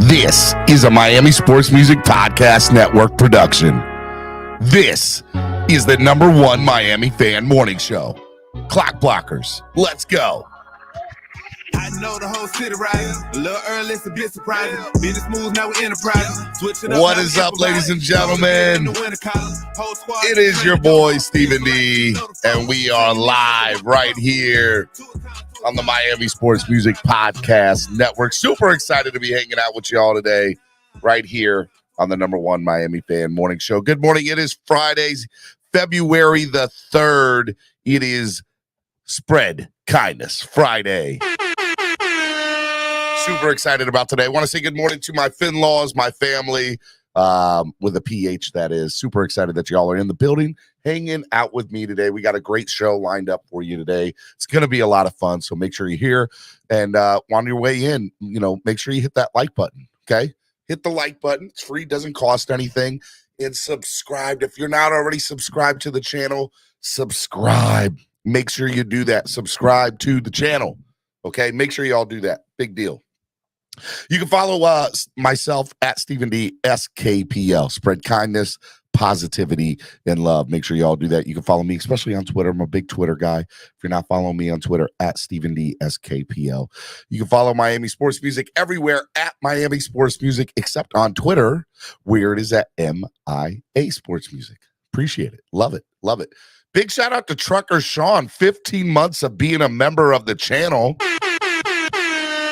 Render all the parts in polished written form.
This is a Miami Sports Music Podcast Network production. This is the #1 Miami fan morning show. Clock Blockers, let's go. I know the whole city riding. A little early, it's a bit surprising. Business moves, now we're enterprising. What is up, ladies and gentlemen? It is your boy, Stephen D, and we are live right here on the Miami Sports Music Podcast Network. Super excited to be hanging out with y'all today, right here on the #1 Miami fan morning show. Good morning. It is Friday, February the 3rd. It is Spread Kindness Friday. Super excited about today. I want to say good morning to my Finlaws, my family, with a PH, that is. Super excited that y'all are in the building, hanging out with me today. We got a great show lined up for you today. It's going to be a lot of fun, so make sure you're here. And on your way in, make sure you hit that like button, okay? Hit the like button. It's free, doesn't cost anything. And subscribe. If you're not already subscribed to the channel, subscribe. Make sure you do that. Subscribe to the channel, okay? Make sure you all do that. Big deal. You can follow myself at Stephen D SKPL. Spread kindness, positivity, and love. Make sure you all do that. You can follow me, especially on Twitter. I'm a big Twitter guy. If you're not following me on Twitter, at Stephen D SKPL. You can follow Miami Sports Music everywhere at Miami Sports Music, except on Twitter, where it is at MIA Sports Music. Appreciate it. Love it. Love it. Big shout out to Trucker Sean. 15 months of being a member of the channel.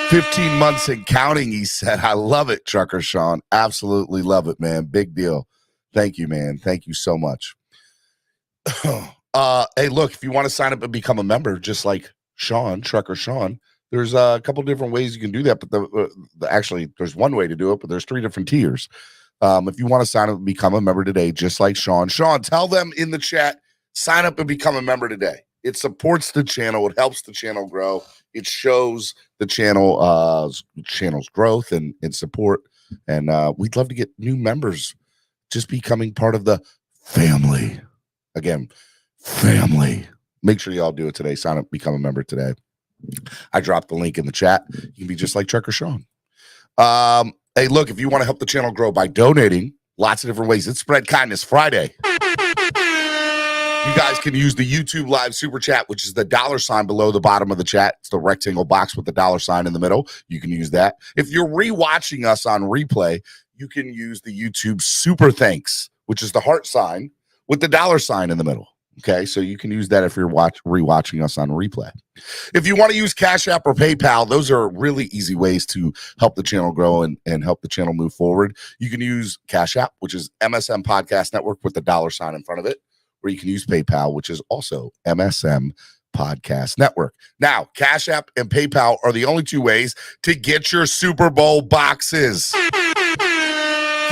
15 months and counting, he said. I love it, Trucker Sean. Absolutely love it, man. Big deal. Thank you, man. Thank you so much. Hey, look, if you want to sign up and become a member, just like Sean, Trucker Sean, there's a couple different ways you can do that. But actually, there's one way to do it, but there's 3 different tiers. If you want to sign up and become a member today, just like Sean, tell them in the chat, sign up and become a member today. It supports the channel. It helps the channel grow. It shows the channel's growth and support. And we'd love to get new members just becoming part of the family. Again, family. Make sure y'all do it today. Sign up, become a member today. I dropped the link in the chat. You can be just like Trucker Sean. Hey, look, if you want to help the channel grow by donating, lots of different ways. It's Spread Kindness Friday. You guys can use the YouTube live super chat, which is the $sign below the bottom of the chat. It's the rectangle box with the $sign in the middle. You can use that. If you're rewatching us on replay, you can use the YouTube super thanks, which is the heart sign with the $sign in the middle. Okay, so you can use that if you're rewatching us on replay. If you want to use Cash App or PayPal, those are really easy ways to help the channel grow and help the channel move forward. You can use Cash App, which is MSMpodcastNetwork with the $sign in front of it. Or you can use PayPal, which is also MSM Podcast Network. Now, Cash App and PayPal are the only 2 ways to get your Super Bowl boxes.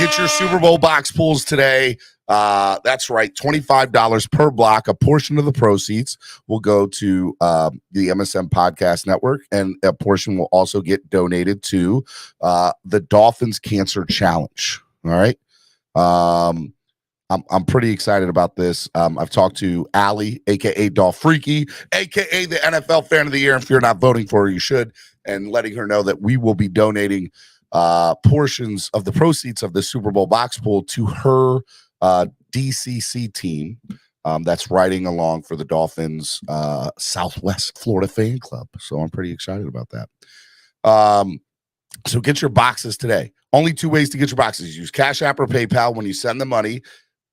Get your Super Bowl box pools today. That's right, $25 per block. A portion of the proceeds will go to the MSM Podcast Network, and a portion will also get donated to the Dolphins Cancer Challenge. All right. I'm pretty excited about this. I've talked to Allie, a.k.a. Dolph Freaky, a.k.a. the NFL Fan of the Year. If you're not voting for her, you should. And letting her know that we will be donating portions of the proceeds of the Super Bowl box pool to her DCC team that's riding along for the Dolphins Southwest Florida Fan Club. So I'm pretty excited about that. So get your boxes today. Only 2 ways to get your boxes. Use Cash App or PayPal. When you send the money,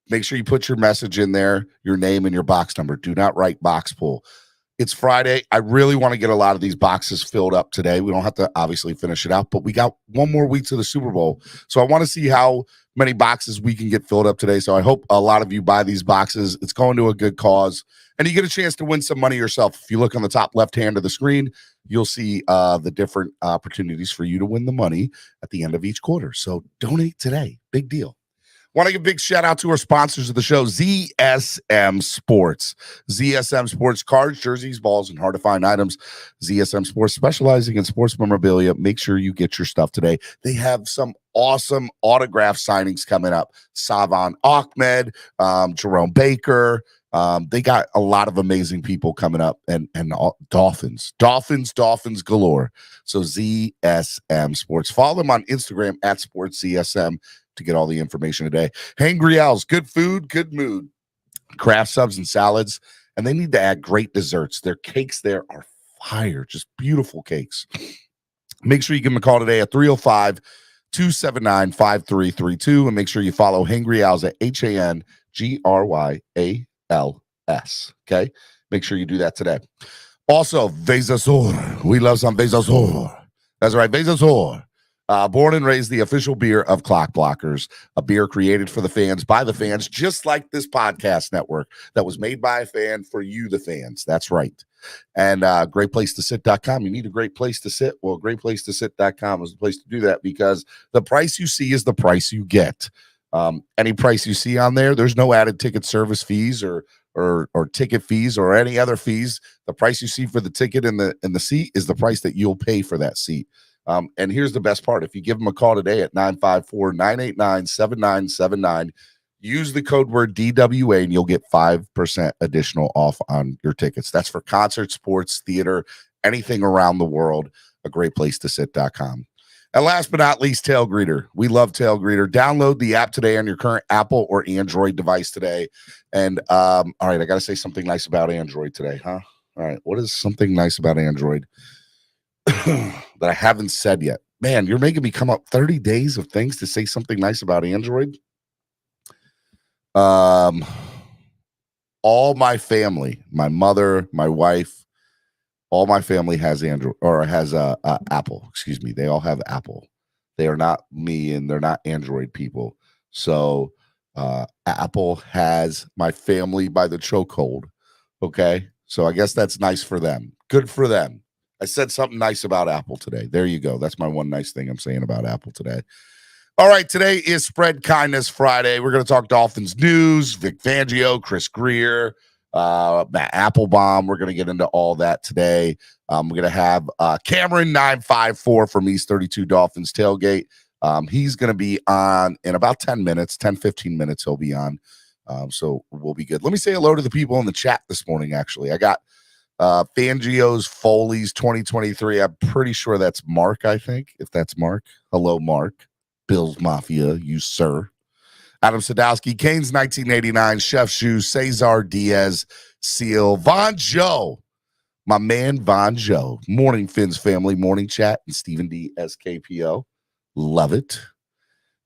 make sure you put your message in there, your name and your box number. Do not write box pool. It's Friday. I really want to get a lot of these boxes filled up today. We don't have to obviously finish it out, but we got 1 more week to the Super Bowl. So I want to see how many boxes we can get filled up today. So I hope a lot of you buy these boxes. It's going to a good cause. And you get a chance to win some money yourself. If you look on the top left hand of the screen, you'll see the different opportunities for you to win the money at the end of each quarter. So donate today. Big deal. Want to give a big shout out to our sponsors of the show, ZSM Sports. ZSM Sports cards, jerseys, balls, and hard to find items. ZSM Sports, specializing in sports memorabilia. Make sure you get your stuff today. They have some awesome autograph signings coming up. Savon Ahmed, Jerome Baker, They got a lot of amazing people coming up, and Dolphins galore. So ZSM Sports. Follow them on Instagram at SportsZSM to get all the information today. Hangry Owls, good food, good mood, craft subs and salads, and they need to add great desserts. Their cakes there are fire, just beautiful cakes. Make sure you give them a call today at 305-279-5332, and make sure you follow Hangry Owls at HANGRYALS. Okay, make sure you do that today. Also, Vezasor. We love some Vezasor. That's right, Vezasor. Born and raised the official beer of Clock Blockers, a beer created for the fans by the fans, just like this podcast network that was made by a fan for you, the fans. That's right. And greatplacetosit.com. You need a great place to sit. Well, greatplacetosit.com is the place to do that, because the price you see is the price you get. Any price you see on there, there's no added ticket service fees or ticket fees or any other fees. The price you see for the ticket in the seat is the price that you'll pay for that seat. And here's the best part. If you give them a call today at 954-989-7979, use the code word DWA and you'll get 5% additional off on your tickets. That's for concerts, sports, theater, anything around the world. A great place to sit.com. And last but not least, Tail Greeter. We love Tail Greeter. Download the app today on your current Apple or Android device today. And all right, I got to say something nice about Android today, huh? All right, what is something nice about Android that I haven't said yet? Man, you're making me come up 30 days of things to say something nice about Android. All my family, my mother, my wife, all my family has Android or has Apple. Excuse me. They all have Apple. They are not me, and they're not Android people. So Apple has my family by the chokehold. Okay. So I guess that's nice for them. Good for them. I said something nice about Apple today. There you go. That's my one nice thing I'm saying about Apple today. All right, today is Spread Kindness Friday. We're going to talk Dolphins news, Vic Fangio, Chris Grier, Matt Applebaum. We're going to get into all that today. We're going to have Cameron 954 from East 32 Dolphins Tailgate. He's going to be on in about 10 minutes, 10, 15 minutes he'll be on. So we'll be good. Let me say hello to the people in the chat this morning, actually. I got Fangio's Foley's 2023. I'm pretty sure that's Mark, I think, if that's Mark. Hello, Mark. Bills Mafia, you sir. Adam Sadowski, Canes 1989, Chef Shoe, Cesar Diaz, Seal, Von Joe, my man Von Joe. Morning Finn's family, morning chat, and Stephen D. SKPO. Love it.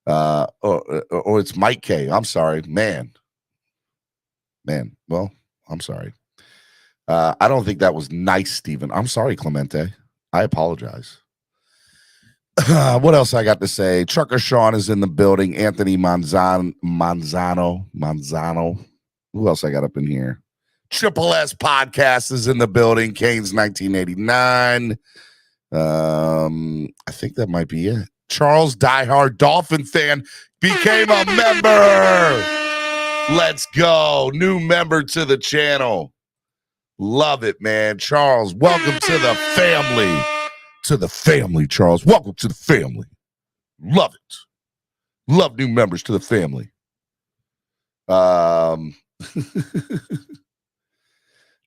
Or it's Mike K. I'm sorry, man. Well, I'm sorry. I don't think that was nice, Stephen. I'm sorry, Clemente. I apologize. What else I got to say? Trucker Sean is in the building. Anthony Manzano. Who else I got up in here? Triple S Podcast is in the building. Canes 1989. I think that might be it. Charles, diehard Dolphin fan, became a member. Let's go. New member to the channel. Love it, man. Charles, welcome to the family. To the family, Charles. Welcome to the family. Love it. Love new members to the family.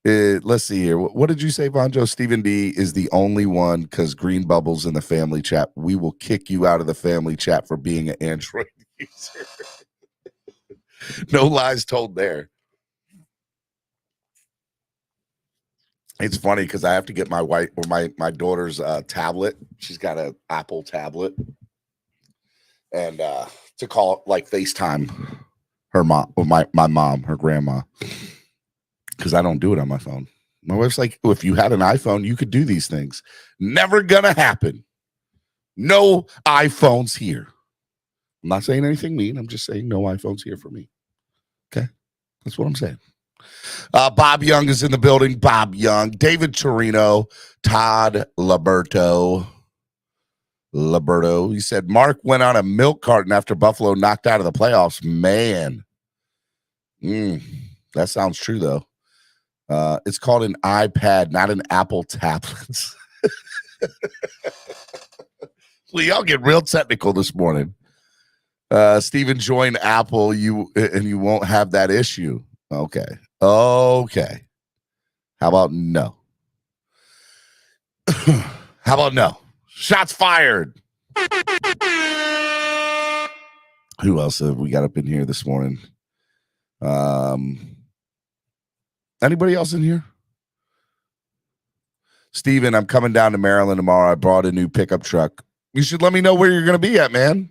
Let's see here. What did you say, Vonjo? Stephen D is the only one because Green Bubble's in the family chat. We will kick you out of the family chat for being an Android user. No lies told there. It's funny because I have to get my wife or my daughter's tablet. She's got an Apple tablet, and to call like FaceTime her mom or my mom, her grandma, because I don't do it on my phone. My wife's like, oh, if you had an iPhone, you could do these things. Never gonna happen. No iPhones here. I'm not saying anything mean. I'm just saying no iPhones here for me. Okay, that's what I'm saying. Bob Young is in the building. Bob Young, David Torino, Todd Liberto. He said Mark went on a milk carton after Buffalo knocked out of the playoffs. Man, that sounds true though. It's called an iPad, not an Apple tablet. Well, y'all get real technical this morning. Steven, join Apple, you won't have that issue. Okay. Okay. How about no? How about no? Shots fired. Who else have we got up in here this morning? Anybody else in here? Steven, I'm coming down to Maryland tomorrow. I brought a new pickup truck. You should let me know where you're going to be at, man.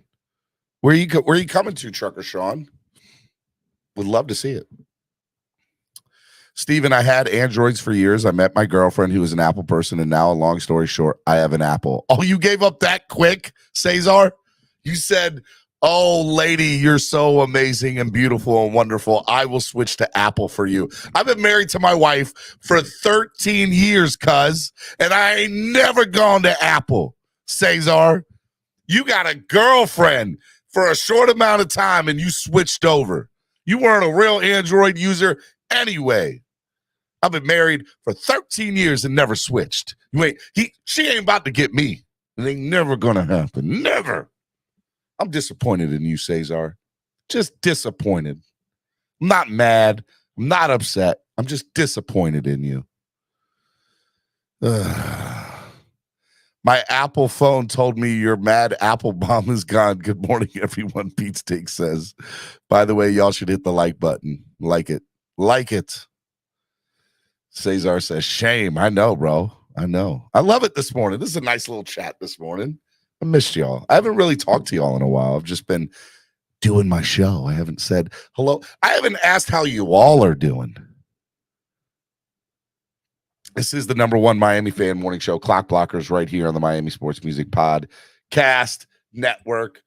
Where you coming to, Trucker Sean? Would love to see it. Steven, I had Androids for years. I met my girlfriend who was an Apple person, and now, a long story short, I have an Apple. Oh, you gave up that quick, Cesar? You said, oh, lady, you're so amazing and beautiful and wonderful. I will switch to Apple for you. I've been married to my wife for 13 years, cuz, and I ain't never gone to Apple. Cesar, you got a girlfriend for a short amount of time, and you switched over. You weren't a real Android user anyway. I've been married for 13 years and never switched. She ain't about to get me. It ain't never gonna happen. Never. I'm disappointed in you, Cesar. Just disappointed. I'm not mad. I'm not upset. I'm just disappointed in you. My Apple phone told me your mad Apple bomb is gone. Good morning, everyone. Pete Steak says. By the way, y'all should hit the like button. Like it. Like it. Cesar says, shame. I know, bro. I know. I love it this morning. This is a nice little chat this morning. I missed y'all. I haven't really talked to y'all in a while. I've just been doing my show. I haven't said hello. I haven't asked how you all are doing. This is the #1 Miami fan morning show, Clock Blockers, right here on the Miami Sports Music Podcast Network.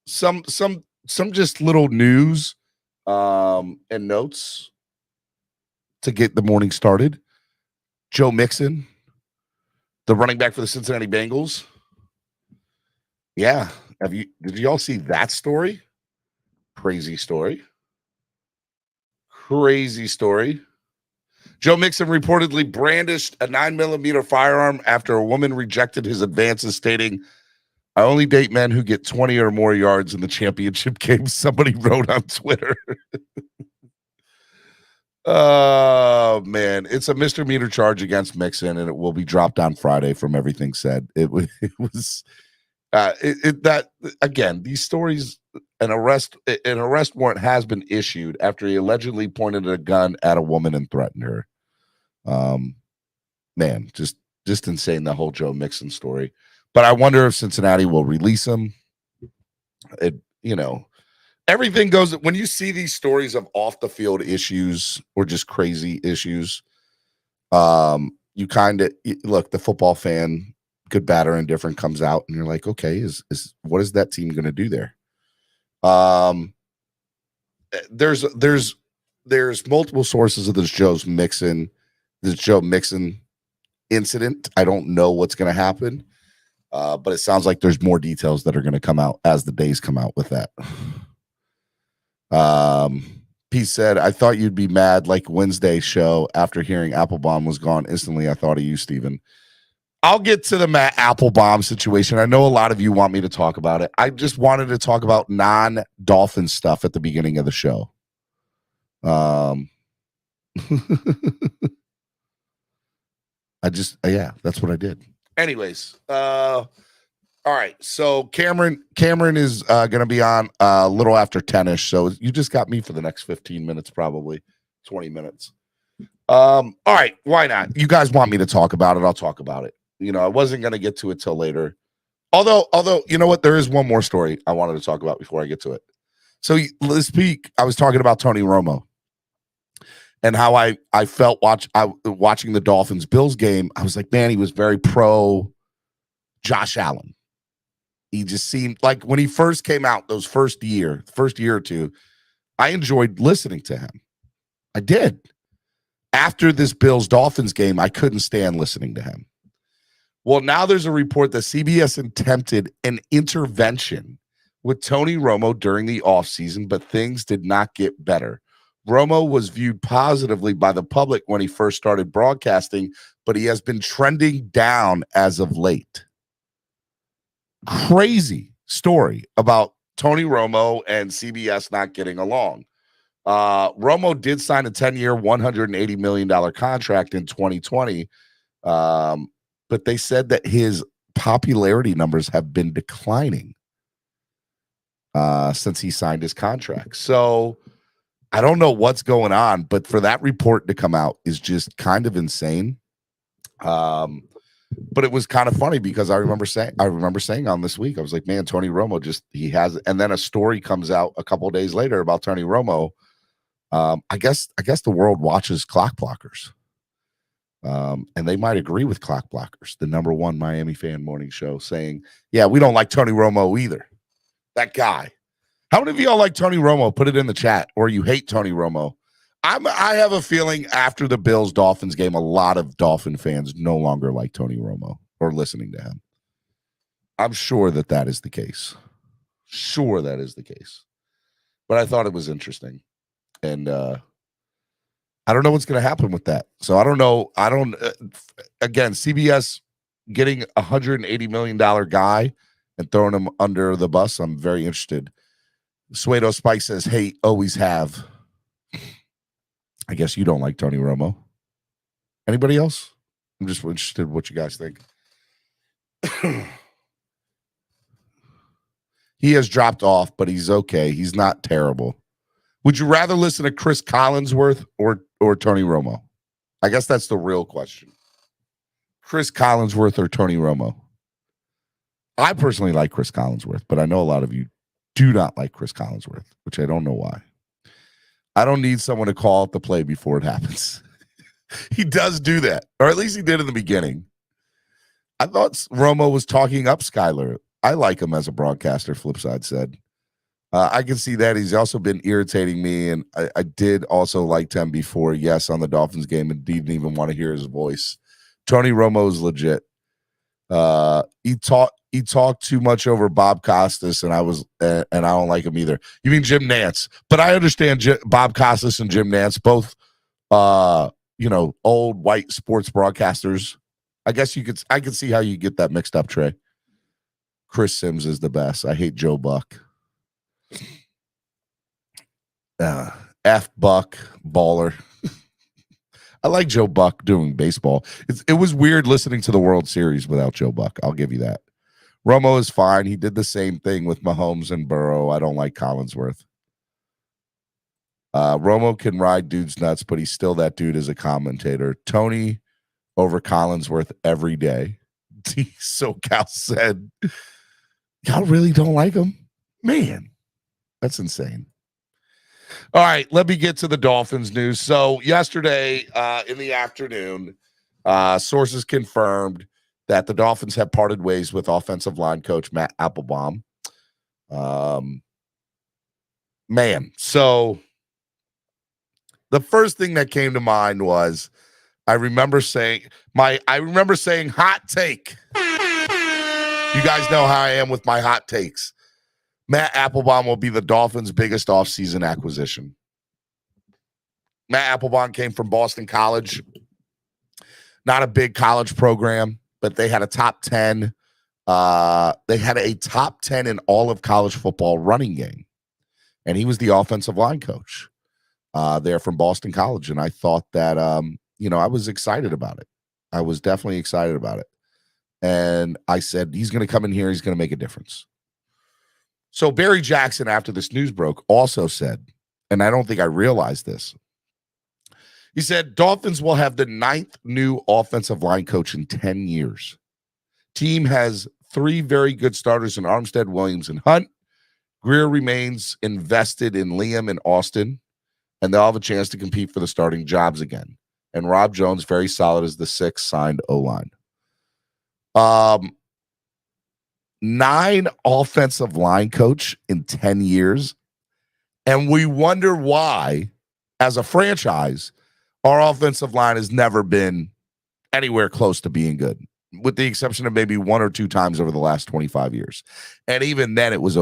Some just little news and notes to get the morning started. Joe Mixon, the running back for the Cincinnati Bengals. Yeah. Did you all see that story? Crazy story. Crazy story. Joe Mixon reportedly brandished a 9mm firearm after a woman rejected his advances, stating, I only date men who get 20 or more yards in the championship game, somebody wrote on Twitter. Oh, man. It's a misdemeanor charge against Mixon, and it will be dropped on Friday from everything said. It was again, these stories, an arrest warrant has been issued after he allegedly pointed a gun at a woman and threatened her. Man, just insane, the whole Joe Mixon story. But I wonder if Cincinnati will release him. Everything goes when you see these stories of off the field issues or just crazy issues. You kind of look, the football fan, good, bad, or indifferent, comes out, and you're like, okay, is what is that team going to do there? There's multiple sources of this Joe Mixon incident. I don't know what's going to happen, but it sounds like there's more details that are going to come out as the days come out with that. Pete said, I thought you'd be mad like Wednesday show after hearing Applebaum was gone. Instantly, I thought of you, Steven. I'll get to the Matt Applebaum situation. I know a lot of you want me to talk about it. I just wanted to talk about non-Dolphin stuff at the beginning of the show. That's what I did. Anyways, all right. So Cameron is going to be on a little after 10ish. So you just got me for the next 15 minutes, probably 20 minutes. All right. Why not? You guys want me to talk about it? I'll talk about it. I wasn't going to get to it till later. Although, you know what? There is one more story I wanted to talk about before I get to it. So this week, I was talking about Tony Romo and how I felt watching the Dolphins-Bills game. I was like, man, he was very pro Josh Allen. He just seemed like when he first came out, those first year or two, I enjoyed listening to him. I did. After this Bills-Dolphins game, I couldn't stand listening to him. Well, now there's a report that CBS attempted an intervention with Tony Romo during the offseason, but things did not get better. Romo was viewed positively by the public when he first started broadcasting, but he has been trending down as of late. Crazy story about Tony Romo and CBS not getting along. Romo did sign a 10-year, $180 million contract in 2020, but they said that his popularity numbers have been declining since he signed his contract. So I don't know what's going on, but for that report to come out is just kind of insane. But it was kind of funny because I remember saying on This Week, I was like, man, Tony Romo he has, and then a story comes out a couple of days later about Tony Romo. I guess the world watches Clock Blockers. And they might agree with Clock Blockers, the #1 Miami fan morning show, saying, yeah, we don't like Tony Romo either. That guy. How many of y'all like Tony Romo? Put it in the chat. Or you hate Tony Romo. I have a feeling after the Bills-Dolphins game, a lot of Dolphin fans no longer like Tony Romo or listening to him. I'm sure that is the case. Sure that is the case. But I thought it was interesting. And I don't know what's going to happen with that. So I don't know. Again, CBS getting $180 million guy and throwing him under the bus. I'm very interested. Suedo Spike says, hey, always have. I guess you don't like Tony Romo. Anybody else? I'm just interested in what you guys think. He has dropped off, but he's okay. He's not terrible. Would you rather listen to Chris Collinsworth or Tony Romo? I guess that's the real question. Chris Collinsworth or Tony Romo? I personally like Chris Collinsworth, but I know a lot of you do not like Chris Collinsworth, which I don't know why. I don't need someone to call out the play before it happens. He does do that, or at least he did in the beginning. I thought Romo was talking up Skyler. I like him as a broadcaster, Flipside said. I can see that. He's also been irritating me, and I did also like him before, yes, on the Dolphins game, and didn't even want to hear his voice. Tony Romo is legit. He talked too much over Bob Costas, and I don't like him either. You mean Jim Nantz? But I understand Bob Costas and Jim Nantz, both old white sports broadcasters. I guess I could see how you get that mixed up, Trey. Chris Sims is the best. I hate Joe Buck. F Buck baller. I like Joe Buck doing baseball. It was weird listening to the World Series without Joe Buck. I'll give you that. Romo is fine. He did the same thing with Mahomes and Burrow. I don't like Collinsworth. Romo can ride dudes nuts, but he's still that dude as a commentator. Tony over Collinsworth every day. SoCal said, y'all really don't like him? Man, that's insane. All right, let me get to the Dolphins news. So yesterday in the afternoon, sources confirmed that the Dolphins have parted ways with offensive line coach Matt Applebaum. So the first thing that came to mind was I remember saying hot take. You guys know how I am with my hot takes. Matt Applebaum will be the Dolphins' biggest offseason acquisition. Matt Applebaum came from Boston College. Not a big college program, but they had a top 10. They had a top 10 in all of college football running game. And he was the offensive line coach there from Boston College. And I thought that, I was excited about it. I was definitely excited about it. And I said, he's going to come in here. He's going to make a difference. So Barry Jackson, after this news broke, also said, and I don't think I realized this, he said, Dolphins will have the 9th new offensive line coach in 10 years. Team has 3 very good starters in Armstead, Williams, and Hunt. Grier remains invested in Liam and Austin, and they'll have a chance to compete for the starting jobs again. And Rob Jones, very solid as the 6th signed O-line. 9 offensive line coach in 10 years. And we wonder why, as a franchise, our offensive line has never been anywhere close to being good, with the exception of maybe 1 or 2 times over the last 25 years. And even then, it was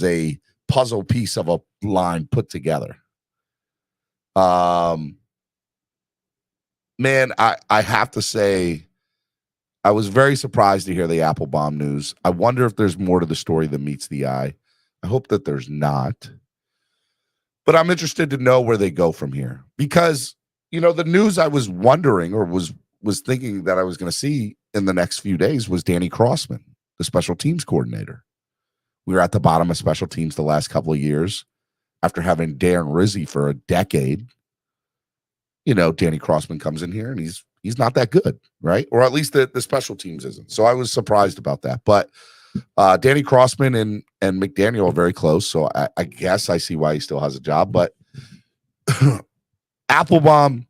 a puzzle piece of a line put together. Man, I have to say, I was very surprised to hear the Applebaum news. I wonder if there's more to the story than meets the eye. I hope that there's not. But I'm interested to know where they go from here because, the news I was wondering or was thinking that I was going to see in the next few days was Danny Crossman, the special teams coordinator. We were at the bottom of special teams the last couple of years after having Darren Rizzi for a decade. Danny Crossman comes in here and he's not that good, right? Or at least the special teams isn't. So I was surprised about that. But Danny Crossman and McDaniel are very close, so I guess I see why he still has a job. But Applebaum,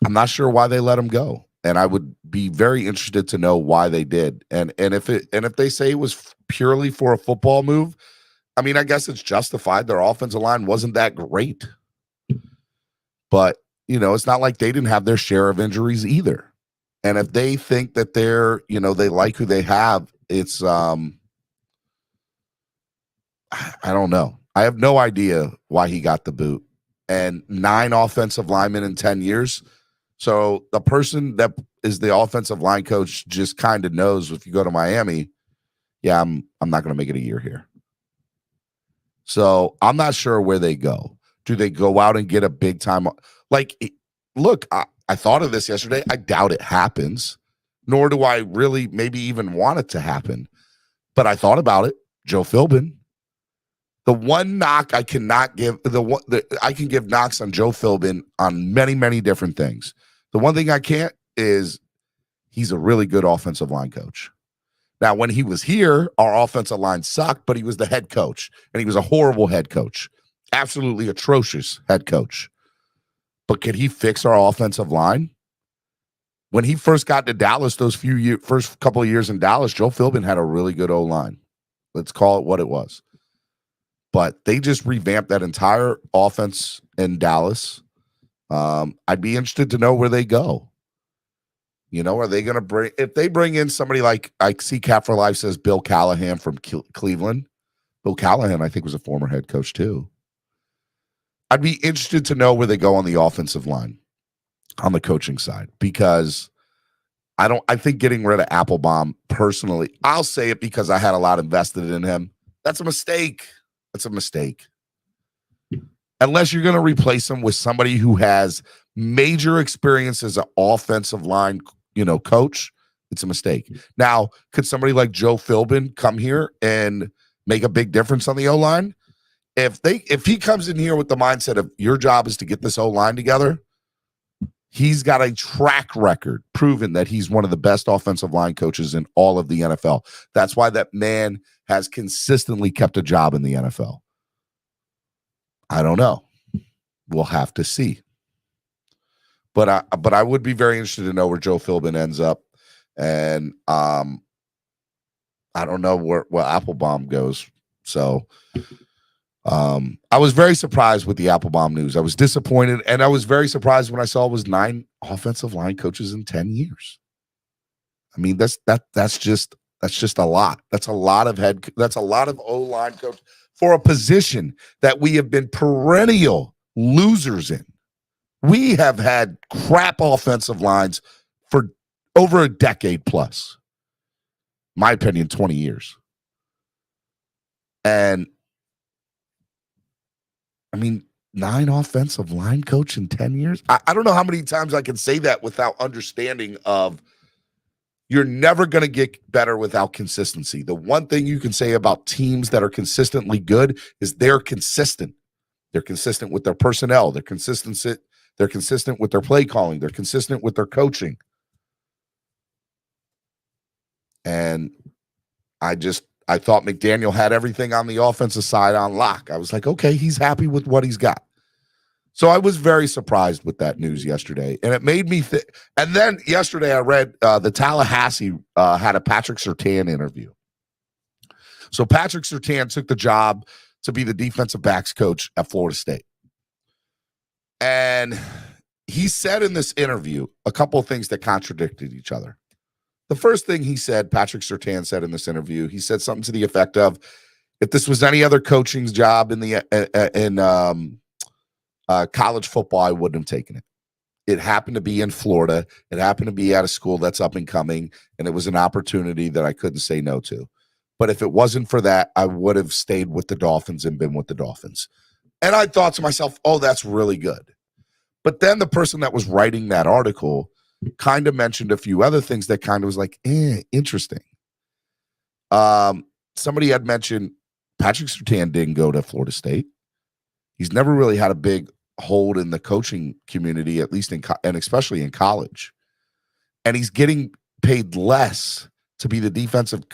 I'm not sure why they let him go, and I would be very interested to know why they did. And if they say it was purely for a football move, I mean, I guess it's justified. Their offensive line wasn't that great, but it's not like they didn't have their share of injuries either. And if they think that they're, they like who they have, it's I don't know. I have no idea why he got the boot. And 9 offensive linemen in 10 years. So the person that is the offensive line coach just kind of knows if you go to Miami, yeah, I'm not going to make it a year here. So I'm not sure where they go. Do they go out and get a big time? Look, I thought of this yesterday. I doubt it happens, nor do I really maybe even want it to happen. But I thought about it. Joe Philbin. The one knock I cannot give, I can give knocks on Joe Philbin on many, many different things. The one thing I can't is he's a really good offensive line coach. Now, when he was here, our offensive line sucked, but he was the head coach, and he was a horrible head coach, absolutely atrocious head coach. But could he fix our offensive line? When he first got to Dallas, those first couple of years in Dallas, Joe Philbin had a really good O-line. Let's call it what it was. But they just revamped that entire offense in Dallas. I'd be interested to know where they go. Are they going to if they bring in somebody like, I see Cap for Life says Bill Callahan from Cleveland. Bill Callahan, I think, was a former head coach too. I'd be interested to know where they go on the offensive line, on the coaching side, because I think getting rid of Applebaum personally, I'll say it because I had a lot invested in him. That's a mistake. That's a mistake. Unless you're going to replace him with somebody who has major experience as an offensive line, coach, it's a mistake. Now, could somebody like Joe Philbin come here and make a big difference on the O-line? If he comes in here with the mindset of your job is to get this O-line together, he's got a track record proven that he's one of the best offensive line coaches in all of the NFL. That's why that man has consistently kept a job in the NFL. I don't know. We'll have to see. But I would be very interested to know where Joe Philbin ends up. And I don't know where Applebaum goes. So I was very surprised with the Applebaum news. I was disappointed, and I was very surprised when I saw it was 9 offensive line coaches in 10 years. I mean, that's just a lot. That's a lot of O-line coach for a position that we have been perennial losers in. We have had crap offensive lines for over a decade plus. My opinion, 20 years. And I mean, 9 offensive line coach in 10 years. I don't know how many times I can say that without understanding of you're never going to get better without consistency. The one thing you can say about teams that are consistently good is they're consistent. They're consistent with their personnel. They're consistent with their play calling. They're consistent with their coaching. And I thought McDaniel had everything on the offensive side on lock. I was like, okay, he's happy with what he's got. So I was very surprised with that news yesterday. And it made me think. And then yesterday I read the Tallahassee had a Patrick Surtain interview. So Patrick Surtain took the job to be the defensive backs coach at Florida State. And he said in this interview a couple of things that contradicted each other. The first thing he said, Patrick Surtain said in this interview, he said something to the effect of, if this was any other coaching job in college football, I wouldn't have taken it. It happened to be in Florida. It happened to be at a school that's up and coming, and it was an opportunity that I couldn't say no to. But if it wasn't for that, I would have stayed with the Dolphins and been with the Dolphins. And I thought to myself, oh, that's really good. But then the person that was writing that article kind of mentioned a few other things that kind of was like, interesting. Somebody had mentioned Patrick Surtain didn't go to Florida State. He's never really had a big hold in the coaching community, at least and especially in college. And he's getting paid less to be the defensive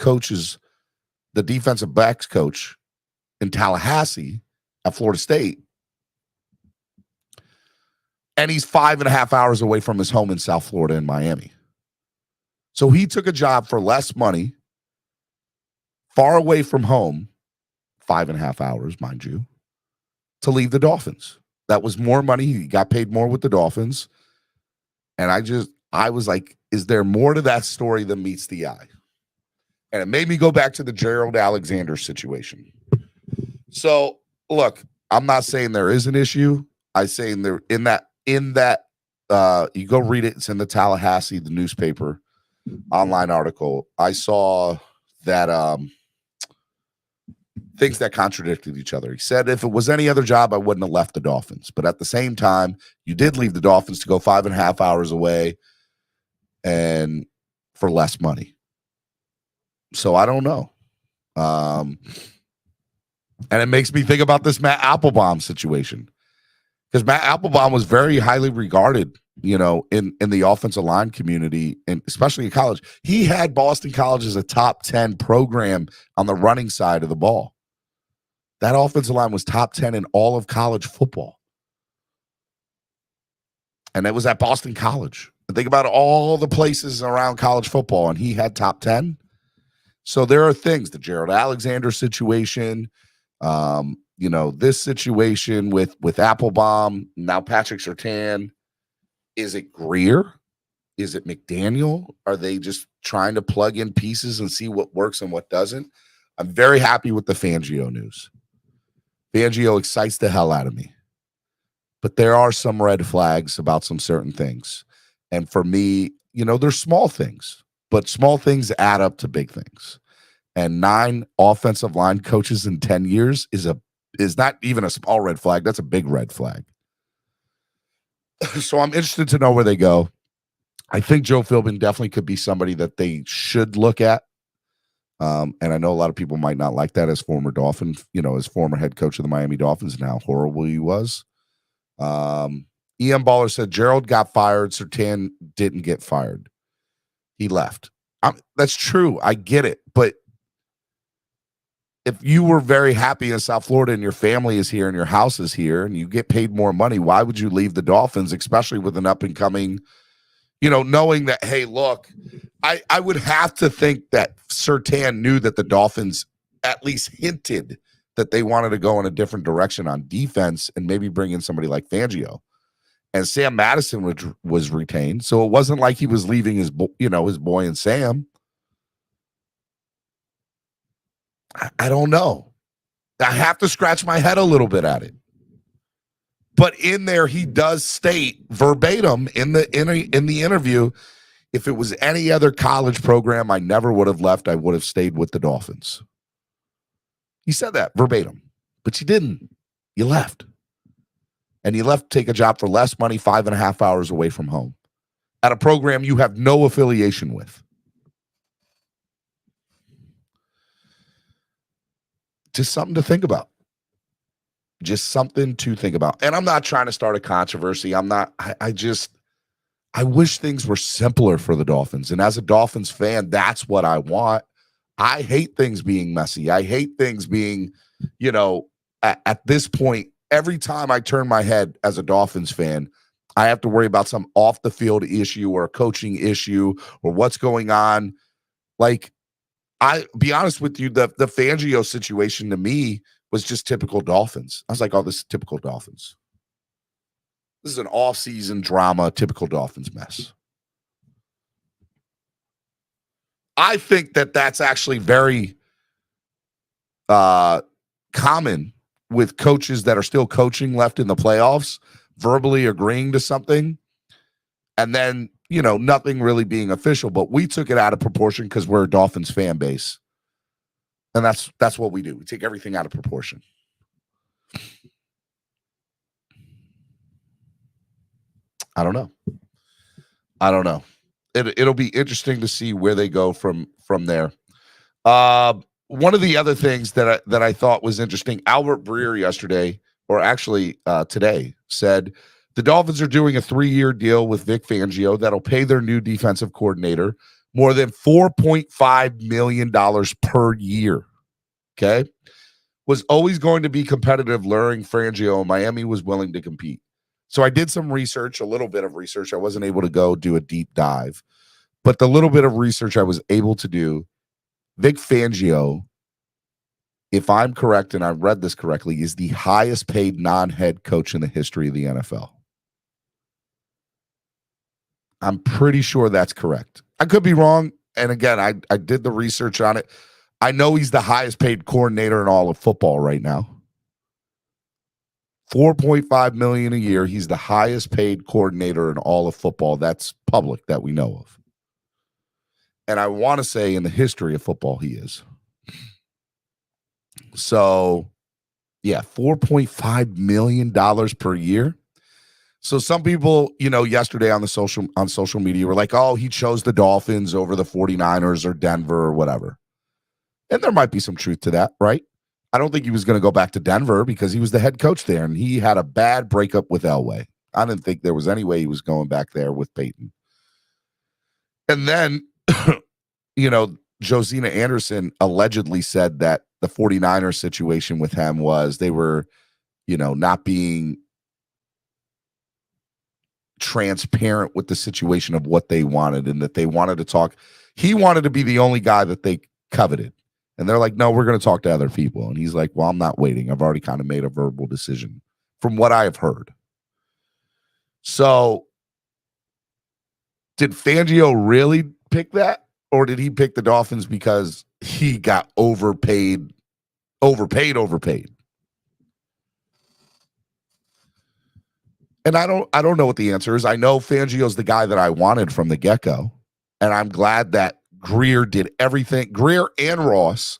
backs coach in Tallahassee at Florida State. And he's 5.5 hours away from his home in South Florida in Miami. So he took a job for less money, far away from home, 5.5 hours, mind you, to leave the Dolphins. That was more money. He got paid more with the Dolphins. And I was like, is there more to that story than meets the eye? And it made me go back to the Gerald Alexander situation. So, look, I'm not saying there is an issue. I'm saying there in that you go read it. It's in the Tallahassee, the newspaper online article. I saw that things that contradicted each other. He said, if it was any other job, I wouldn't have left the Dolphins. But at the same time, you did leave the Dolphins to go 5.5 hours away and for less money. So I don't know. And it makes me think about this Matt Applebaum situation. Because Matt Applebaum was very highly regarded, in the offensive line community, and especially in college. He had Boston College as a top 10 program on the running side of the ball. That offensive line was top 10 in all of college football. And it was at Boston College. Think about all the places around college football, and he had top 10. So there are things, the Gerald Alexander situation, this situation with Applebaum, now Patrick Surtain. Is it Grier? Is it McDaniel? Are they just trying to plug in pieces and see what works and what doesn't? I'm very happy with the Fangio news. Fangio excites the hell out of me. But there are some red flags about some certain things. And for me, there's small things, but small things add up to big things. And 9 offensive line coaches in 10 years is not even a small red flag. That's a big red flag. So I'm interested to know where they go. I think Joe Philbin definitely could be somebody that they should look at. And I know a lot of people might not like that as former Dolphin, as former head coach of the Miami Dolphins and how horrible he was. Ian Baller said Gerald got fired. Surtain didn't get fired. He left. That's true. I get it. But if you were very happy in South Florida and your family is here and your house is here and you get paid more money, why would you leave the Dolphins, especially with an up and coming, knowing that, hey, look, I would have to think that Surtain knew that the Dolphins at least hinted that they wanted to go in a different direction on defense and maybe bring in somebody like Fangio. And Sam Madison was retained. So it wasn't like he was leaving his boy and Sam. I don't know. I have to scratch my head a little bit at it. But in there, he does state verbatim in the interview, if it was any other college program, I never would have left. I would have stayed with the Dolphins. He said that verbatim, but you didn't. You left. And you left to take a job for less money, 5.5 hours away from home at a program you have no affiliation with. Just something to think about. Just something to think about. And I'm not trying to start a controversy. I wish things were simpler for the Dolphins. And as a Dolphins fan, that's what I want. I hate things being messy. I hate things being, at this point, every time I turn my head as a Dolphins fan, I have to worry about some off the field issue or a coaching issue or what's going on. Like, I be honest with you, the Fangio situation to me was just typical Dolphins. I was like, oh, this is typical Dolphins. This is an off-season drama, typical Dolphins mess. I think that that's actually very common with coaches that are still coaching left in the playoffs, verbally agreeing to something, and then, nothing really being official. But we took it out of proportion because we're a Dolphins fan base. And that's what we do. We take everything out of proportion. I don't know. It'll be interesting to see where they go from there. One of the other things that I thought was interesting, Albert Grier yesterday, or actually today, said the Dolphins are doing a 3-year deal with Vic Fangio that'll pay their new defensive coordinator more than $4.5 million per year. Okay. Was always going to be competitive, luring Fangio, and Miami was willing to compete. So I did some research, a little bit of research. I wasn't able to go do a deep dive, but the little bit of research I was able to do, Vic Fangio, if I'm correct and I read this correctly, is the highest paid non-head coach in the history of the NFL. I'm pretty sure that's correct. I could be wrong. And again, I did the research on it. I know he's the highest paid coordinator in all of football right now. $4.5 million a year. He's the highest paid coordinator in all of football. That's public that we know of. And I want to say in the history of football, he is. So, yeah, $4.5 million per year. So some people, yesterday on social media were like, oh, he chose the Dolphins over the 49ers or Denver or whatever. And there might be some truth to that, right? I don't think he was going to go back to Denver because he was the head coach there, and he had a bad breakup with Elway. I didn't think there was any way he was going back there with Peyton. And then, Josina Anderson allegedly said that the 49ers situation with him was they were, not being transparent with the situation of what they wanted and that they wanted to talk. He wanted to be the only guy that they coveted. And they're like, no, we're going to talk to other people. And he's like, well, I'm not waiting. I've already kind of made a verbal decision from what I have heard. So did Fangio really pick that? Or did he pick the Dolphins because he got overpaid? And I don't know what the answer is. I know Fangio's the guy that I wanted from the get-go. And I'm glad that Grier did everything. Grier and Ross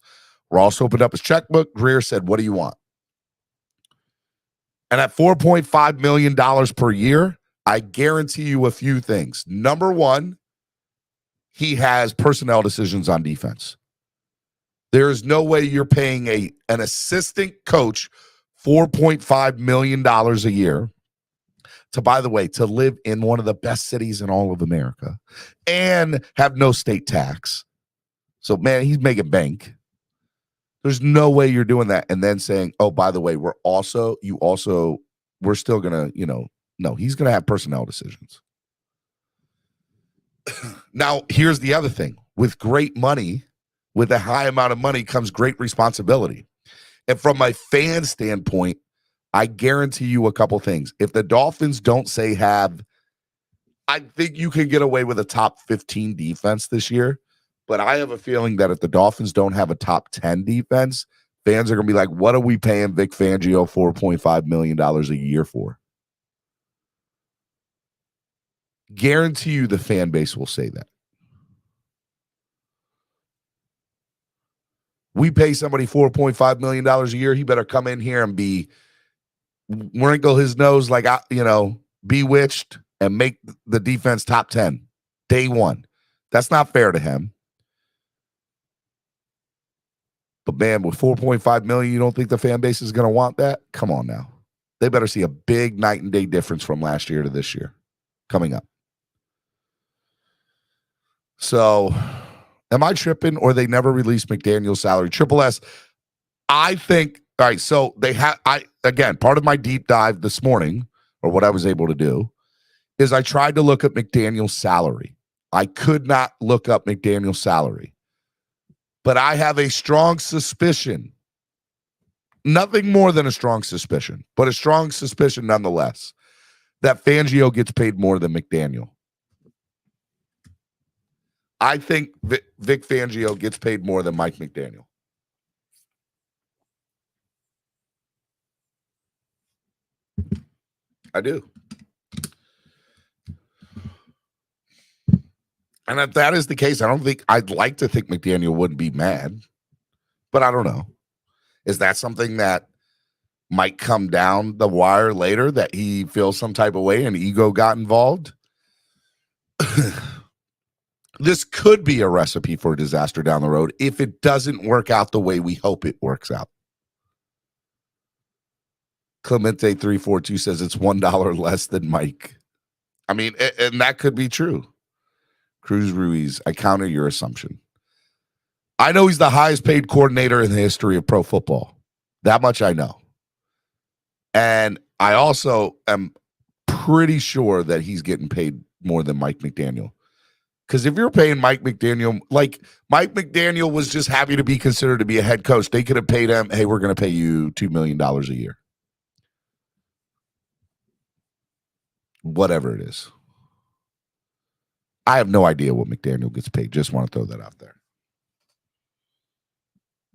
opened up his checkbook. Grier said, what do you want? And at $4.5 million per year, I guarantee you a few things. Number one, he has personnel decisions on defense. There is no way you're paying an assistant coach $4.5 million a year to, by the way, to live in one of the best cities in all of America and have no state tax. So, man, he's making bank. There's no way you're doing that and then saying, oh, by the way, we're still going to, no, he's going to have personnel decisions. Now, here's the other thing. With great money, with a high amount of money comes great responsibility. And from my fan standpoint, I guarantee you a couple things. If the Dolphins don't I think you can get away with a top 15 defense this year. But I have a feeling that if the Dolphins don't have a top 10 defense, fans are going to be like, what are we paying Vic Fangio $4.5 million a year for? Guarantee you the fan base will say that. We pay somebody $4.5 million a year, he better come in here and wrinkle his nose like, bewitched and make the defense top 10 day one. That's not fair to him. But man, with $4.5 million, you don't think the fan base is going to want that? Come on now. They better see a big night and day difference from last year to this year coming up. So am I tripping or they never released McDaniel's salary? Triple S, I think, all right, so again, part of my deep dive this morning, or what I was able to do, is I tried to look up McDaniel's salary. I could not look up McDaniel's salary. But I have a strong suspicion, nothing more than a strong suspicion, but a strong suspicion nonetheless, that Fangio gets paid more than McDaniel. I think Vic Fangio gets paid more than Mike McDaniel. I do. And if that is the case, I'd like to think McDaniel wouldn't be mad, but I don't know. Is that something that might come down the wire later that he feels some type of way and ego got involved. This could be a recipe for a disaster down the road if it doesn't work out the way we hope it works out. Clemente 342 says it's $1 less than Mike. I mean, and that could be true. Cruz Ruiz, I counter your assumption. I know he's the highest paid coordinator in the history of pro football. That much I know. And I also am pretty sure that he's getting paid more than Mike McDaniel. Because if you're paying Mike McDaniel, like Mike McDaniel was just happy to be considered to be a head coach, they could have paid him, hey, we're going to pay you $2 million a year. Whatever it is. I have no idea what McDaniel gets paid. Just want to throw that out there.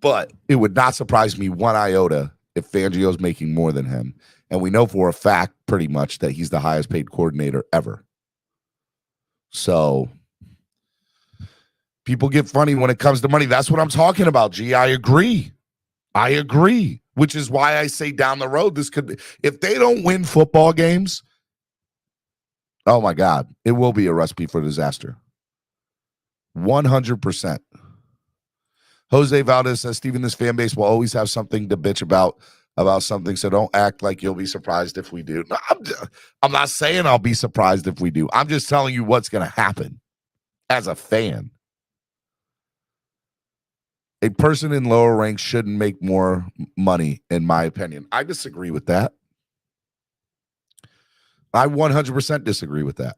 But it would not surprise me one iota if Fangio's making more than him. And we know for a fact pretty much that he's the highest paid coordinator ever. So people get funny when it comes to money. That's what I'm talking about, G. I agree. Which is why I say down the road, this could be, if they don't win football games, oh my God, it will be a recipe for disaster. 100%. Jose Valdez says, Steven, this fan base will always have something to bitch about something, so don't act like you'll be surprised if we do. No, I'm not saying I'll be surprised if we do. I'm just telling you what's going to happen as a fan. A person in lower ranks shouldn't make more money, in my opinion. I disagree with that. I 100% disagree with that.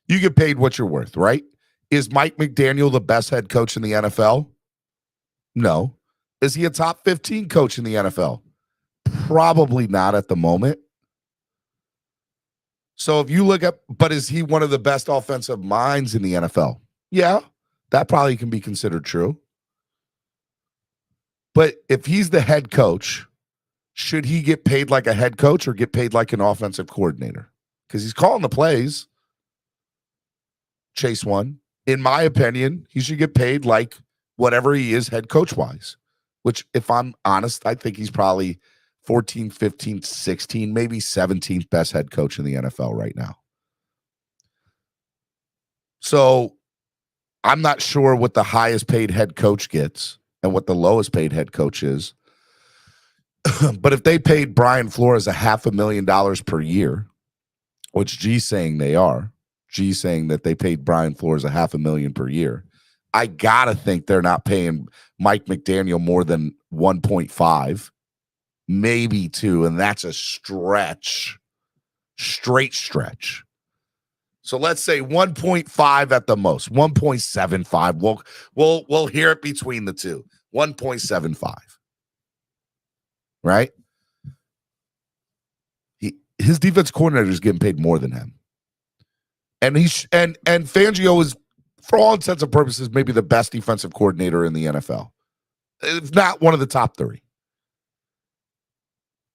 You get paid what you're worth, right? Is Mike McDaniel the best head coach in the NFL? No. Is he a top 15 coach in the NFL? Probably not at the moment. So if you look at, but is he one of the best offensive minds in the NFL? Yeah, that probably can be considered true. But if he's the head coach, should he get paid like a head coach or get paid like an offensive coordinator? Because he's calling the plays. Chase one. In my opinion, he should get paid like whatever he is head coach-wise, which, if I'm honest, I think he's probably 14th, 15th, 16th, maybe 17th best head coach in the NFL right now. So I'm not sure what the highest paid head coach gets and what the lowest paid head coach is. But if they paid Brian Flores $500,000 per year, which G's saying they are, G's saying that they paid Brian Flores $500,000 per year, I gotta think they're not paying Mike McDaniel more than 1.5, maybe 2, and that's a stretch, straight stretch. So let's say 1.5 at the most, 1.75. We'll hear it between the two. 1.75. Right? His defense coordinator is getting paid more than him. And and Fangio is, for all intents and purposes, maybe the best defensive coordinator in the NFL. If not one of the top 3.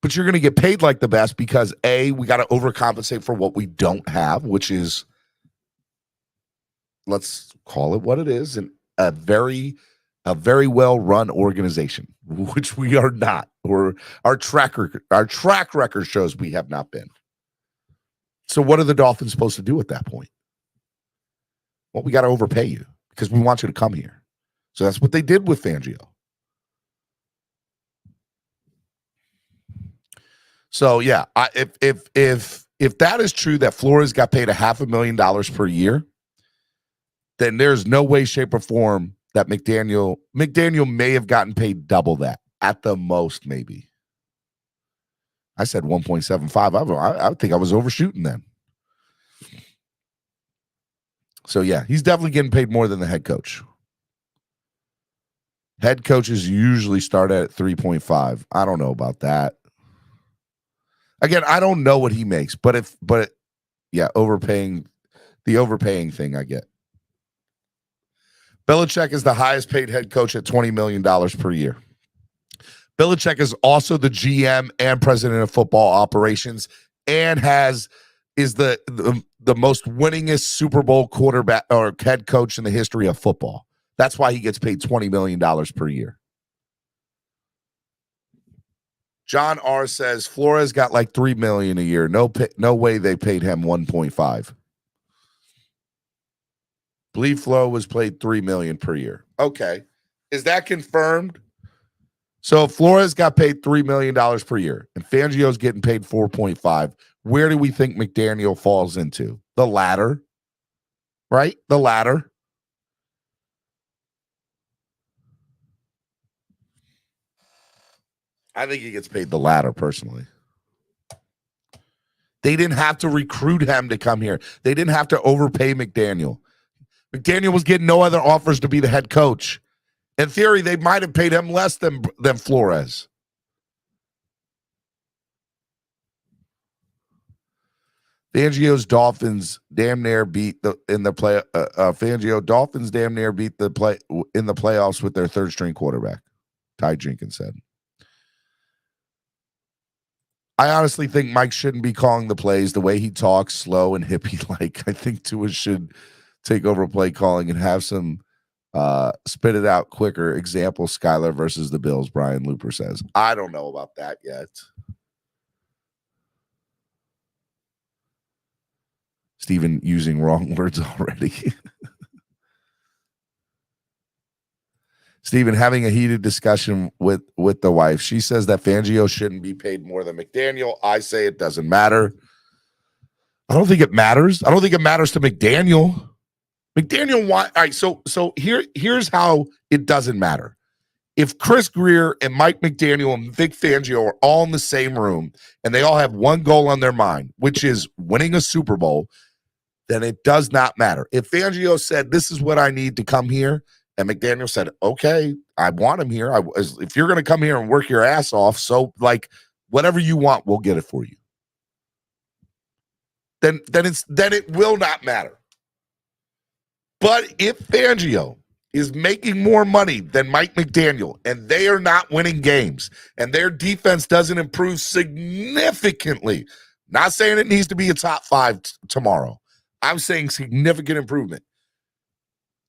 But you're going to get paid like the best because, A, we got to overcompensate for what we don't have, which is, let's call it what it is, and a very well-run organization, which we are not, or our track record shows we have not been. So what are the Dolphins supposed to do at that point? Well, we got to overpay you because we want you to come here. So that's what they did with Fangio. So yeah, if that is true, that Flores got paid $500,000 per year, then there's no way, shape, or form that McDaniel may have gotten paid double that at the most, maybe. I said 1.75. I think I was overshooting then. So yeah, he's definitely getting paid more than the head coach. Head coaches usually start at 3.5. I don't know about that. Again, I don't know what he makes, but overpaying thing I get. Belichick is the highest paid head coach at $20 million per year. Belichick is also the GM and president of football operations and is the most winningest Super Bowl quarterback or head coach in the history of football. That's why he gets paid $20 million per year. John R says Flores got like $3 million a year. No way they paid him 1.5. Believe Flo was paid $3 million per year. Okay. Is that confirmed? So if Flores got paid $3 million per year and Fangio's getting paid 4.5, where do we think McDaniel falls into? The latter, right? The latter. I think he gets paid the latter personally. They didn't have to recruit him to come here. They didn't have to overpay McDaniel. McDaniel was getting no other offers to be the head coach. In theory, they might have paid him less than Flores. Fangio's Dolphins damn near beat Fangio Dolphins damn near beat the play in the playoffs with their third string quarterback. Ty Jenkins said. I honestly think Mike shouldn't be calling the plays the way he talks, slow and hippie-like. I think Tua should take over play calling and have some spit it out quicker. Example, Skyler versus the Bills, Brian Looper says. I don't know about that yet. Steven using wrong words already. Steven having a heated discussion with the wife. She says that Fangio shouldn't be paid more than McDaniel. I say it doesn't matter. I don't think it matters. I don't think it matters to McDaniel. McDaniel, all right, so here's how it doesn't matter. If Chris Grier and Mike McDaniel and Vic Fangio are all in the same room and they all have one goal on their mind, which is winning a Super Bowl, then it does not matter. If Fangio said, this is what I need to come here, and McDaniel said, okay, I want him here. If you're going to come here and work your ass off, so like whatever you want, we'll get it for you. Then it will not matter. But if Fangio is making more money than Mike McDaniel and they are not winning games and their defense doesn't improve significantly, not saying it needs to be a top 5 tomorrow. I'm saying significant improvement.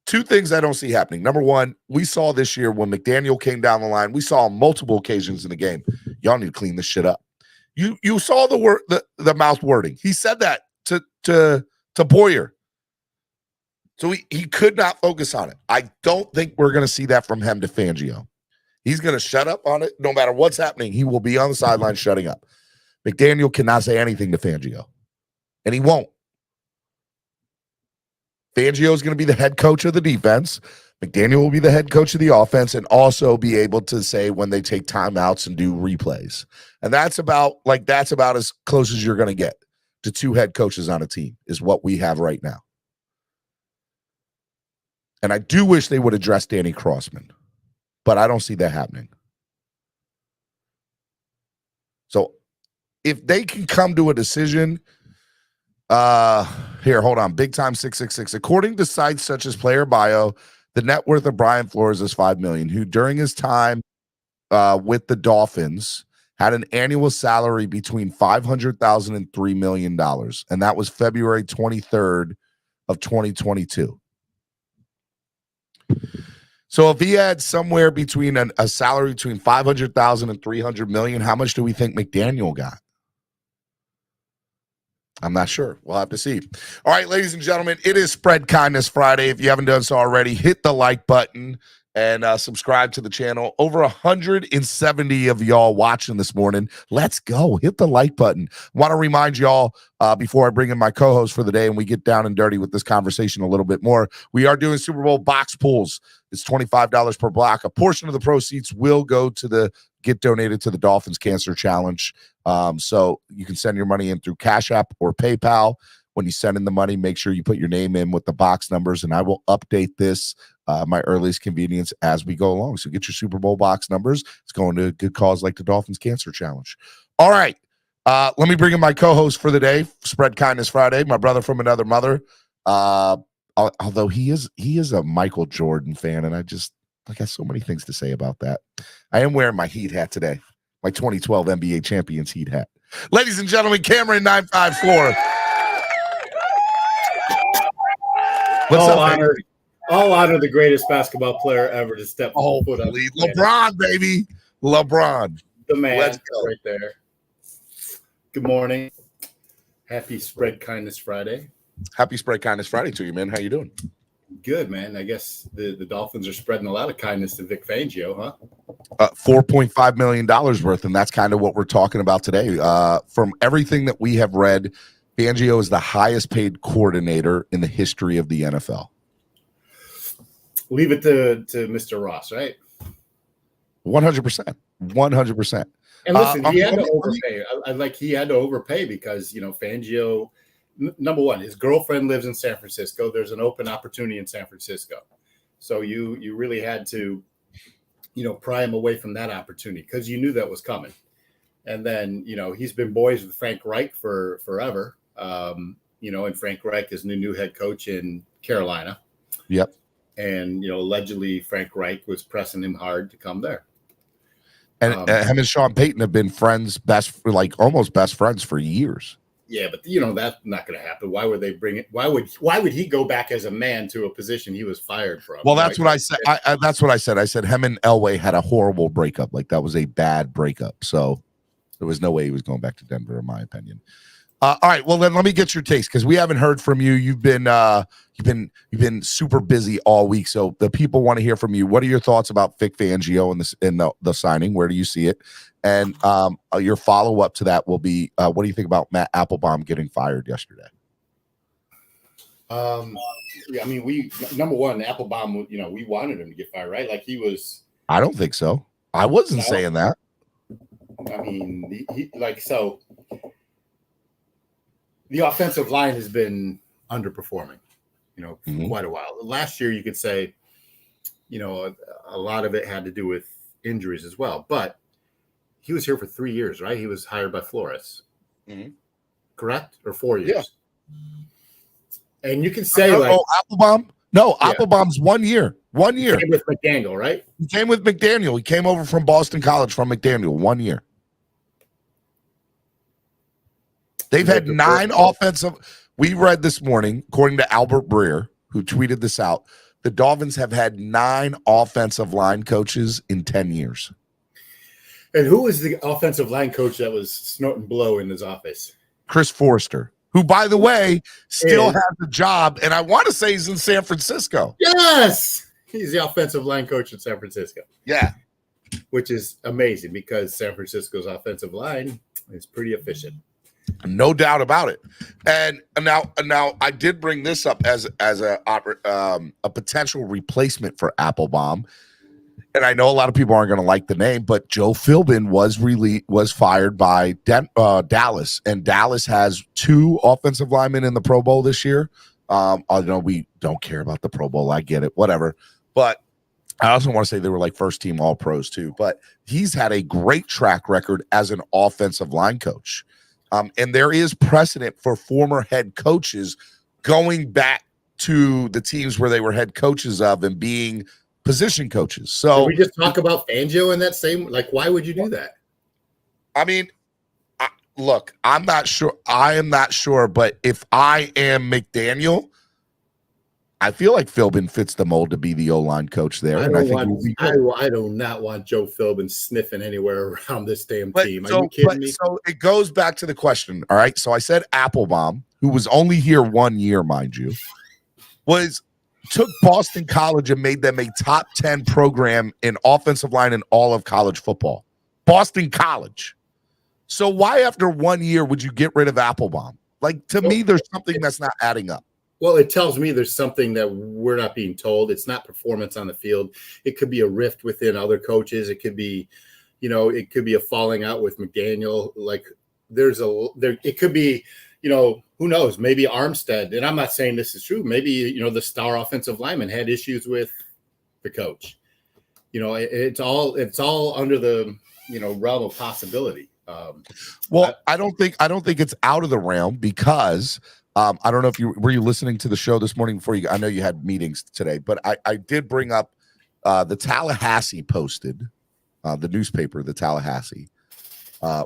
2 things I don't see happening. Number one, we saw this year when McDaniel came down the line, we saw on multiple occasions in the game, y'all need to clean this shit up. You saw the mouth wording. He said that to Boyer. So he could not focus on it. I don't think we're going to see that from him to Fangio. He's going to shut up on it. No matter what's happening, he will be on the sideline shutting up. McDaniel cannot say anything to Fangio, and he won't. Fangio is going to be the head coach of the defense. McDaniel will be the head coach of the offense and also be able to say when they take timeouts and do replays. And that's about as close as you're going to get to 2 head coaches on a team is what we have right now. And I do wish they would address Danny Crossman, but I don't see that happening. So if they can come to a decision, here, hold on. Big Time 666. According to sites such as Player Bio, the net worth of Brian Flores is $5 million, who during his time with the Dolphins had an annual salary between $500,000 and $3 million. And that was February 23rd of 2022. So if he had somewhere between a salary between $500,000 and $300 million, how much do we think McDaniel got? I'm not sure. We'll have to see. All right, ladies and gentlemen, it is Spread Kindness Friday. If you haven't done so already, hit the like button and subscribe to the channel. Over 170 of y'all watching this morning. Let's go. Hit the like button. Want to remind y'all before I bring in my co-host for the day and we get down and dirty with this conversation a little bit more, we are doing Super Bowl box pools. It's $25 per block. A portion of the proceeds will go to get donated to the Dolphins Cancer Challenge. So you can send your money in through Cash App or PayPal. When you send in the money, make sure you put your name in with the box numbers, and I will update this my earliest convenience as we go along. So get your Super Bowl box numbers. It's going to a good cause like the Dolphins Cancer Challenge. All right. Let me bring in my co-host for the day, Spread Kindness Friday, my brother from another mother. Although he is a Michael Jordan fan, and I got so many things to say about that. I am wearing my Heat hat today, my 2012 NBA Champions Heat hat. Ladies and gentlemen, Cameron 954. All honor the greatest basketball player ever to step foot up. LeBron, baby. LeBron. The man Let's go. right there. Good morning. Happy Spread Kindness Friday. Happy Spread Kindness Friday to you, man. How you doing? Good, man. I guess the Dolphins are spreading a lot of kindness to Vic Fangio, huh? $4.5 million worth, and that's kind of what we're talking about today. From everything that we have read, Fangio is the highest paid coordinator in the history of the NFL. Leave it to Mr. Ross, right? 100%. 100%. And listen, he had to overpay. He had to overpay because, Fangio, number one, his girlfriend lives in San Francisco. There's an open opportunity in San Francisco. So you really had to, pry him away from that opportunity because you knew that was coming. And then, he's been boys with Frank Reich for forever. And Frank Reich is the new head coach in Carolina. Yep. And, allegedly Frank Reich was pressing him hard to come there. And him and Sean Payton have been friends, almost best friends for years. Yeah, but that's not going to happen. Why would they bring it? Why would he go back as a man to a position he was fired from? Well, that's what I said. That's what I said. I said him and Elway had a horrible breakup. Like that was a bad breakup. So there was no way he was going back to Denver, in my opinion. All right. Well, then let me get your takes because we haven't heard from you. You've been super busy all week, so the people want to hear from you. What are your thoughts about Vic Fangio and the signing? Where do you see it? And your follow up to that will be, what do you think about Matt Applebaum getting fired yesterday? Number one, Applebaum. We wanted him to get fired, right? Like he was. I don't think so. I wasn't saying that. So. The offensive line has been underperforming, for quite a while. Last year, you could say, a lot of it had to do with injuries as well. But he was here for 3 years, right? He was hired by Flores, correct? Or 4 years? Yeah. And you can say Applebaum. No, yeah. Applebaum's 1 year. 1 year. He came with McDaniel, right? He came with McDaniel. He came over from Boston College from McDaniel. 1 year. They've had 9 offensive. We read this morning, according to Albert Grier, who tweeted this out, the Dolphins have had 9 offensive line coaches in 10 years. And who was the offensive line coach that was snorting blow in his office? Chris Forrester, who, by the way, still has a job, and I want to say he's in San Francisco. Yes! He's the offensive line coach in San Francisco. Yeah. Which is amazing because San Francisco's offensive line is pretty efficient. No doubt about it. And now I did bring this up as a potential replacement for Applebaum. And I know a lot of people aren't going to like the name, but Joe Philbin was fired by Dallas, and Dallas has 2 offensive linemen in the Pro Bowl this year. Although we don't care about the Pro Bowl, I get it, whatever. But I also want to say they were like first team All Pros too. But he's had a great track record as an offensive line coach. And there is precedent for former head coaches going back to the teams where they were head coaches of and being position coaches. So did we just talk about Fangio in that same, why would you do that? I mean, look, I'm not sure. I am not sure. But if I am McDaniel, I feel like Philbin fits the mold to be the O-line coach there. I do not want Joe Philbin sniffing anywhere around this damn team. Are you kidding me? So it goes back to the question, all right? So I said Applebaum, who was only here 1 year, mind you, took Boston College and made them a top 10 program in offensive line in all of college football. Boston College. So why after 1 year would you get rid of Applebaum? To me, there's something that's not adding up. Well, it tells me there's something that we're not being told. It's not performance on the field. It could be a rift within other coaches. It could be, it could be a falling out with McDaniel. It could be, who knows? Maybe Armstead. And I'm not saying this is true. Maybe, the star offensive lineman had issues with the coach. It's all under the, realm of possibility. I don't think it's out of the realm because. I don't know if were you listening to the show this morning before I know you had meetings today, but I did bring up the Tallahassee posted, the newspaper, the Tallahassee,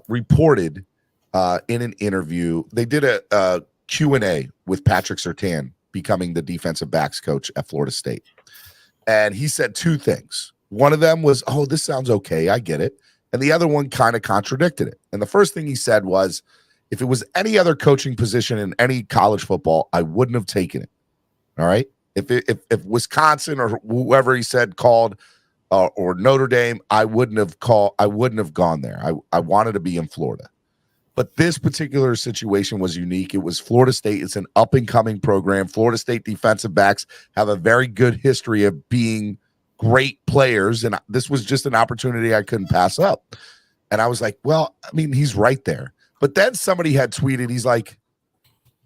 reported in an interview. They did a Q&A with Patrick Surtain becoming the defensive backs coach at Florida State. And he said 2 things. One of them was, this sounds okay. I get it. and the other one kind of contradicted it. And the first thing he said was, if it was any other coaching position in any college football, I wouldn't have taken it. All right. If Wisconsin or whoever he said called or Notre Dame, I wouldn't have gone there. I wanted to be in Florida. But this particular situation was unique. It was Florida State. It's an up-and-coming program. Florida State defensive backs have a very good history of being great players, and this was just an opportunity I couldn't pass up. And I was like, well, I mean, he's right there. But then somebody had tweeted, he's like,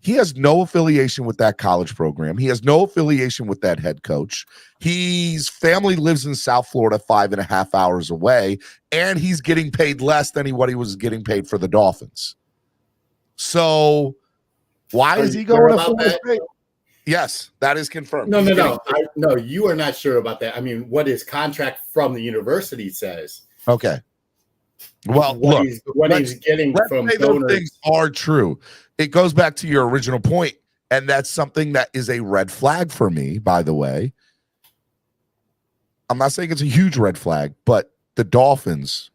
he has no affiliation with that college program. He has no affiliation with that head coach. His family lives in South Florida, 5.5 hours away, and he's getting paid less than what he was getting paid for the Dolphins. So why is he going to Florida State? Yes, that is confirmed. No, you are not sure about that. I mean, what his contract from the university says. Okay. Well, what he's getting from those things are true. It goes back to your original point, and that's something that is a red flag for me, by the way. I'm not saying it's a huge red flag, but the Dolphins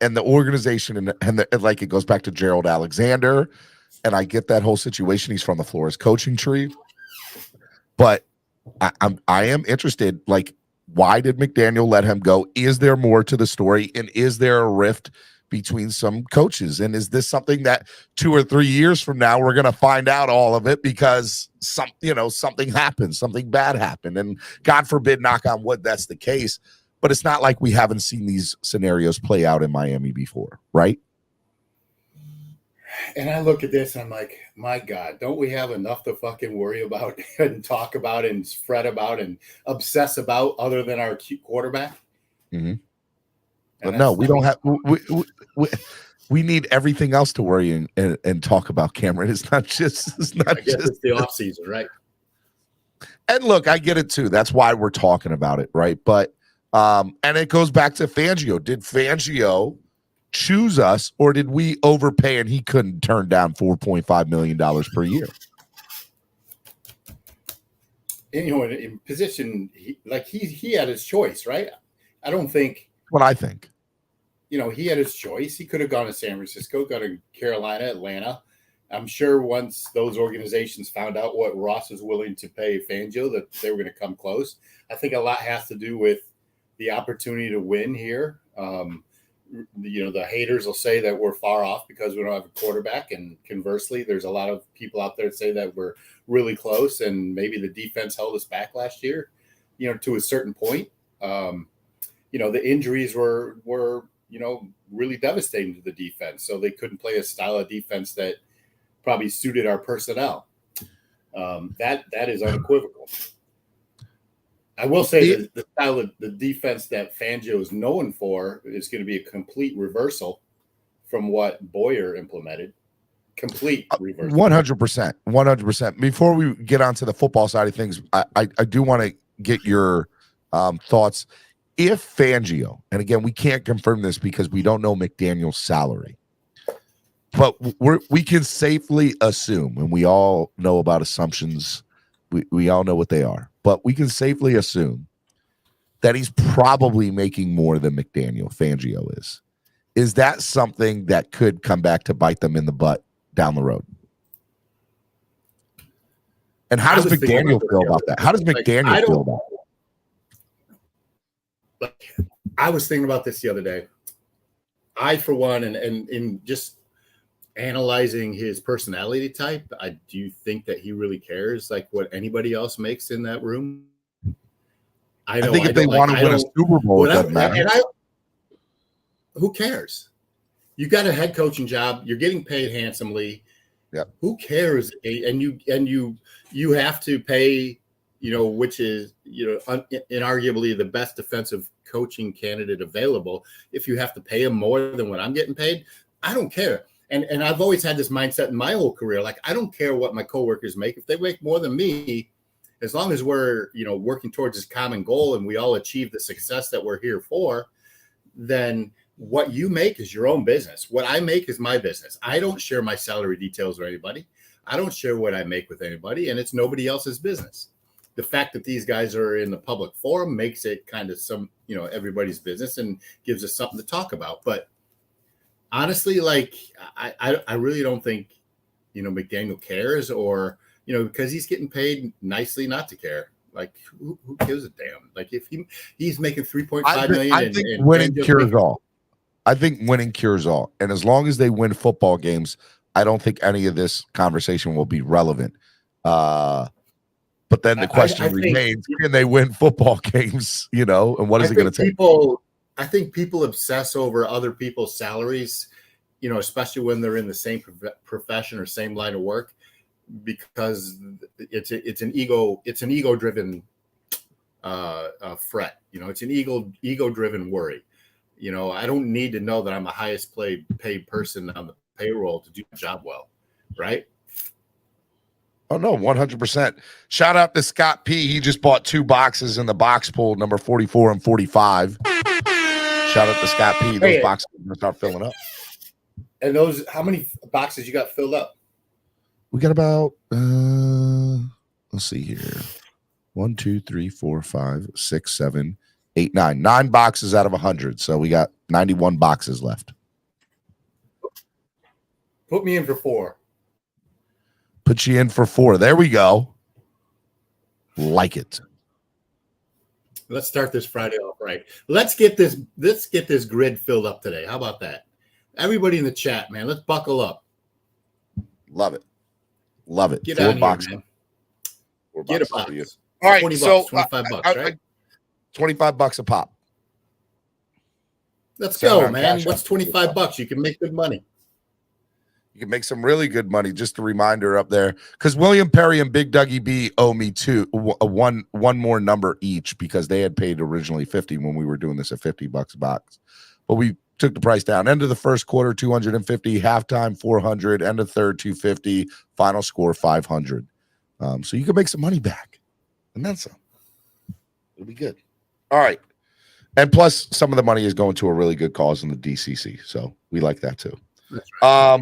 and the organization and like it goes back to Gerald Alexander, and I get that whole situation. He's from the Flores coaching tree, but I am interested. Like, why did McDaniel let him go? Is there more to the story, and is there a rift between some coaches? And is this something that 2 or 3 years from now we're going to find out all of it because something happened, something bad happened, and God forbid, knock on wood, that's the case. But it's not like we haven't seen these scenarios play out in Miami before, right? And I look at this and I'm like, my God, don't we have enough to fucking worry about and talk about and fret about and obsess about other than our quarterback? Mm-hmm. But no, we don't have. We need everything else to worry and talk about, Cameron. It's not just. It's the off season, right? And look, I get it too. That's why we're talking about it, right? But and it goes back to Fangio. Did Fangio choose us, or did we overpay and he couldn't turn down $4.5 million per year? And, in position, he had his choice, right? I don't think. What I think. He had his choice. He could have gone to San Francisco, gone to Carolina, Atlanta. I'm sure once those organizations found out what Ross was willing to pay Fangio, that they were going to come close. I think a lot has to do with the opportunity to win here. The haters will say that we're far off because we don't have a quarterback. And conversely, there's a lot of people out there that say that we're really close and maybe the defense held us back last year, to a certain point. The injuries were really devastating to the defense. So they couldn't play a style of defense that probably suited our personnel. That is unequivocal. I will say that the style of the defense that Fangio is known for is going to be a complete reversal from what Boyer implemented. Complete reversal. 100%. 100%. Before we get onto the football side of things, I do want to get your thoughts. If Fangio, and again, we can't confirm this because we don't know McDaniel's salary, but we can safely assume, and we all know about assumptions. We all know what they are, but we can safely assume that he's probably making more than Fangio is. Is that something that could come back to bite them in the butt down the road? And how does McDaniel feel about that? How does McDaniel feel about it? I was thinking about this the other day. I, for one, and in just analyzing his personality type, I do think that he really cares like what anybody else makes in that room. I think if they want to win a Super Bowl, it doesn't matter. Who cares? You got a head coaching job. You're getting paid handsomely. Yeah. Who cares? And you have to pay. Which is, inarguably the best defensive coaching candidate available. If you have to pay him more than what I'm getting paid, I don't care. And I've always had this mindset in my whole career. Like, I don't care what my coworkers make. If they make more than me, as long as we're, working towards this common goal and we all achieve the success that we're here for, then what you make is your own business. What I make is my business. I don't share my salary details with anybody. I don't share what I make with anybody, and it's nobody else's business. the fact that these guys are in the public forum makes it kind of everybody's business and gives us something to talk about. But honestly, like I really don't think, McDaniel cares, or, because he's getting paid nicely not to care. Like who gives a damn? Like if he's making $3.5 million. I think winning cures all. I think winning cures all. And as long as they win football games, I don't think any of this conversation will be relevant. But then the question remains, can they win football games, and what is it going to take? I think people obsess over other people's salaries, especially when they're in the same profession or same line of work, because it's an ego-driven fret. It's an ego-driven worry. I don't need to know that I'm the highest paid person on the payroll to do the job well, right? Oh, no, 100%. Shout out to Scott P. He just bought 2 boxes in the box pool, number 44 and 45. Shout out to Scott P. Those boxes are going to start filling up. And how many boxes you got filled up? We got about, let's see here. 1, 2, 3, 4, 5, 6, 7, 8, 9. 9 boxes out of 100. So we got 91 boxes left. Put me in for 4. Put you in for 4. There we go. Like it. Let's start this Friday off right. Let's get this grid filled up today. How about that? Everybody in the chat, man, let's buckle up. Love it. Love it. Get 4 on boxes. here, man. 4 Get a boxes box. All right, 20 so bucks, 25 bucks, right? $25 a pop. Let's go, man. What's $25? You can make good money. You can make some really good money. Just a reminder up there, because William Perry and Big Dougie B owe me one more number each, because they had paid originally 50 when we were doing this at $50 a box, but we took the price down. End of the first quarter, 250, halftime 400, end of third 250, final score 500. So you can make some money back, and then some. It'll be good. All right, and plus some of the money is going to a really good cause in the DCC, so we like that too. That's right.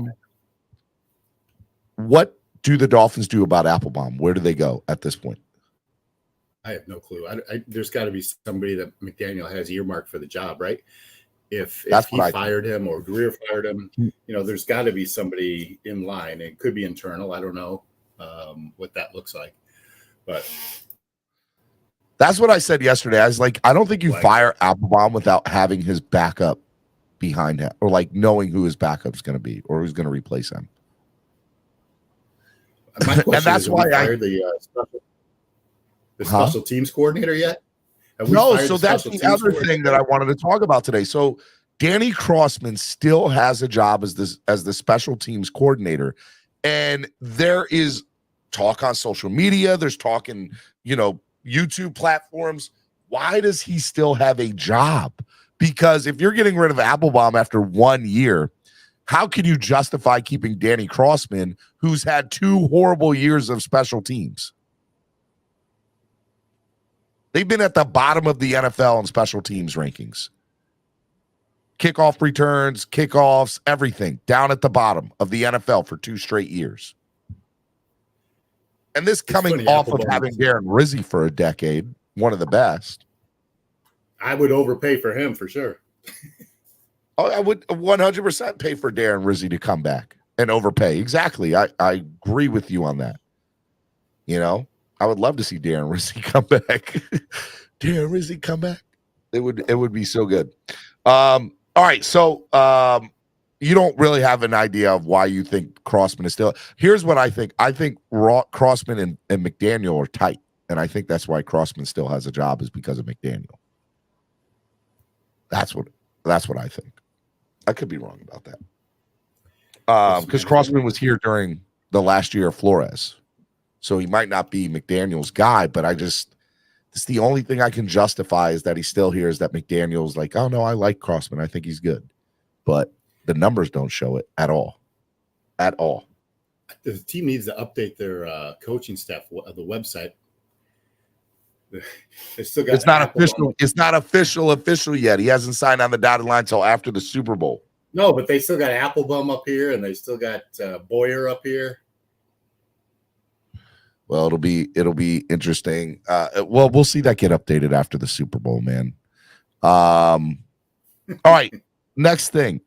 What do the Dolphins do about Applebaum? Where do they go at this point? I have no clue. There's got to be somebody that McDaniel has earmarked for the job, right? If he fired him or Grier fired him, there's got to be somebody in line. It could be internal. I don't know what that looks like, but that's what I said yesterday. I was like, I don't think you fire Applebaum without having his backup behind him, or like knowing who his backup's going to be or who's going to replace him. My question and that's is, why fired the special teams coordinator yet? No, so that's the other thing that I wanted to talk about today. So Danny Crossman still has a job as the special teams coordinator, and there is talk on social media. There's talk in YouTube platforms. Why does he still have a job? Because if you're getting rid of Applebaum after 1 year, how can you justify keeping Danny Crossman, who's had 2 horrible years of special teams? They've been at the bottom of the NFL in special teams rankings. Kickoff returns, kickoffs, everything down at the bottom of the NFL for 2 straight years. And this coming off of having Darren Rizzi for a decade, one of the best. I would overpay for him for sure. Oh, I would 100% pay for Darren Rizzi to come back and overpay. Exactly. I agree with you on that. I would love to see Darren Rizzi come back. Darren Rizzi come back. It would be so good. All right. So you don't really have an idea of why you think Crossman is still. Here's what I think. I think Crossman and McDaniel are tight. And I think that's why Crossman still has a job, is because of McDaniel. That's what I think. I could be wrong about that. Because Crossman was here during the last year of Flores. So he might not be McDaniel's guy, but it's the only thing I can justify is that he's still here, is that McDaniel's like, oh no, I like Crossman. I think he's good. But the numbers don't show it at all. At all. The team needs to update their coaching staff, the website. It's not official. It's not official yet. He hasn't signed on the dotted line until after the Super Bowl. No, but they still got Applebaum up here, and they still got Boyer up here. Well, it'll be interesting. Well, we'll see that get updated after the Super Bowl, man. All right. Next thing,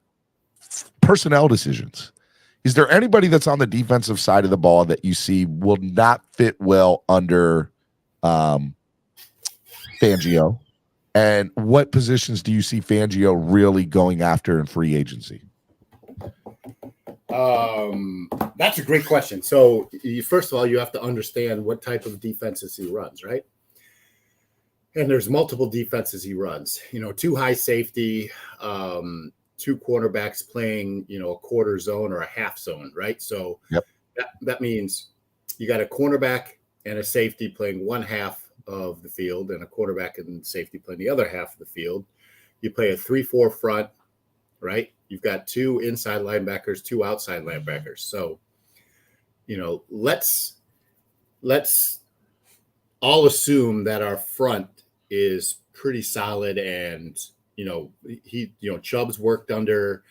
personnel decisions. Is there anybody that's on the defensive side of the ball that you see will not fit well under Fangio? And what positions do you see Fangio really going after in free agency? That's a great question. So first of all, you have to understand what type of defenses he runs, right? And there's multiple defenses he runs. 2 high safety, 2 cornerbacks playing, a quarter zone or a half zone, right? So yep. that means you got a cornerback and a safety playing one half of the field, and a quarterback and safety playing the other half of the field. You play a 3-4 front, right? You've got 2 inside linebackers, 2 outside linebackers. So, let's all assume that our front is pretty solid, and Chubb's worked under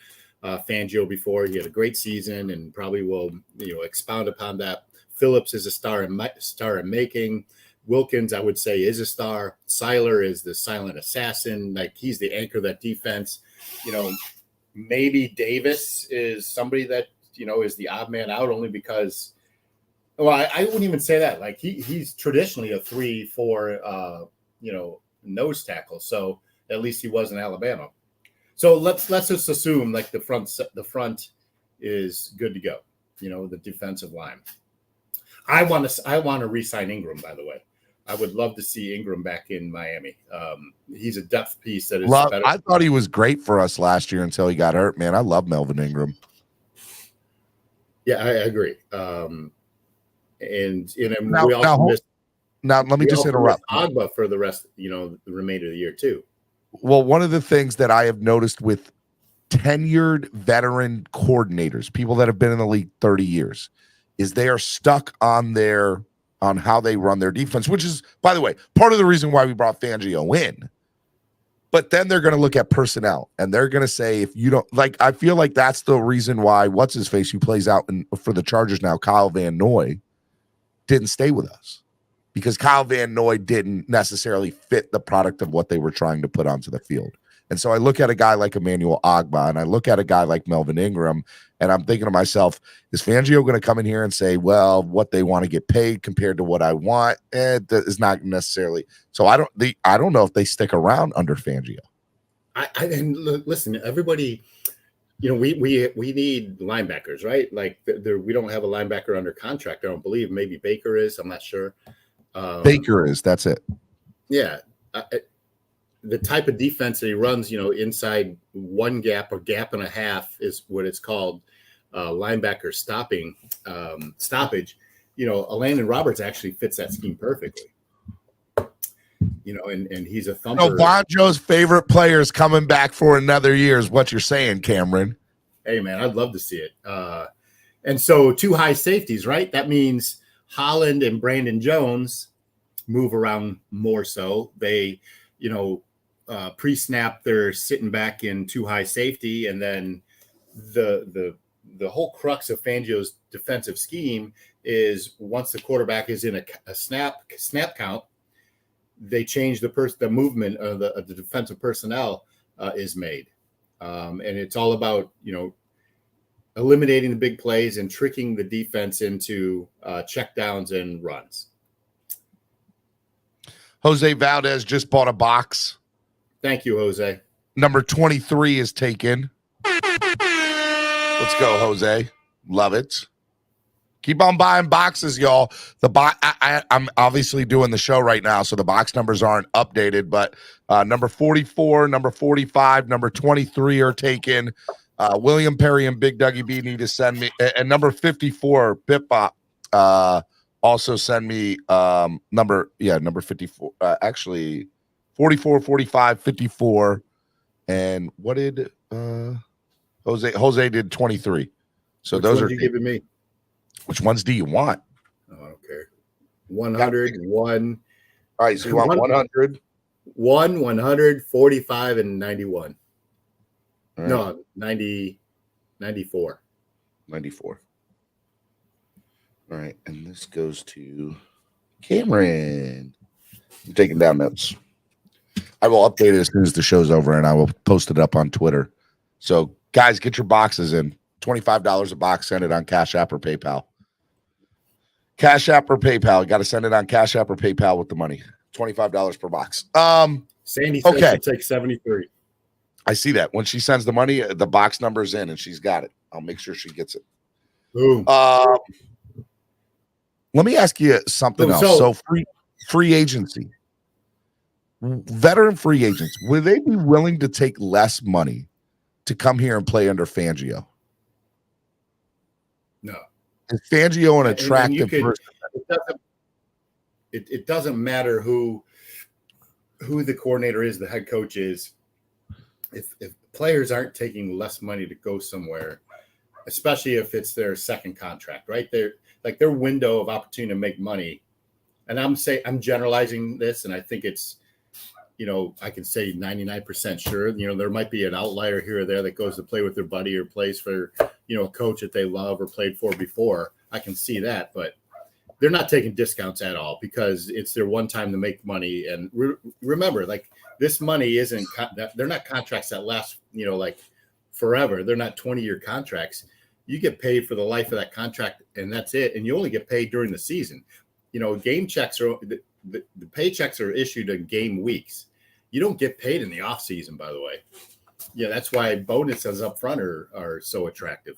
Fangio before. He had a great season, and probably will expound upon that. Phillips is a star in making. Wilkins, I would say, is a star. Seiler is the silent assassin. Like, he's the anchor of that defense. Maybe Davis is somebody that, is the odd man out, only because, I wouldn't even say that. Like, he's traditionally a 3-4, nose tackle. So at least he was in Alabama. So let's just assume like the front is good to go. The defensive line. I want to re-sign Ingram, by the way. I would love to see Ingram back in Miami. He's a depth piece that is better. I thought he was great for us last year until he got hurt, man. I love Melvin Ingram. Yeah, I agree. And now, we also missed. Now, let me just interrupt. Agba for the rest, the remainder of the year too. Well, one of the things that I have noticed with tenured veteran coordinators, people that have been in the league 30 years, is they are stuck on how they run their defense, which is, by the way, part of the reason why we brought Fangio in. But then they're going to look at personnel, and they're going to say, if you don't like, I feel like that's the reason why what's his face, who plays out for the Chargers now, Kyle Van Noy, didn't stay with us, because Kyle Van Noy didn't necessarily fit the product of what they were trying to put onto the field. And so I look at a guy like Emmanuel Agba, and I look at a guy like Melvin Ingram, and I'm thinking to myself, is Fangio going to come in here and say, well, what they want to get paid compared to what I want? That is not necessarily. So I don't know if they stick around under Fangio. And listen, everybody, we need linebackers, right? Like we don't have a linebacker under contract. I don't believe. Maybe Baker is. I'm not sure. Baker is. That's it. Yeah. The type of defense that he runs, inside one gap or gap and a half is what it's called, linebacker stoppage. Landon Roberts actually fits that scheme perfectly. And he's a thumper. Bonjo's favorite player is coming back for another year is what you're saying, Cameron. Hey, man, I'd love to see it. And so 2 high safeties, right? That means Holland and Brandon Jones move around more so. They, pre-snap, they're sitting back in 2 high safety, and then the whole crux of Fangio's defensive scheme is once the quarterback is in a snap count, they change the movement of the defensive personnel is made, and it's all about eliminating the big plays and tricking the defense into checkdowns and runs. Jose Valdez just bought a box. Thank you, Jose. Number 23 is taken. Let's go, Jose. Love it. Keep on buying boxes, y'all. I'm obviously doing the show right now, so the box numbers aren't updated, but number 44, number 45, number 23 are taken. William Perry and Big Dougie B need to send me, and number 54, Bip-Bop, also send me number 54, actually 44, 45, 54, and what did Jose did 23. So which those are you giving me. Which ones do you want? Oh, I don't care. 100, 1. All right, so you want 100? 100, 45, and 91. Right. No, 90, 94. 94. All right, and this goes to Cameron. I'm taking down notes. I will update it as soon as the show's over, and I will post it up on Twitter. So, guys, get your boxes in. $25 a box. Send it on Cash App or PayPal. Cash App or PayPal. You got to send it on Cash App or PayPal with the money. $25 per box. Sandy said Okay. she'll take 73. I see that. When she sends the money, the box number's in, and she's got it. I'll make sure she gets it. Boom. Let me ask you something else. So free agency. Veteran free agents, would they be willing to take less money to come here and play under Fangio? No. Is Fangio an attractive person? It doesn't matter who the coordinator is, the head coach is. If players aren't taking less money to go somewhere, especially if it's their second contract, right? Their window of opportunity to make money. And I'm generalizing this, and I think it's, I can say 99% sure. There might be an outlier here or there that goes to play with their buddy or plays for, a coach that they love or played for before. I can see that, but they're not taking discounts at all because it's their one time to make money. And remember, this money they're not contracts that last, forever. They're not 20-year contracts. You get paid for the life of that contract, and that's it. And you only get paid during the season. Game checks the paychecks are issued in game weeks. You don't get paid in the off season, by the way. Yeah, that's why bonuses up front are so attractive.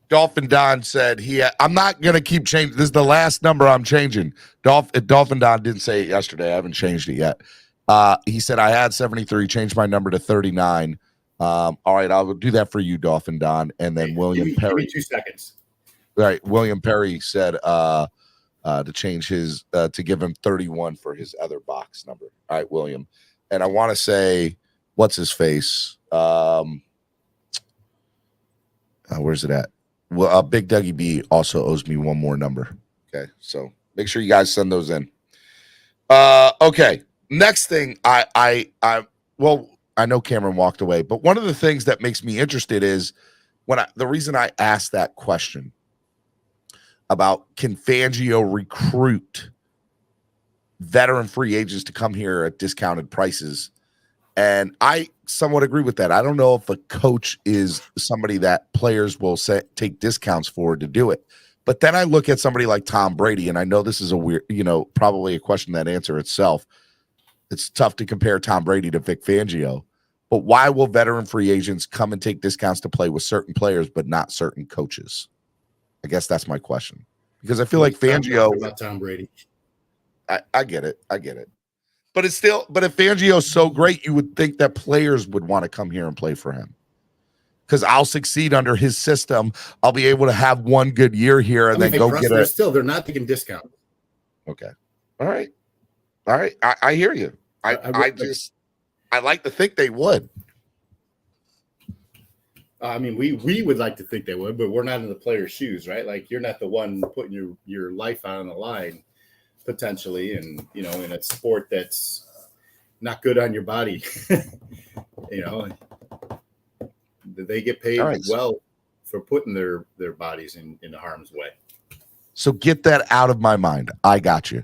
Dolphin Don said I'm not going to keep changing. This is the last number I'm changing. Dolphin Don didn't say it yesterday. I haven't changed it yet. He said, I had 73, changed my number to 39. All right, I will do that for you, Dolphin Don. And then William Perry. Give me 2 seconds. Right. William Perry said to change his to give him 31 for his other box number. All right, William. And I want to say, what's his face? Where's it at? Well, Big Dougie B also owes me one more number. Okay, so make sure you guys send those in. Okay, next thing, I know Cameron walked away, but one of the things that makes me interested is the reason I asked that question about can Fangio recruit veteran free agents to come here at discounted prices. And I somewhat agree with that. I don't know if a coach is somebody that players will take discounts for to do it. But then I look at somebody like Tom Brady, and I know this is a weird, probably a question that answer itself. It's tough to compare Tom Brady to Vic Fangio. But why will veteran free agents come and take discounts to play with certain players but not certain coaches? I guess that's my question. Because I feel like Fangio about Tom Brady. I get it. But if Fangio's so great, you would think that players would want to come here and play for him. Because I'll succeed under his system. I'll be able to have one good year here and then go get it. They're not taking discounts. Okay. All right. I hear you. I like to think they would. I mean, we would like to think they would, but we're not in the player's shoes, right? Like, you're not the one putting your life out on the line potentially, and in a sport that's not good on your body. They get paid well for putting their bodies in harm's way. So get that out of my mind. I got you.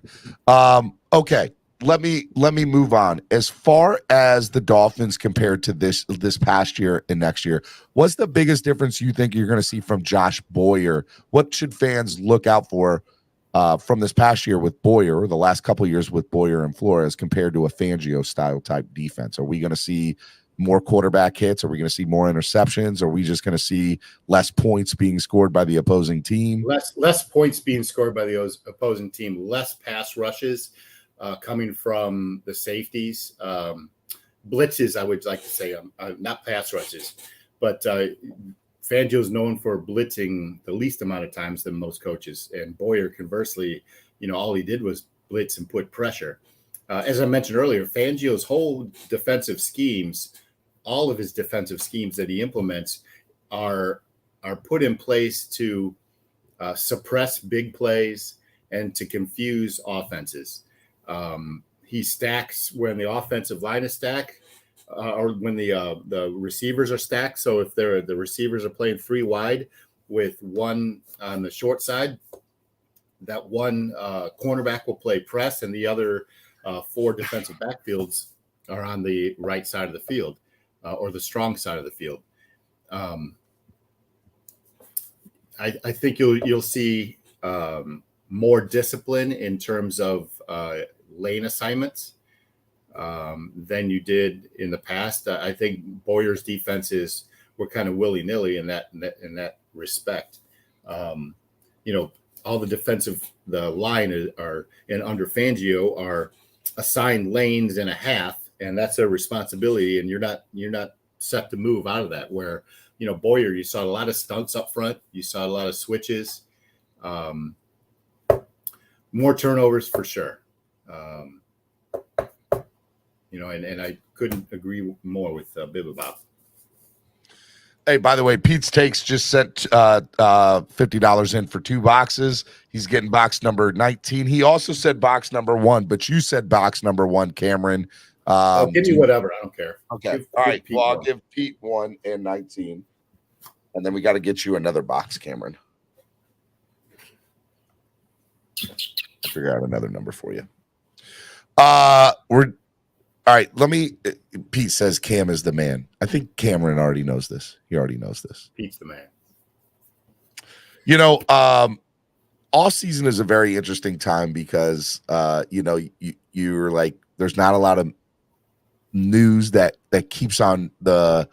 Okay. Let me move on. As far as the Dolphins compared to this past year and next year, what's the biggest difference you think you're going to see from Josh Boyer? What should fans look out for from this past year with Boyer, or the last couple of years with Boyer and Flores, compared to a Fangio style type defense? Are we going to see more quarterback hits? Are we going to see more interceptions? Are we just going to see less points being scored by the opposing team? Less points being scored by the opposing team. Less pass rushes coming from the safeties. Blitzes, I would like to say, not pass rushes, but Fangio's known for blitzing the least amount of times than most coaches. And Boyer, conversely, all he did was blitz and put pressure. As I mentioned earlier, Fangio's whole defensive schemes, all of his defensive schemes that he implements are put in place to suppress big plays and to confuse offenses. He stacks when the offensive line is stacked, or when the receivers are stacked. So if the receivers are playing three wide, with one on the short side. That one cornerback will play press, and the other 4 defensive backfields are on the right side of the field, or the strong side of the field. I think you'll see more discipline in terms of lane assignments than you did in the past. I think Boyer's defenses were kind of willy-nilly in that respect. All the line are and under Fangio are assigned lanes and a half, and that's their responsibility. And you're not set to move out of that. Where Boyer, you saw a lot of stunts up front, you saw a lot of switches, more turnovers for sure. And I couldn't agree more with Bibabob. Hey, by the way, Pete's Takes just sent $50 in for 2 boxes. He's getting box number 19. He also said box number 1, but you said box number 1, Cameron. Give me whatever. I don't care. Okay. All right. Well, I'll give Pete 1 and 19. And then we got to get you another box, Cameron. Figure out another number for you. All right, Pete says Cam is the man. I think Cameron already knows this. He already knows this. Pete's the man. All season is a very interesting time because, you're like, there's not a lot of news that keeps on the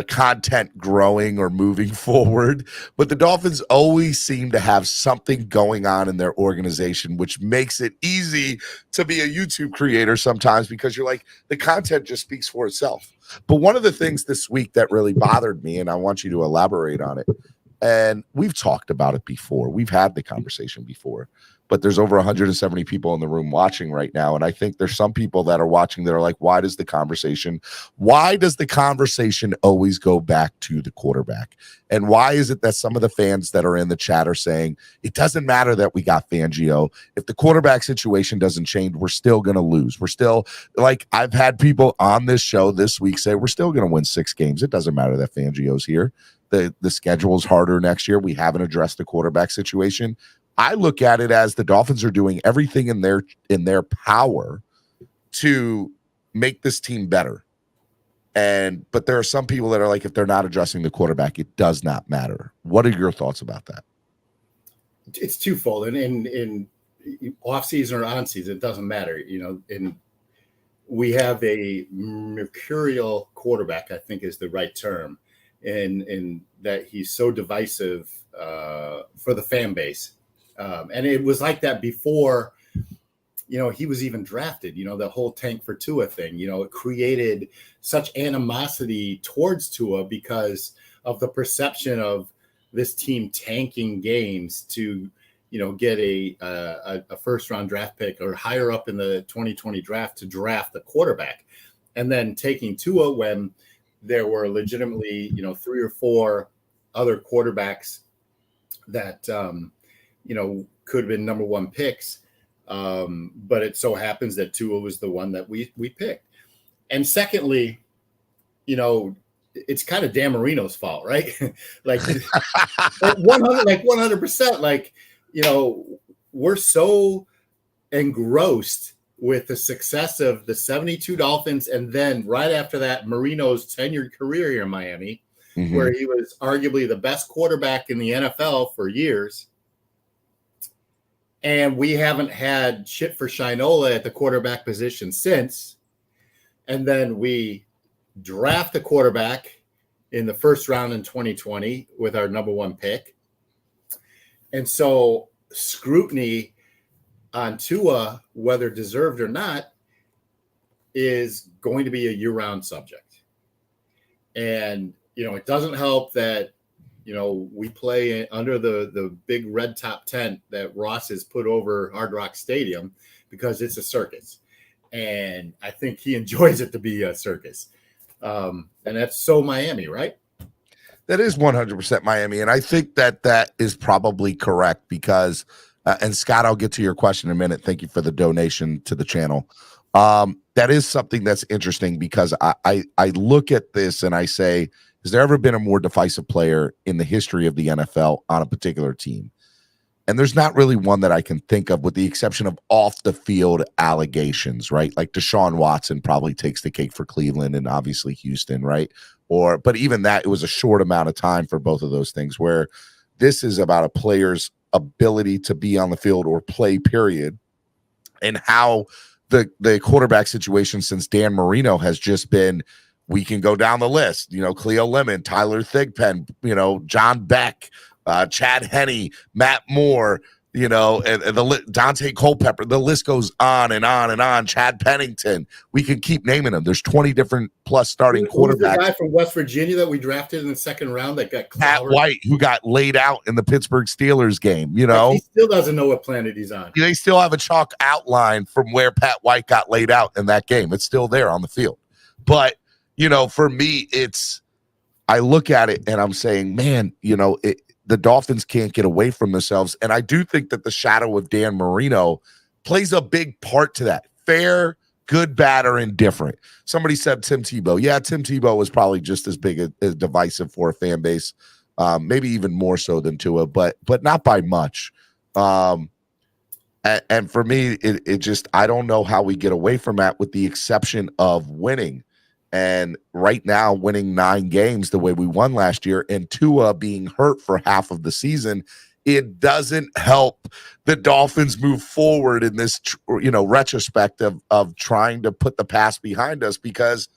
content growing or moving forward, but the Dolphins always seem to have something going on in their organization, which makes it easy to be a YouTube creator sometimes because you're like, the content just speaks for itself. But one of the things this week that really bothered me, and I want you to elaborate on it, and we've talked about it before, we've had the conversation before, but there's over 170 people in the room watching right now. And I think there's some people that are watching that are like, why does the conversation always go back to the quarterback? And why is it that some of the fans that are in the chat are saying, it doesn't matter that we got Fangio. If the quarterback situation doesn't change, we're still going to lose. We're still, like, I've had people on this show this week say, we're still going to win 6 games. It doesn't matter that Fangio's here. The schedule is harder next year. We haven't addressed the quarterback situation. I look at it as the Dolphins are doing everything in their power to make this team better. But there are some people that are like, if they're not addressing the quarterback, it does not matter. What are your thoughts about that? It's twofold. And in off season or on season, it doesn't matter. And we have a mercurial quarterback, I think is the right term, and that he's so divisive for the fan base. And it was like that before, he was even drafted, the whole tank for Tua thing, it created such animosity towards Tua because of the perception of this team tanking games to, get a first round draft pick or higher up in the 2020 draft to draft the quarterback, and then taking Tua when there were legitimately, 3 or 4 other quarterbacks that, could have been number 1 picks. But it so happens that Tua was the one that we picked. And secondly, it's kind of Dan Marino's fault, right? like 100%, we're so engrossed with the success of the 72 Dolphins. And then right after that, Marino's tenured career here in Miami, where he was arguably the best quarterback in the NFL for years. And we haven't had shit for Shinola at the quarterback position since. And then we draft a quarterback in the first round in 2020 with our number 1 pick. And so scrutiny on Tua, whether deserved or not, is going to be a year-round subject. And, it doesn't help that, we play under the big red top tent that Ross has put over Hard Rock Stadium because it's a circus. And I think he enjoys it to be a circus. And that's so Miami, right? That is 100% Miami. And I think that is probably correct because, and Scott, I'll get to your question in a minute. Thank you for the donation to the channel. That is something that's interesting because I look at this and I say, Has there ever been a more divisive player in the history of the NFL on a particular team? And there's not really one that I can think of, with the exception of off the field allegations, right? Like Deshaun Watson probably takes the cake for Cleveland and obviously Houston, right? But even that, it was a short amount of time for both of those things, where this is about a player's ability to be on the field or play, period. And how the quarterback situation since Dan Marino has just been, we can go down the list, Cleo Lemon, Tyler Thigpen, John Beck, Chad Henne, Matt Moore, and Dante Culpepper. The list goes on and on and on. Chad Pennington. We can keep naming them. There's 20 different plus starting quarterbacks. The guy from West Virginia that we drafted in the second round that got Pat White, who got laid out in the Pittsburgh Steelers game. He still doesn't know what planet he's on. They still have a chalk outline from where Pat White got laid out in that game. It's still there on the field. But for me, I look at it and I'm saying, man, the Dolphins can't get away from themselves. And I do think that the shadow of Dan Marino plays a big part to that. Fair, good, bad, or indifferent. Somebody said Tim Tebow. Yeah, Tim Tebow was probably just as big as divisive for a fan base, maybe even more so than Tua, but not by much. And for me, it just, I don't know how we get away from that, with the exception of winning. And right now, winning 9 games the way we won last year, and Tua being hurt for half of the season, it doesn't help the Dolphins move forward in this, retrospect of trying to put the past behind us, because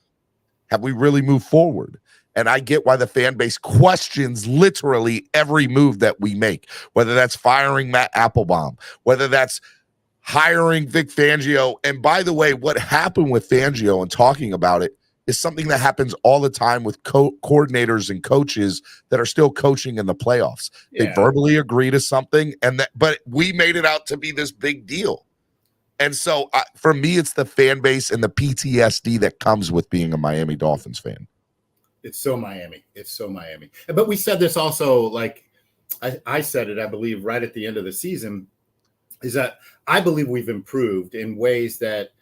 have we really moved forward? And I get why the fan base questions literally every move that we make, whether that's firing Matt Applebaum, whether that's hiring Vic Fangio. And by the way, what happened with Fangio, and talking about it, is something that happens all the time with coordinators and coaches that are still coaching in the playoffs. Yeah. They verbally agree to something, but we made it out to be this big deal. And so for me, it's the fan base and the PTSD that comes with being a Miami Dolphins fan. It's so Miami. But we said this also, like I said it, I believe, right at the end of the season, is that I believe we've improved in ways that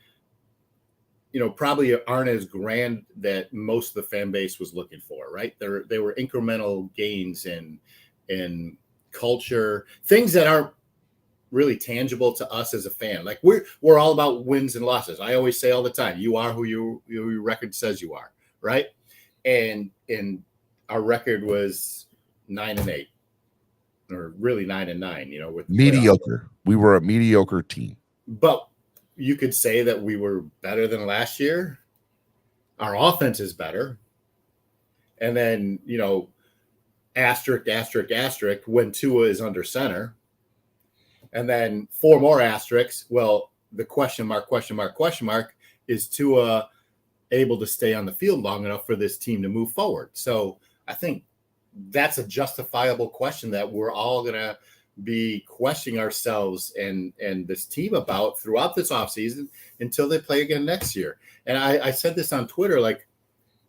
probably aren't as grand that most of the fan base was looking for, right? They were incremental gains in culture, things that aren't really tangible to us as a fan. Like we're all about wins and losses. I always say all the time, you are who your record says you are, right? And our record was 9-8, or really 9-9, with mediocre. We were a mediocre team. But you could say that we were better than last year. Our offense is better. And then, asterisk, when Tua is under center. And then 4 more asterisks. Well, the question mark, is Tua able to stay on the field long enough for this team to move forward? So I think that's a justifiable question that we're all going to be questioning ourselves and this team about throughout this offseason until they play again next year. And I said this on Twitter, like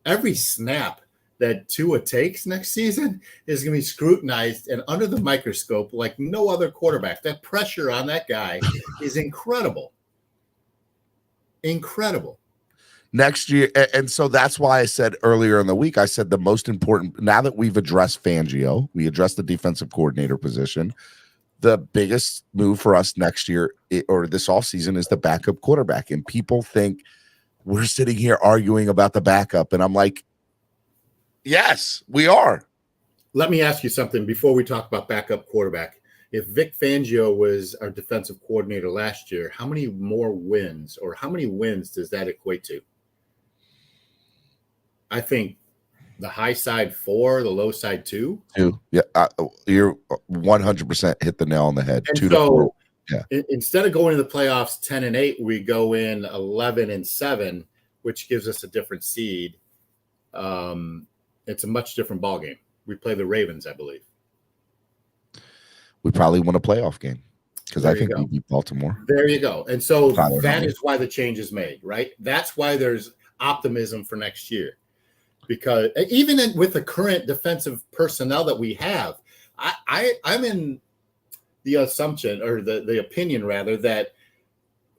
every snap that Tua takes next season is going to be scrutinized and under the microscope like no other quarterback. That pressure on that guy is incredible. Incredible. Next year, and so that's why I said earlier in the week, I said the most important, now that we've addressed Fangio, we addressed the defensive coordinator position, the biggest move for us next year or this offseason is the backup quarterback. And people think we're sitting here arguing about the backup. And I'm like, yes, we are. Let me ask you something before we talk about backup quarterback. If Vic Fangio was our defensive coordinator last year, how many more wins, or how many wins does that equate to? I think the high side 4, the low side 2. 2. Yeah, you're 100% hit the nail on the head. And 2 so, to 4. Yeah. Instead of going to the playoffs 10-8, we go in 11-7, which gives us a different seed. It's a much different ball game. We play the Ravens, I believe. We probably won a playoff game because I think we beat Baltimore. There you go. And so that is why the change is made, right? That's why there's optimism for next year. Because even with the current defensive personnel that we have, I'm in the assumption, or the opinion rather, that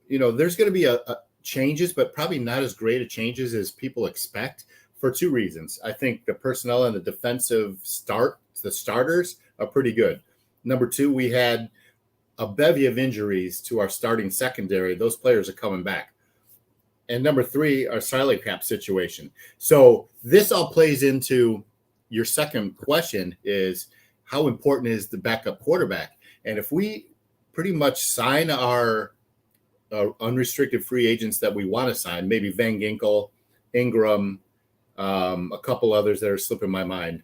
there's going to be a changes, but probably not as great a changes as people expect for two reasons. I think the personnel and the defensive the starters are pretty good. Number two, we had a bevy of injuries to our starting secondary. Those players are coming back. And number three, our salary cap situation. So this all plays into your second question is how important is the backup quarterback? And if we pretty much sign our unrestricted free agents that we want to sign, maybe Van Ginkel, Ingram, a couple others that are slipping my mind,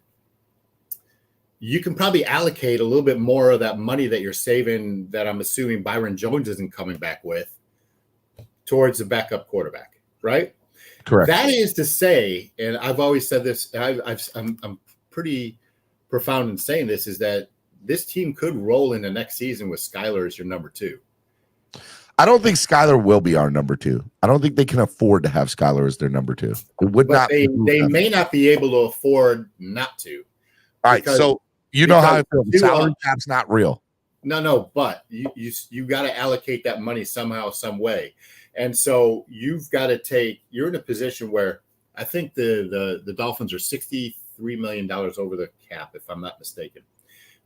you can probably allocate a little bit more of that money that you're saving that I'm assuming Byron Jones isn't coming back with towards the backup quarterback, right? Correct. That is to say, and I've always said this, I'm pretty profound in saying this, is that this team could roll into next season with Skyler as your number two. I don't think Skyler will be our number two. I don't think they can afford to have Skyler as their number two. It would not. They may not be able to afford not to. All right, so you know how I feel. The salary cap's not real. No, but you got to allocate that money somehow, some way. And so you've got to you're in a position where I think the Dolphins are $63 million over the cap, if I'm not mistaken.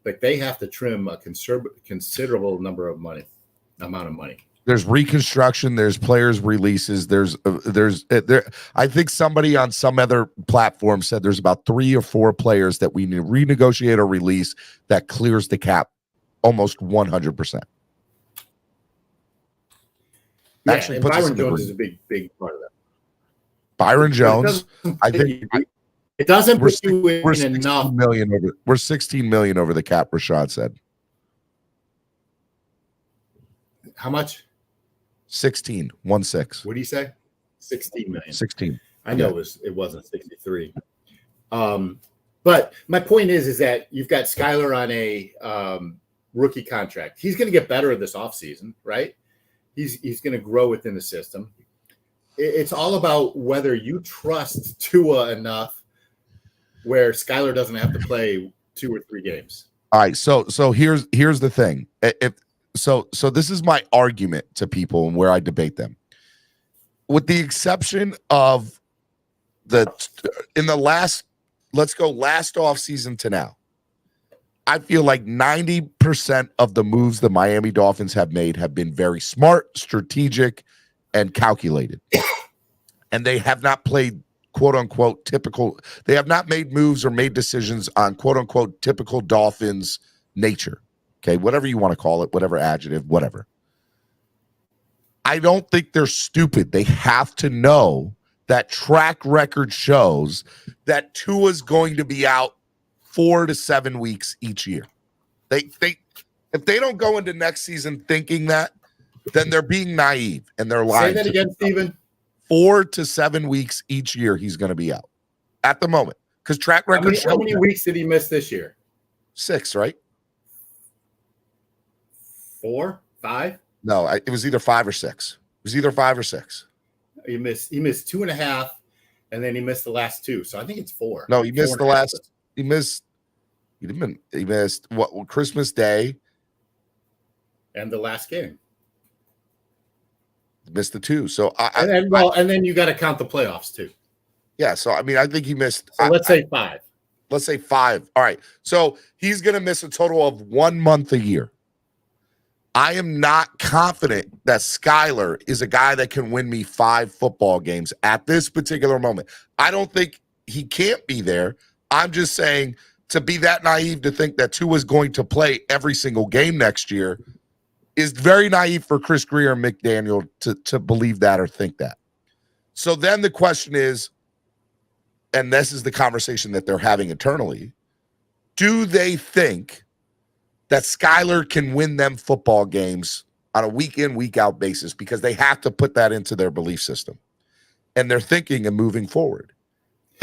But they have to trim a considerable amount of money. There's reconstruction. There's players releases. There's I think somebody on some other platform said there's about 3 or 4 players that we need to renegotiate or release that clears the cap almost 100%. Yeah, actually, and Byron Jones is a big part of that. Byron Jones, I think it doesn't put you in enough. We're $16 million over the cap. Rashad said. How much? 16. What do you say? 16 million. 16. I know it wasn't 63. But my point is that you've got Skyler on a rookie contract. He's going to get better this offseason, right? He's going to grow within the system. It's all about whether you trust Tua enough where Skyler doesn't have to play 2 or 3 games. All right. So here's the thing. So this is my argument to people and where I debate them. With the exception of last offseason to now, I feel like 90% of the moves the Miami Dolphins have made have been very smart, strategic, and calculated. And they have not played quote unquote typical. They have not made moves or made decisions on quote unquote typical Dolphins nature. Okay, whatever you want to call it, whatever adjective, whatever. I don't think they're stupid. They have to know that track record shows that Tua's going to be out 4 to 7 weeks each year. If they don't go into next season thinking that, then they're being naive and they're lying. Say that again, Steven. 4 to 7 weeks each year he's going to be out at the moment because track record. How many weeks did he miss this year? 6, right? 4, 5? No, it was either 5 or 6. It was either 5 or 6. He missed 2.5, and then he missed the last 2. So I think it's 4. No, he missed the last. He missed what? Christmas Day and the last game. Missed the 2. So and then you got to count the playoffs too. Yeah. So I mean, I think he missed. So let's say 5. Let's say 5. All right. So he's going to miss a total of 1 month a year. I am not confident that Skyler is a guy that can win me 5 football games at this particular moment. I don't think he can't be there. I'm just saying to be that naive to think that Tua is going to play every single game next year is very naive for Chris Grier and McDaniel to believe that or think that. So then the question is, and this is the conversation that they're having internally, do they think that Skyler can win them football games on a week in, week out basis? Because they have to put that into their belief system. And they're thinking and moving forward.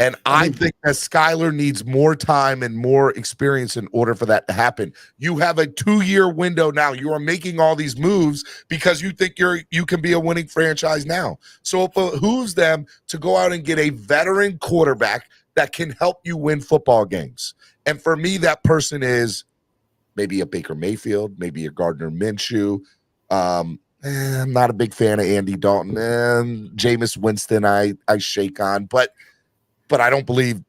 And I think that Skyler needs more time and more experience in order for that to happen. You have a 2-year window now. You are making all these moves because you think you can be a winning franchise now. So it behooves them to go out and get a veteran quarterback that can help you win football games. And for me, that person is maybe a Baker Mayfield, maybe a Gardner Minshew. I'm not a big fan of Andy Dalton. And Jameis Winston I shake on. But but I don't believe,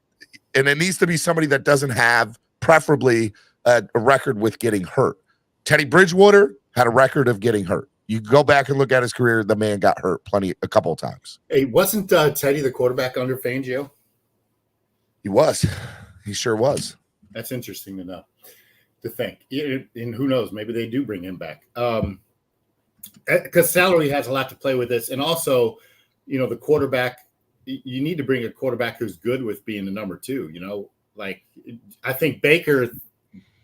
and it needs to be somebody that doesn't have preferably a record with getting hurt. Teddy Bridgewater had a record of getting hurt. You go back and look at his career, the man got hurt a couple of times. Hey, wasn't Teddy the quarterback under Fangio? He was. He sure was. That's interesting to know, to think. And who knows, maybe they do bring him back. Because salary has a lot to play with this. And also, the quarterback, you need to bring a quarterback who's good with being the number 2, Like, I think Baker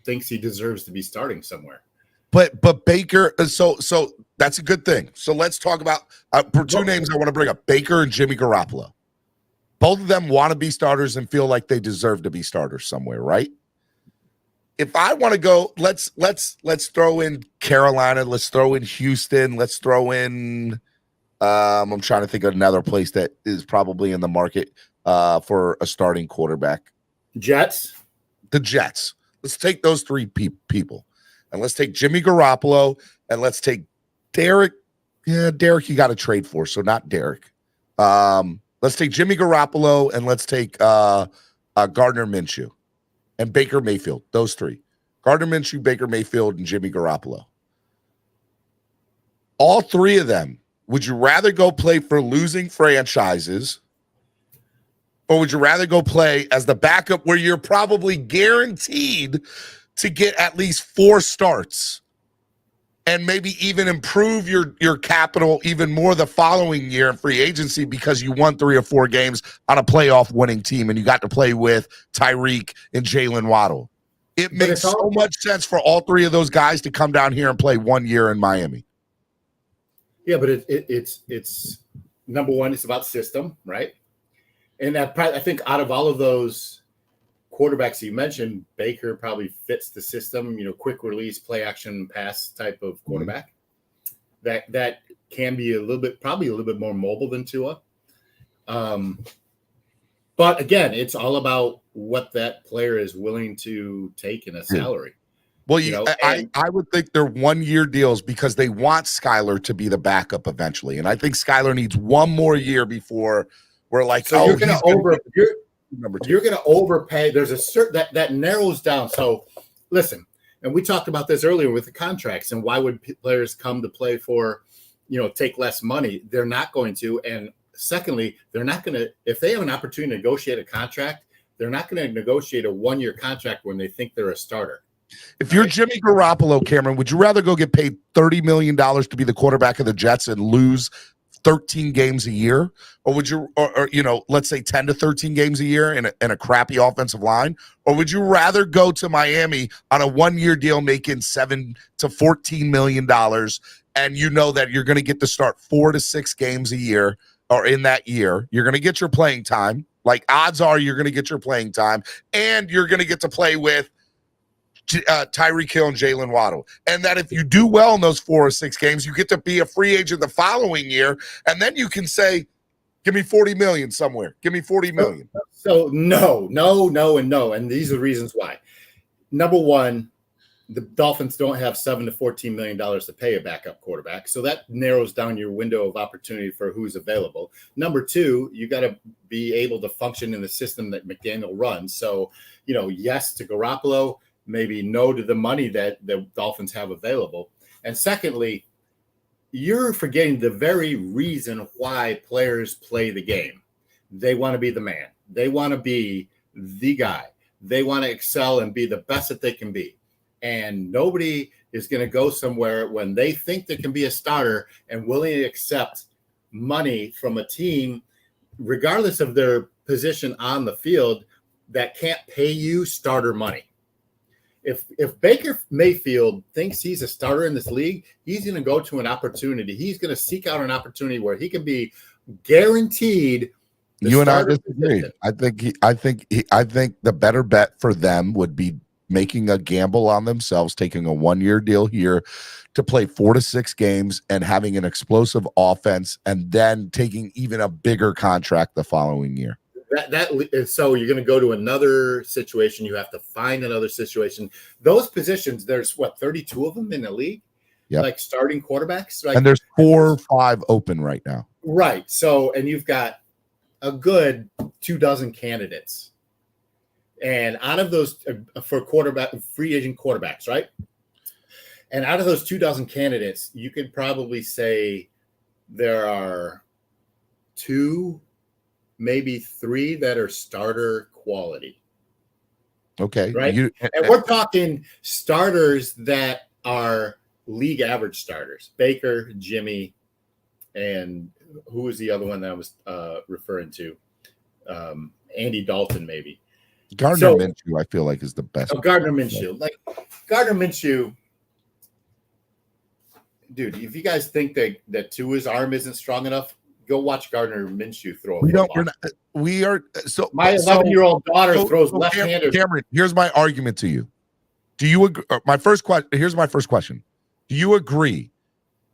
thinks he deserves to be starting somewhere. But Baker, so that's a good thing. So let's talk about two names I want to bring up: Baker and Jimmy Garoppolo. Both of them want to be starters and feel like they deserve to be starters somewhere, right? If I want to go, let's throw in Carolina, let's throw in Houston, let's throw in. I'm trying to think of another place that is probably in the market for a starting quarterback. Jets. The Jets. Let's take those 3 people. And let's take Jimmy Garoppolo, and let's take Derek. Yeah, Derek, you got to trade for, so not Derek. Let's take Jimmy Garoppolo, and let's take Gardner Minshew and Baker Mayfield. Those 3: Gardner Minshew, Baker Mayfield, and Jimmy Garoppolo. All 3 of them. Would you rather go play for losing franchises, or would you rather go play as the backup where you're probably guaranteed to get at least 4 starts and maybe even improve your capital even more the following year in free agency because you won 3 or 4 games on a playoff winning team and you got to play with Tyreek and Jalen Waddle? It makes so much sense for all 3 of those guys to come down here and play 1 year in Miami. Yeah, but it's number one, it's about system, right? And I think out of all of those quarterbacks you mentioned, Baker probably fits the system, quick release, play action, pass type of quarterback. Mm-hmm. That can be probably a little bit more mobile than Tua. But again, it's all about what that player is willing to take in a salary. Well, I would think they're 1-year deals because they want Skyler to be the backup eventually. And I think Skyler needs 1 more year before we're like, so you're going to overpay. There's a certain that narrows down. So listen, and we talked about this earlier with the contracts and why would players come to play for, take less money? They're not going to. And secondly, they're not going to, if they have an opportunity to negotiate a contract, they're not going to negotiate a 1-year contract when they think they're a starter. If you're Jimmy Garoppolo, Cameron, would you rather go get paid $30 million to be the quarterback of the Jets and lose 13 games a year? Or would you, or let's say 10 to 13 games a year in a crappy offensive line? Or would you rather go to Miami on a 1-year deal making $7 to $14 million and that you're going to get to start 4 to 6 games a year, or in that year, you're going to get your playing time. Like odds are you're going to get your playing time and you're going to get to play with Tyreek Hill and Jalen Waddle, and that if you do well in those 4 or 6 games, you get to be a free agent the following year, and then you can say, "Give me $40 million somewhere. Give me $40 million." So no, and these are the reasons why. Number one, the Dolphins don't have $7 to $14 million to pay a backup quarterback, so that narrows down your window of opportunity for who's available. Number 2, you got to be able to function in the system that McDaniel runs. So, yes to Garoppolo. Maybe no to the money that the Dolphins have available. And secondly, you're forgetting the very reason why players play the game. They want to be the man. They want to be the guy. They want to excel and be the best that they can be. And nobody is going to go somewhere when they think they can be a starter and willing to accept money from a team, regardless of their position on the field, that can't pay you starter money. If Baker Mayfield thinks he's a starter in this league, he's going to go to an opportunity. He's going to seek out an opportunity where he can be guaranteed. You and I disagree. I think the better bet for them would be making a gamble on themselves, taking a 1-year deal here to play 4 to 6 games and having an explosive offense, and then taking even a bigger contract the following year. So you're going to go to another situation. You have to find another situation. Those positions, there's 32 of them in the league, like starting quarterbacks, right? And there's 4 or 5 open right now. Right. So, and you've got a good 24 candidates. And out of those for free agent quarterbacks, right? And out of those 24 candidates, you could probably say there are 2, maybe 3 that are starter quality. Okay. Right. And we're talking starters that are league average starters. Baker, Jimmy, and who was the other one that I was referring to? Andy Dalton, maybe. Gardner Minshew, I feel like, is the best. Gardner Minshew. Like Gardner Minshew, dude, if you guys think that Tua's arm isn't strong enough, go watch Gardner Minshew throw. We are so my 11-year-old daughter throws left-handed. Cameron, here's my argument to you. Do you agree? Here's my first question. Do you agree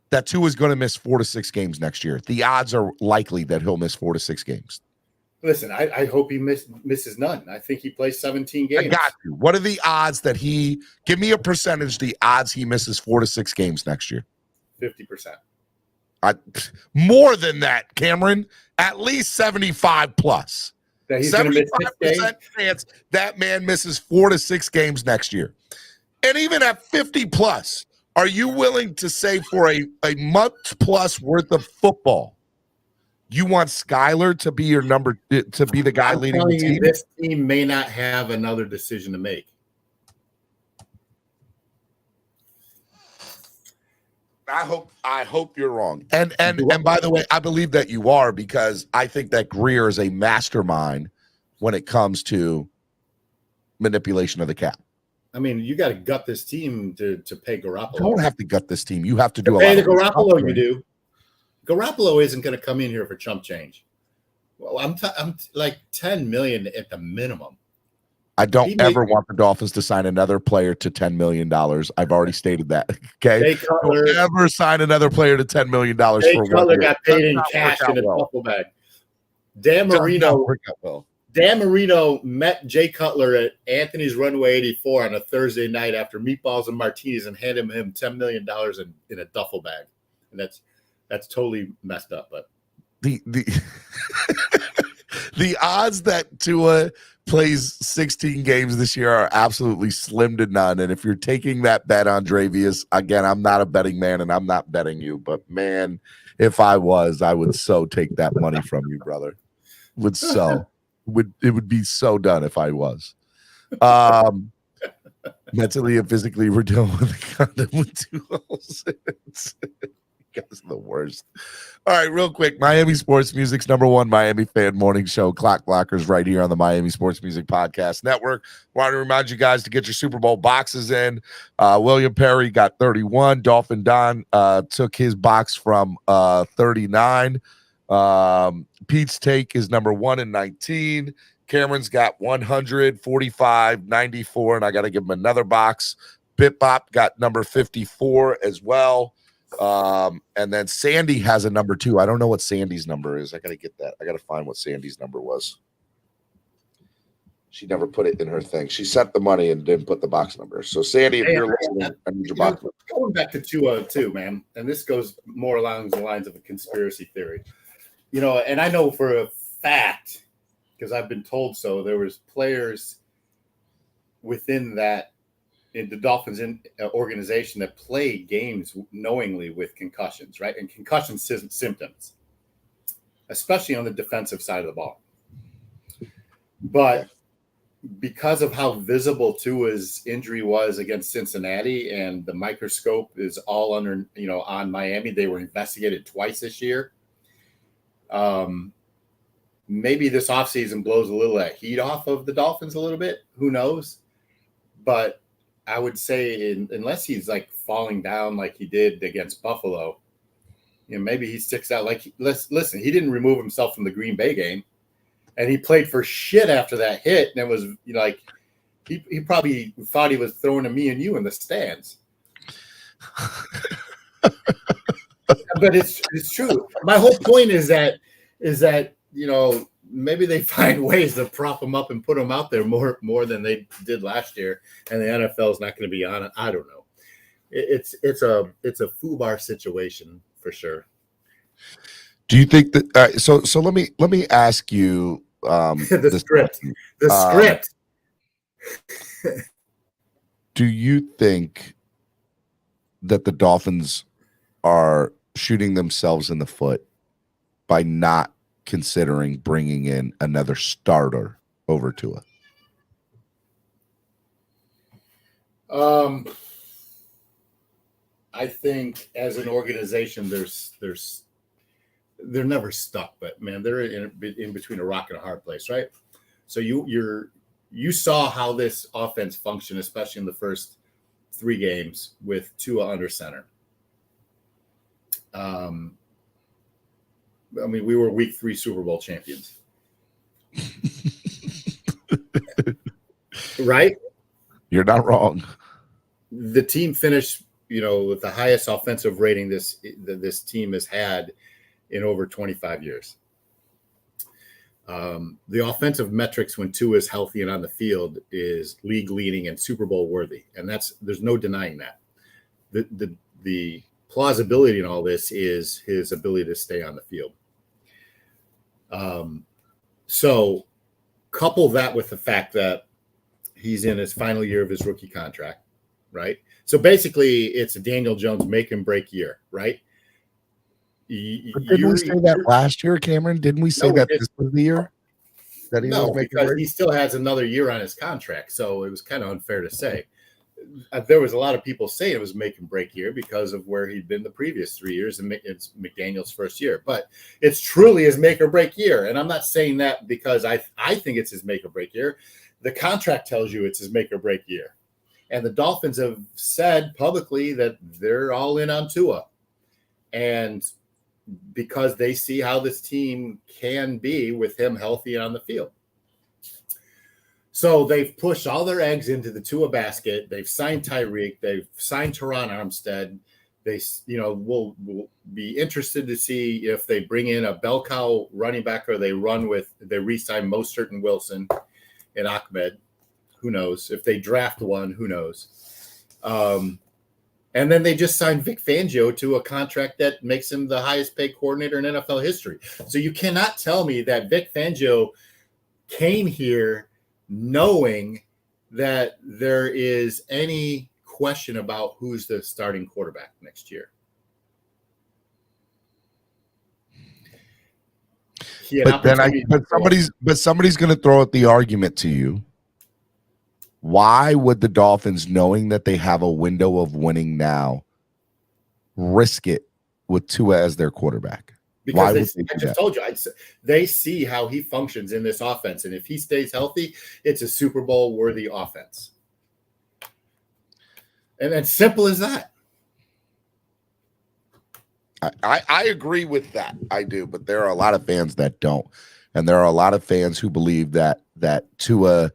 that Tua is going to miss 4 to 6 games next year? The odds are likely that he'll miss 4 to 6 games. Listen, I hope he misses none. I think he plays 17 games. I got you. What are the odds that give me a percentage, the odds he misses 4 to 6 games next year? 50%. More than that, Cameron. At least 75 plus. That he's going to miss 6 games? Chance that man misses 4 to 6 games next year. And even at 50 plus, are you willing to say for a month plus worth of football, you want Skyler to be your to be the guy leading the team? This team may not have another decision to make. I hope you're wrong. And by the way, I believe that you are, because I think that Grier is a mastermind when it comes to manipulation of the cap. I mean, you got to gut this team to pay Garoppolo. You don't have to gut this team. You have to do pay the Garoppolo. You do. Garoppolo isn't going to come in here for chump change. Well, I'm like $10 million at the minimum. I don't ever want the Dolphins to sign another player to $10 million. I've already stated that. Okay. Don't ever sign another player to $10 million for 1 year. Cutler got paid in cash in a duffel bag. Dan Marino met Jay Cutler at Anthony's Runway 84 on a Thursday night after meatballs and martinis and handed him $10 million in a duffel bag. And that's totally messed up. But the the odds that Tua plays 16 games this year are absolutely slim to none. And if you're taking that bet, Andrevius, again, I'm not a betting man and I'm not betting you, but man, if I was, I would so take that money from you, brother. It would be so done if I was. Mentally and physically, we're dealing with a condom with 2 holes. You guys are the worst. All right, real quick. Miami Sports Music's #1 Miami fan morning show, Clock Blockers, right here on the Miami Sports Music Podcast Network. Want to remind you guys to get your Super Bowl boxes in. William Perry got 31. Dolphin Don took his box from 39. Pete's Take is #1 and 19. Cameron's got 100, 45, 94, and I got to give him another box. Bip Bop got number 54 as well. And then Sandy has a #2. I don't know what Sandy's number is. I got to get that. I got to find what Sandy's number was. She never put it in her thing. She sent the money and didn't put the box number. So Sandy, if you're listening, I need your box number. Going back to 202, man, and this goes more along the lines of a conspiracy theory. And I know for a fact, because I've been told so, there was players within that in the Dolphins organization that play games knowingly with concussions, right? And concussion symptoms, especially on the defensive side of the ball. But because of how visible Tua's injury was against Cincinnati, and the microscope is all under, on Miami, they were investigated twice this year. Maybe this offseason blows a little of that heat off of the Dolphins a little bit. Who knows? But I would say unless he's like falling down like he did against Buffalo, maybe he sticks out. Like, listen, he didn't remove himself from the Green Bay game, and he played for shit after that hit. And it was like he probably thought he was throwing to me and you in the stands. But it's true. My whole point is that maybe they find ways to prop him up and put him out there more than they did last year, and the NFL is not going to be on it. I don't know. It's a FUBAR situation for sure. Do you think that? So let me ask you. The script. The script. Do you think that the Dolphins are shooting themselves in the foot by not considering bringing in another starter over Tua? I think as an organization, they're never stuck, but man, they're in between a rock and a hard place, right? So you saw how this offense functioned, especially in the first 3 games with Tua under center. I mean, we were week 3 Super Bowl champions. Right? You're not wrong. The team finished, with the highest offensive rating this team has had in over 25 years. The offensive metrics when Tua is healthy and on the field is league leading and Super Bowl worthy, and there's no denying that. The plausibility in all this is his ability to stay on the field. So couple that with the fact that he's in his final year of his rookie contract, right? So basically, it's a Daniel Jones make and break year, right? Didn't we say that last year, Cameron? Didn't we say that this was the year that he was making because break? he still has another year on his contract, so it was kind of unfair to say. There was a lot of people saying it was make and break year because of where he'd been the previous 3 years, and it's McDaniel's first year. But it's truly his make or break year, and I'm not saying that because I think it's his make or break year. The contract tells you it's his make or break year. And the Dolphins have said publicly that they're all in on Tua. And because they see how this team can be with him healthy on the field. So they've pushed all their eggs into the Tua basket. They've signed Tyreek. They've signed Teron Armstead. They, will be interested to see if they bring in a bell cow running back or they re-sign Mostert and Wilson and Ahmed. Who knows? If they draft one, who knows? And then they just signed Vic Fangio to a contract that makes him the highest paid coordinator in NFL history. So you cannot tell me that Vic Fangio came here knowing that there is any question about who's the starting quarterback next year. But somebody's going to throw out the argument to you. Why would the Dolphins, knowing that they have a window of winning now, risk it with Tua as their quarterback? Because I just told you, they see how he functions in this offense. And if he stays healthy, it's a Super Bowl worthy offense. And it's simple as that. I agree with that. I do. But there are a lot of fans that don't. And there are a lot of fans who believe that Tua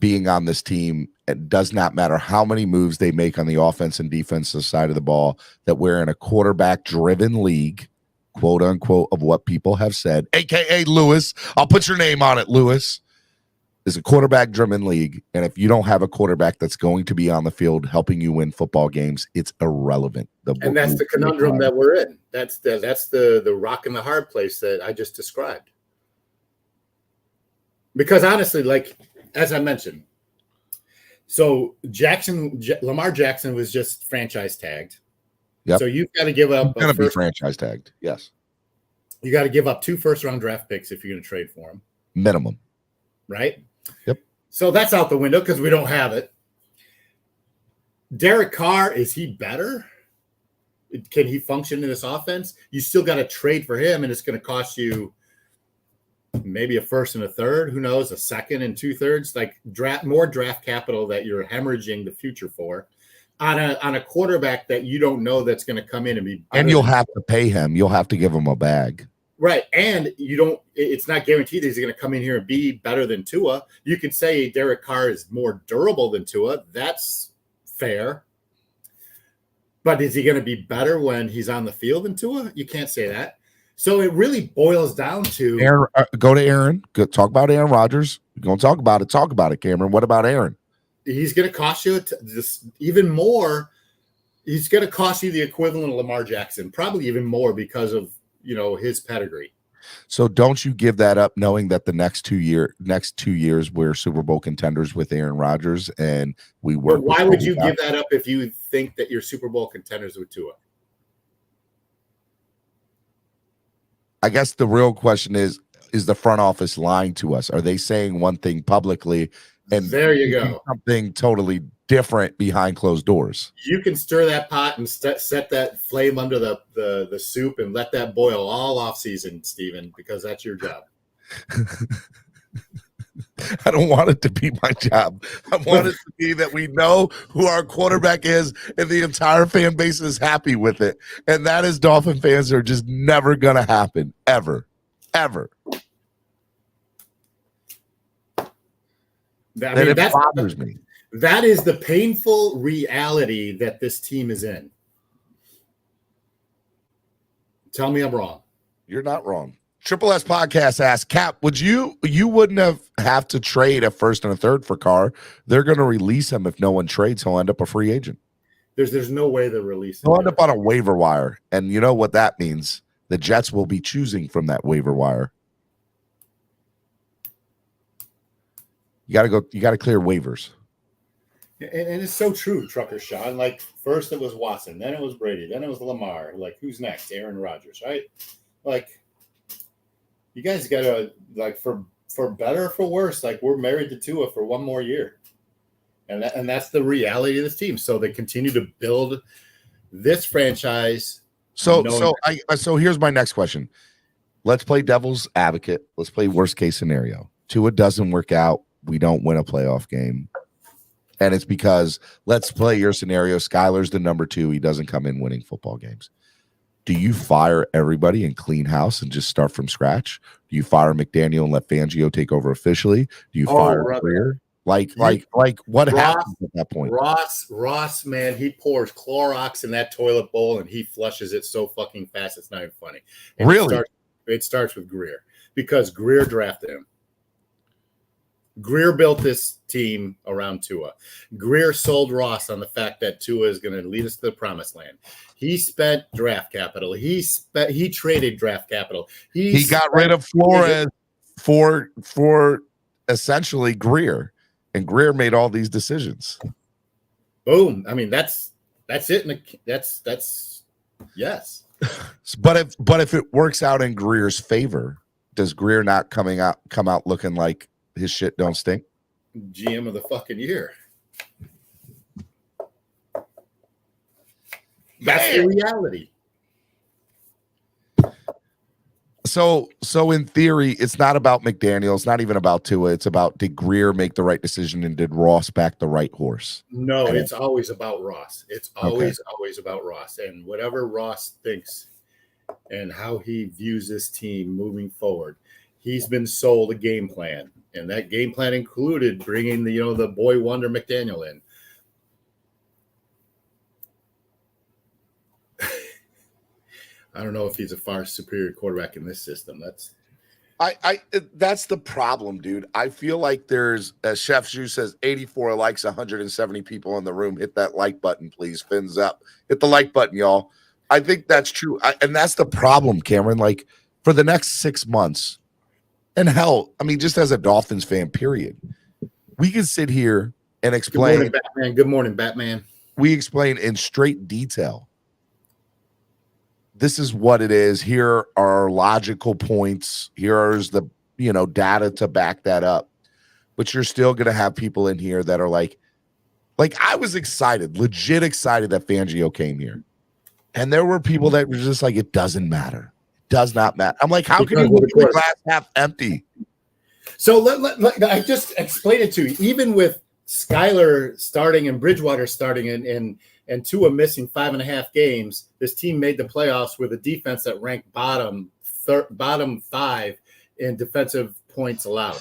being on this team, it does not matter how many moves they make on the offense and defensive side of the ball, that we're in a quarterback-driven league, quote unquote, of what people have said, aka Lewis. I'll put your name on it, Lewis. Is a quarterback-driven league, and if you don't have a quarterback that's going to be on the field helping you win football games, it's irrelevant. And that's the conundrum that we're in. That's the rock and the hard place that I just described. Because honestly, like as I mentioned, so Lamar Jackson was just franchise tagged. Yep. So you've got to give up. Going to be franchise tagged. Yes. You got to give up 2 first-round draft picks if you're going to trade for him. Minimum. Right? Yep. So that's out the window because we don't have it. Derek Carr, is he better? Can he function in this offense? You still got to trade for him, and it's going to cost you maybe a first and a third. Who knows? A second and 2/3. Like more draft capital that you're hemorrhaging the future for on a quarterback that you don't know that's going to come in and be. And you'll have to pay him. You'll have to give him a bag. Right. And it's not guaranteed that he's going to come in here and be better than Tua. You could say Derek Carr is more durable than Tua. That's fair. But is he going to be better when he's on the field than Tua? You can't say that. So it really boils down to Aaron. Go to Aaron. Go talk about Aaron Rodgers. You're going to talk about it. Talk about it, Cameron. What about Aaron? He's going to cost you even more. He's going to cost you the equivalent of Lamar Jackson, probably even more because of his pedigree. So don't you give that up, knowing that the next 2 years we're Super Bowl contenders with Aaron Rodgers, and we work. But why would you give that up if you think that you're Super Bowl contenders with Tua? I guess the real question is the front office lying to us? Are they saying one thing publicly and there you go, something totally different behind closed doors? You can stir that pot and set that flame under the soup and let that boil all off season, Steven, because that's your job. I don't want it to be my job. I want it to be that we know who our quarterback is and the entire fan base is happy with it. And that is Dolphin fans are just never going to happen. Ever. Ever. That bothers me. That is the painful reality that this team is in. Tell me I'm wrong. You're not wrong. Triple S Podcast asks, Cap, you wouldn't have to trade a first and a third for Carr. They're going to release him. If no one trades, he'll end up a free agent. There's no way they'll release him. He'll end up on a waiver wire. And you know what that means? The Jets will be choosing from that waiver wire. You got to clear waivers. And it's so true, Trucker Sean. Like, first it was Watson, then it was Brady, then it was Lamar. Like, who's next? Aaron Rodgers, right? Like, you guys got to, like, for better or for worse, like, we're married to Tua for one more year. And that's the reality of this team. So they continue to build this franchise. So here's my next question. Let's play devil's advocate. Let's play worst case scenario. Tua doesn't work out. We don't win a playoff game. And it's because, let's play your scenario, Skyler's the number 2. He doesn't come in winning football games. Do you fire everybody and clean house and just start from scratch? Do you fire McDaniel and let Fangio take over officially? Do you fire Grier? Like what happens at that point? Ross, man, he pours Clorox in that toilet bowl and he flushes it so fucking fast it's not even funny. And really? It starts with Grier, because Grier drafted him. Grier built this team around Tua. Grier sold Ross on the fact that Tua is going to lead us to the promised land. He spent draft capital. He traded draft capital. He got rid of Flores for essentially Grier, and Grier made all these decisions. Boom. I mean, that's it. That's yes. But if it works out in Greer's favor, does Grier not come out looking like his shit don't stink? GM of the fucking year. That's the reality. So in theory, it's not about McDaniel. It's not even about Tua. It's about, did Grier make the right decision and did Ross back the right horse? No, it's always about Ross. It's always about Ross. And whatever Ross thinks and how he views this team moving forward, he's been sold a game plan. And that game plan included bringing the boy wonder McDaniel in. I don't know if he's a far superior quarterback in this system. That's the problem, dude. I feel like there's Chef Zhu says 84 likes, 170 people in the room. Hit that like button, please. Fins up. Hit the like button, y'all. I think that's true. And that's the problem, Cameron. Like, for the next 6 months, and hell, I mean, just as a Dolphins fan, period, we can sit here and explain. Good morning, Batman. Good morning, Batman. We explain in straight detail. This is what it is. Here are logical points. Here's the data to back that up. But you're still going to have people in here that are like I was excited, legit excited that Fangio came here. And there were people that were just like, it doesn't matter. It does not matter. I'm like, how can you look at the glass half empty? So let I just explain it to you. Even with Skyler starting and Bridgewater starting and Tua missing 5.5 games, this team made the playoffs with a defense that ranked bottom 5 in defensive points allowed.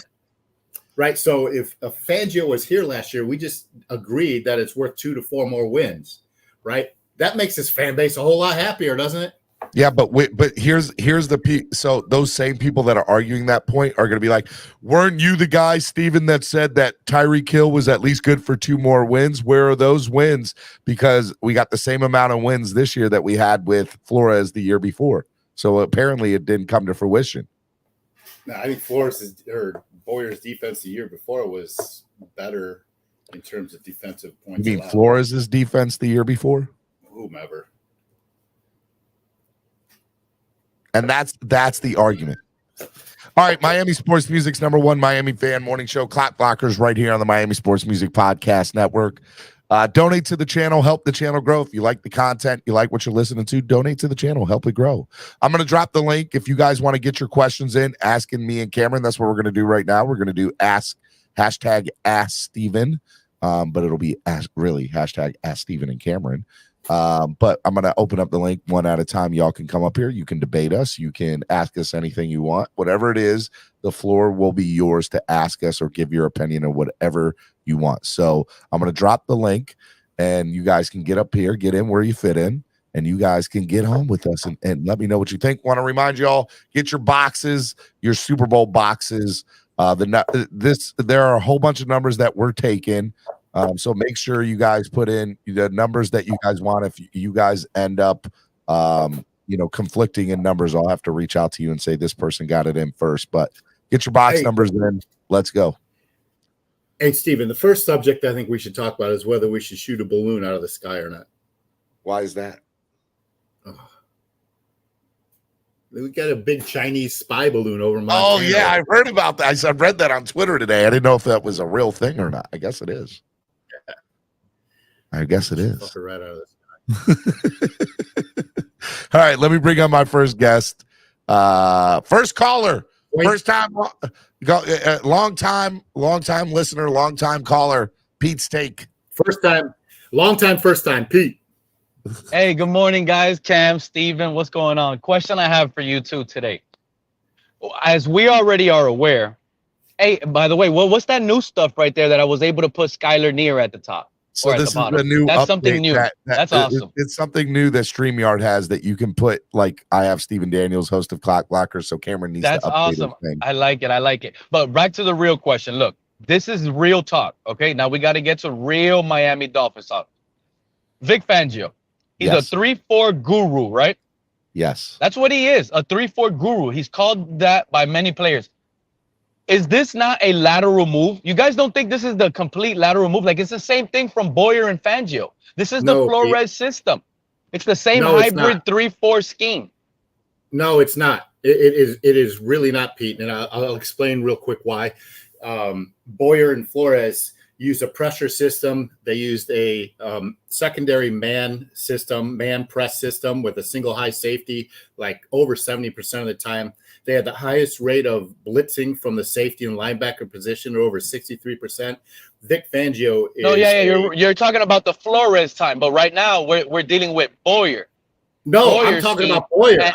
Right. So if Fangio was here last year, we just agreed that it's worth 2 to 4 more wins. Right. That makes his fan base a whole lot happier, doesn't it? Yeah, but here's the so those same people that are arguing that point are going to be like, weren't you the guy, Steven, that said that Tyreek Hill was at least good for 2 more wins? Where are those wins? Because we got the same amount of wins this year that we had with Flores the year before. So apparently it didn't come to fruition. No, I think Boyer's defense the year before was better in terms of defensive points. You mean Flores' defense the year before? Whomever. And that's the argument. All right, Miami Sports Music's #1 Miami fan morning show, Clock Blockers, right here on the Miami Sports Music Podcast Network. Donate to the channel, help the channel grow. If you like the content, you like what you're listening to, donate to the channel, help it grow. I'm going to drop the link if you guys want to get your questions in, asking me and Cameron. That's what we're going to do right now. We're going to do #AskSteven, but it'll be #AskSteven and Cameron. But I'm going to open up the link one at a time. Y'all can come up here. You can debate us. You can ask us anything you want. Whatever it is, the floor will be yours to ask us or give your opinion or whatever you want. So I'm going to drop the link and you guys can get up here, get in where you fit in, and you guys can get home with us and let me know what you think. Want to remind y'all, get your boxes, your Super Bowl boxes. There are a whole bunch of numbers that we're taking. So make sure you guys put in the numbers that you guys want. If you guys end up, conflicting in numbers, I'll have to reach out to you and say this person got it in first. But get your box numbers in. Let's go. Hey, Steven, the first subject I think we should talk about is whether we should shoot a balloon out of the sky or not. Why is that? We got a big Chinese spy balloon over Montana. Oh, yeah, I heard about that. I read that on Twitter today. I didn't know if that was a real thing or not. I guess it is. Yeah. I guess it is. Fuck her right out of the sky. All right, let me bring on my first guest. First caller. First time, long time listener, long time caller, Pete Steak. First time, first time, Pete. Hey, good morning, guys. Cam, Steven, what's going on? Question I have for you two today. As we already are aware, hey, by the way, what's that new stuff right there that I was able to put Skylar Near at the top? So this is the new That's update something new. That's awesome. It's something new that StreamYard has that you can put, like, I have Steven Daniels, host of Clock Blockers, so Cameron needs to update awesome. his thing. I like it. But back to the real question. Look, this is real talk, okay? Now we got to get to real Miami Dolphins talk. Vic Fangio. He's a 3-4 guru, right? Yes. That's what he is, a 3-4 guru. He's called that by many players. Is this not a lateral move? You guys don't think this is the complete lateral move? Like, it's the same thing from Boyer and Fangio. This is the Flores system. It's the same hybrid 3-4 scheme. No, it's not. It is really not, Pete. And I'll explain real quick why. Boyer and Flores used a pressure system. They used a secondary man press system with a single high safety, like over 70% of the time. They had the highest rate of blitzing from the safety and linebacker position, at over 63%. Vic Fangio is... No, you're talking about the Flores time, but right now we're dealing with Boyer. No, Boyer I'm talking about Boyer.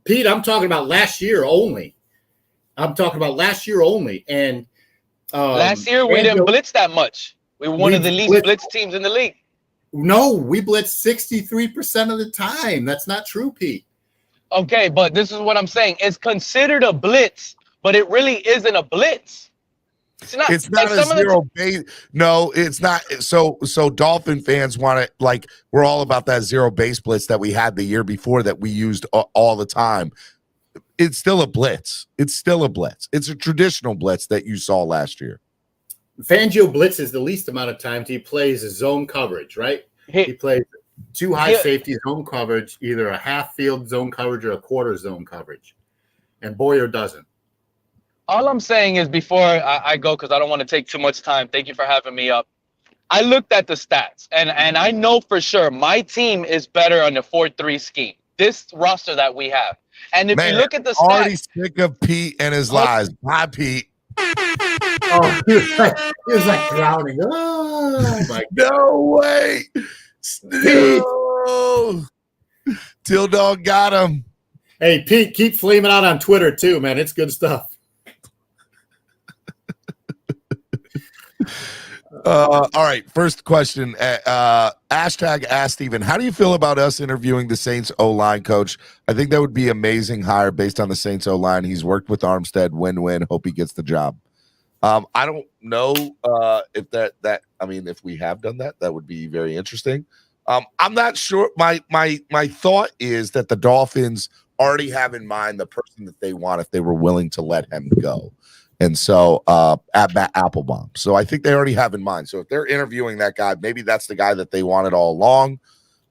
Pete, I'm talking about last year only. And last year we didn't blitz that much. We were one of the least blitz teams in the league. No, we blitzed 63% of the time. That's not true, Pete. Okay, but this is what I'm saying. It's considered a blitz, but it really isn't a blitz. It's not a zero base. No, it's not. So Dolphin fans want to, like, we're all about that zero base blitz that we had the year before that we used all the time. It's still a blitz. It's a traditional blitz that you saw last year. Fangio blitzes the least amount of times. He plays zone coverage, right? He plays two high safety zone coverage, either a half field zone coverage or a quarter zone coverage. And Boyer doesn't. All I'm saying is, before I go, because I don't want to take too much time, thank you for having me up. I looked at the stats, and I know for sure my team is better on the 4-3 scheme, this roster that we have. And if you look at the stats, already sick of Pete and his lies. Bye, Pete. Oh, he was like drowning. Oh my God. No way. No. Till Dog got him. Hey, Pete, keep flaming out on Twitter too, man. It's good stuff. All right, first question. #AskSteven. How do you feel about us interviewing the Saints O-line coach? I think that would be amazing hire based on the Saints O-line. He's worked with Armstead. Win-win. Hope he gets the job. I don't know if if we have done that, that would be very interesting. I'm not sure. My thought is that the Dolphins already have in mind the person that they want if they were willing to let him go. And so at Matt Applebaum. So I think they already have in mind. So if they're interviewing that guy, maybe that's the guy that they wanted all along.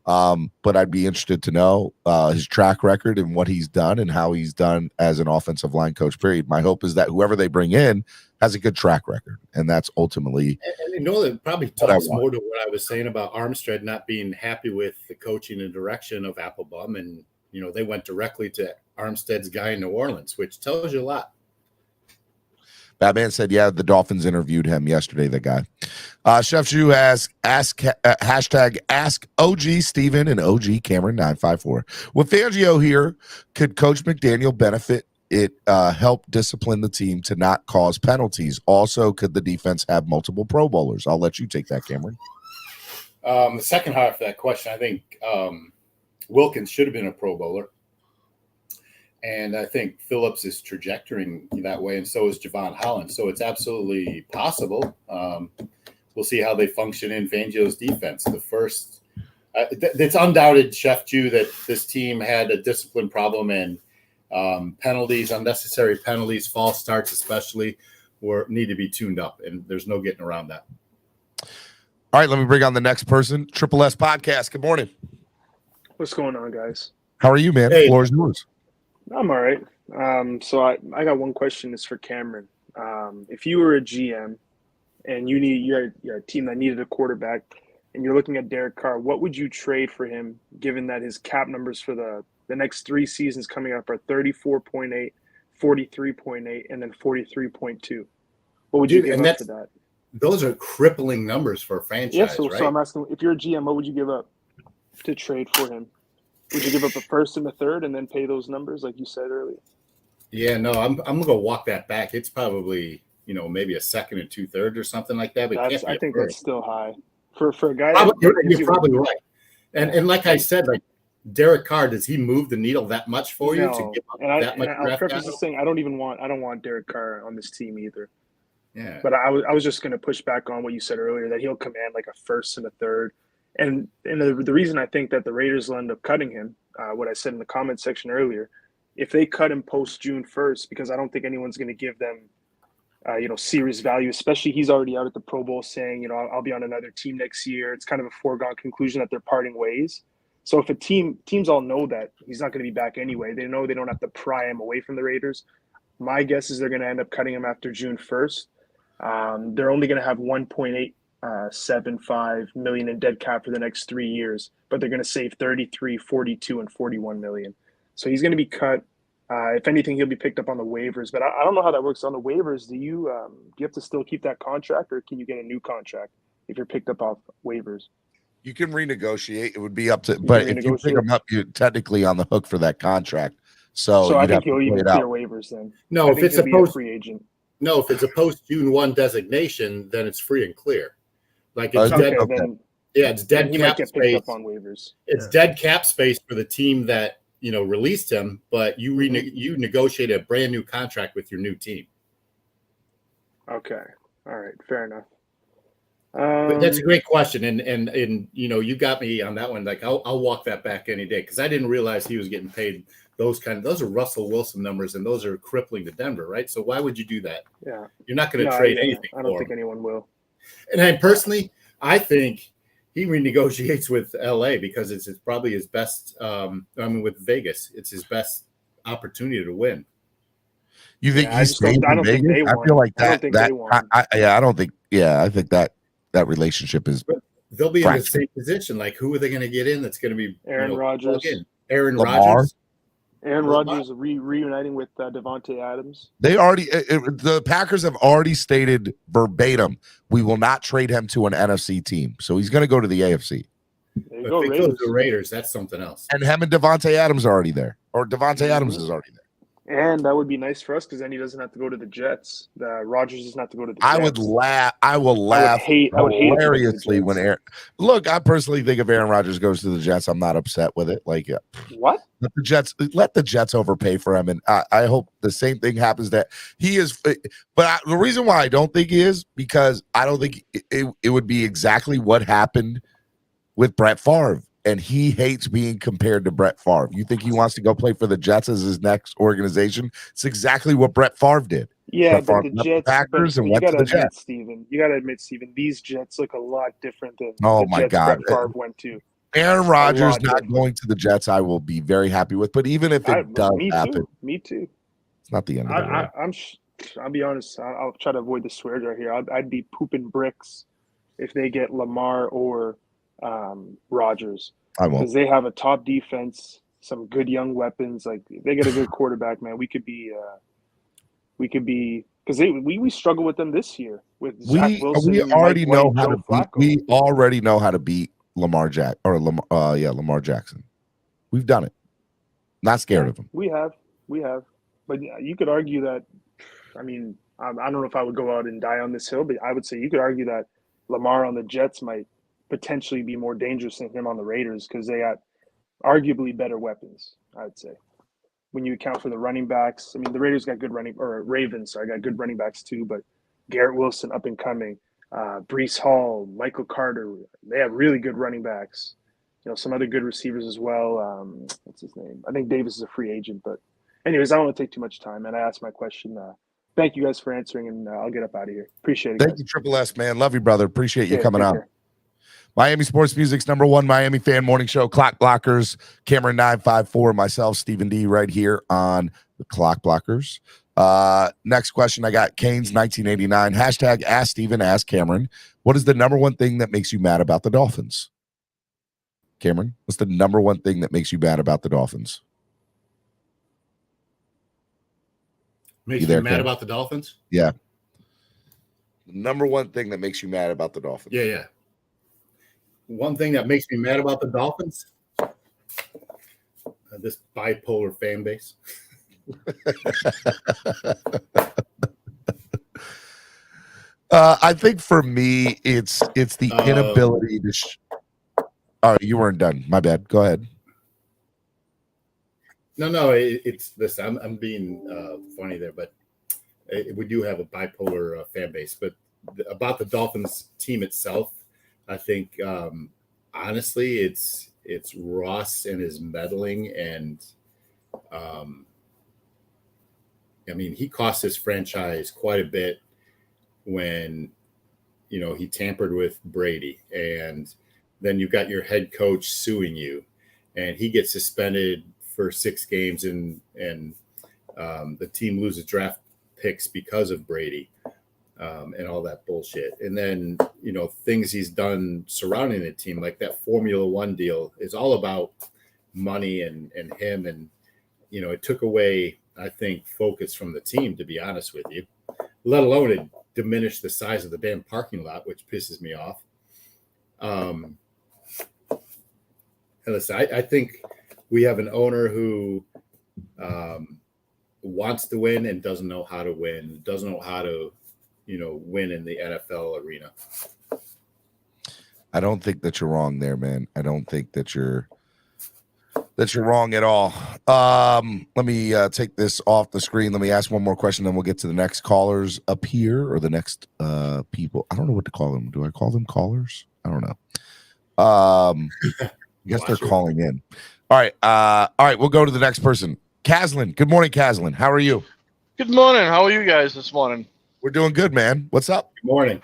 But I'd be interested to know his track record and what he's done and how he's done as an offensive line coach, period. My hope is that whoever they bring in has a good track record. And that's ultimately. And you know, that probably talks more to what I was saying about Armstead not being happy with the coaching and direction of Applebaum. And, you know, they went directly to Armstead's guy in New Orleans, which tells you a lot. Batman said, yeah, the Dolphins interviewed him yesterday, the guy. Chef Jew has hashtag ask OG Steven and OG Cameron 954. With Fangio here, could Coach McDaniel benefit it help discipline the team to not cause penalties? Also, could the defense have multiple Pro Bowlers? I'll let you take that, Cameron. The second half of that question, I think Wilkins should have been a Pro Bowler. And I think Phillips is trajectorying that way, and so is Javon Holland. So it's absolutely possible. We'll see how they function in Fangio's defense. The first, it's undoubted, Chef Jew, that this team had a discipline problem, and penalties, unnecessary penalties, false starts especially, need to be tuned up, and there's no getting around that. All right, let me bring on the next person. Triple S Podcast. Good morning. What's going on, guys? How are you, man? Hey. Floor is yours. I'm all right. So I got one question. Is for Cameron. If you were a GM and you're a team that needed a quarterback and you're looking at Derek Carr, what would you trade for him, given that his cap numbers for the next 3 seasons coming up are 34.8, 43.8, and then 43.2? What would you give up for that? Those are crippling numbers for a franchise, Yeah, so right? I'm asking, if you're a GM, what would you give up to trade for him? Would you give up a first and a third and then pay those numbers like you said earlier? Yeah, no, I'm going to walk that back. It's probably, maybe a second and 2/3 or something like that. But I think that's still high for a guy. You're probably right. And like I said, like Derek Carr, does he move the needle that much for you to give up that much? I'll preface this saying I don't want Derek Carr on this team either. Yeah. But I was just going to push back on what you said earlier, that he'll command like a first and a third. And the reason I think that the Raiders will end up cutting him, what I said in the comment section earlier, if they cut him post June 1st, because I don't think anyone's going to give them, serious value, especially he's already out at the Pro Bowl saying, I'll be on another team next year. It's kind of a foregone conclusion that they're parting ways. So if teams all know that he's not going to be back anyway, they know they don't have to pry him away from the Raiders. My guess is they're going to end up cutting him after June 1st. They're only going to have 1.875 million in dead cap for the next 3 years, but they're going to save 33, 42, and 41 million. So he's going to be cut. If anything, he'll be picked up on the waivers, but I don't know how that works on the waivers. Do you have to still keep that contract, or can you get a new contract if you're picked up off waivers? You can renegotiate. It would be up to, but if you pick them up, you're technically on the hook for that contract. So I think he'll even clear waivers then. No, if it's a free agent. No, if it's a post June 1 designation, then it's free and clear. Like it's dead. Then, it's dead he cap might get space. picked up on waivers. It's dead cap space for the team that released him, but you negotiate a brand new contract with your new team. Okay, all right, fair enough. But that's a great question, and you got me on that one. Like I'll walk that back any day because I didn't realize he was getting paid those are Russell Wilson numbers, and those are crippling to Denver, right? So why would you do that? Yeah, you're not going to trade anything. I don't think anyone will. And personally, I think he renegotiates with LA because it's probably his best. With Vegas, it's his best opportunity to win. You think he's staying in Vegas? I feel like that. I don't think. Yeah, I think that relationship is. But they'll be in the same position. Like, who are they going to get in? That's going to be Aaron Rodgers. Rodgers. Aaron Rodgers reuniting with Devontae Adams. They already the Packers have already stated verbatim, we will not trade him to an NFC team. So he's going to go to the AFC. There you go, Raiders. Goes to the Raiders, that's something else. And him and Devontae Adams are already there, or Devontae Adams is already there. And that would be nice for us because then he doesn't have to go to the Jets. Rodgers doesn't have to go to the Jets. I would laugh hilariously when Aaron. Look, I personally think if Aaron Rodgers goes to the Jets, I'm not upset with it. Like, what? Let the Jets overpay for him, and I hope the same thing happens. That he is, but the reason why I don't think he is because I don't think it would be exactly what happened with Brett Favre. and he hates being compared to Brett Favre. You think he wants to go play for the Jets as his next organization? It's exactly what Brett Favre did. Yeah, Brett but Favre the left Jets, Packers and you went got to to the admit, Jets. Steven, these Jets look a lot different than Oh the my Jets God. Brett Favre went to. Aaron Rodgers lot not different. going to the Jets, I will be very happy with. But even if it does happen, Me too. it's not the end of the world. I'll be honest. I'll try to avoid the swears right here. I'd be pooping bricks if they get Lamar or Rodgers, I won't. because they have a top defense, some good young weapons. Like, they get a good quarterback, man. We could be because we struggle with them this year with Zach Wilson. We and already Mike know White, how Joe to beat. Flacco. We already know how to beat Lamar Jackson. We've done it. Not scared of him. We have, but you could argue that. I mean, I don't know if I would go out and die on this hill, but I would say you could argue that Lamar on the Jets might potentially be more dangerous than him on the Raiders, because they got arguably better weapons, I'd say. When you account for the running backs, I mean, the Raiders got Ravens, sorry, got good running backs too, but Garrett Wilson up and coming, Breece Hall, Michael Carter, they have really good running backs. You know, some other good receivers as well. What's his name? I think Davis is a free agent, but anyways, I don't want to take too much time, and I asked my question. Thank you guys for answering, and I'll get up out of here. Appreciate it, guys. Thank you, Triple S, man. Love you, brother. Appreciate you coming on. Care. Miami Sports Music's #1 Miami fan morning show, Clock Blockers, Cameron 954, myself, Stephen D, right here on the Clock Blockers. Next question, I got Canes 1989. Hashtag Ask Stephen, Ask Cameron. What is the #1 thing that makes you mad about the Dolphins? Cameron, what's the #1 thing that makes you mad about the Dolphins? Makes you mad about the Dolphins? Yeah. #1 thing that makes you mad about the Dolphins. Yeah. One thing that makes me mad about the Dolphins, this bipolar fan base. I think for me, it's the inability to. Oh, you weren't done. My bad. Go ahead. No. It's this. I'm being funny there, but we do have a bipolar fan base. But about the Dolphins team itself, I think honestly, it's Ross and his meddling, and I mean, he cost his franchise quite a bit when he tampered with Brady, and then you got your head coach suing you, and he gets suspended for 6 games, and the team loses draft picks because of Brady. And all that bullshit. And then, things he's done surrounding the team, like that Formula One deal, is all about money and him. And, it took away, I think, focus from the team, to be honest with you, let alone it diminished the size of the damn parking lot, which pisses me off. And listen, I think we have an owner who wants to win and doesn't know how to win, doesn't know how to win in the NFL arena. I don't think that you're wrong there, man. I don't think that you're wrong at all. Let me take this off the screen. Let me ask one more question, then we'll get to the next callers up here, or the next people. I don't know what to call them. Do I call them callers? I don't know. I guess they're calling in. All right. We'll go to the next person. Caslin. Good morning, Caslin. How are you? Good morning. How are you guys this morning? We're doing good, man. What's up? Good morning.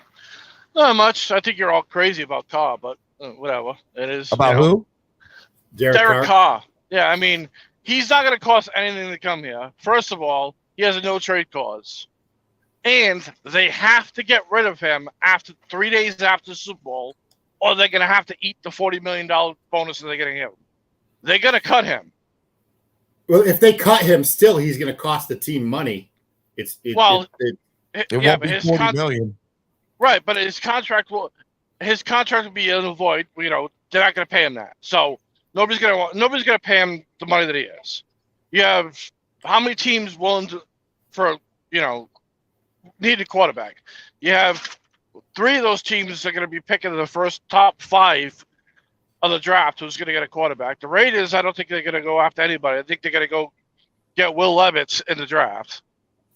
Not much. I think you're all crazy about Carr, but whatever. It is. About who? Derek Carr. Yeah, I mean, he's not going to cost anything to come here. First of all, he has a no-trade clause. And they have to get rid of him after 3 days after the Super Bowl, or they're going to have to eat the $40 million bonus that they're going to give him. They're going to cut him. Well, if they cut him, still he's going to cost the team money. It won't be $40 million. Right, but his contract will be in a void. They're not going to pay him that. So nobody's going to pay him the money that he is. You have how many teams willing need a quarterback? You have 3 of those teams that are going to be picking the first top 5 of the draft who's going to get a quarterback. The Raiders, I don't think they're going to go after anybody. I think they're going to go get Will Levis in the draft,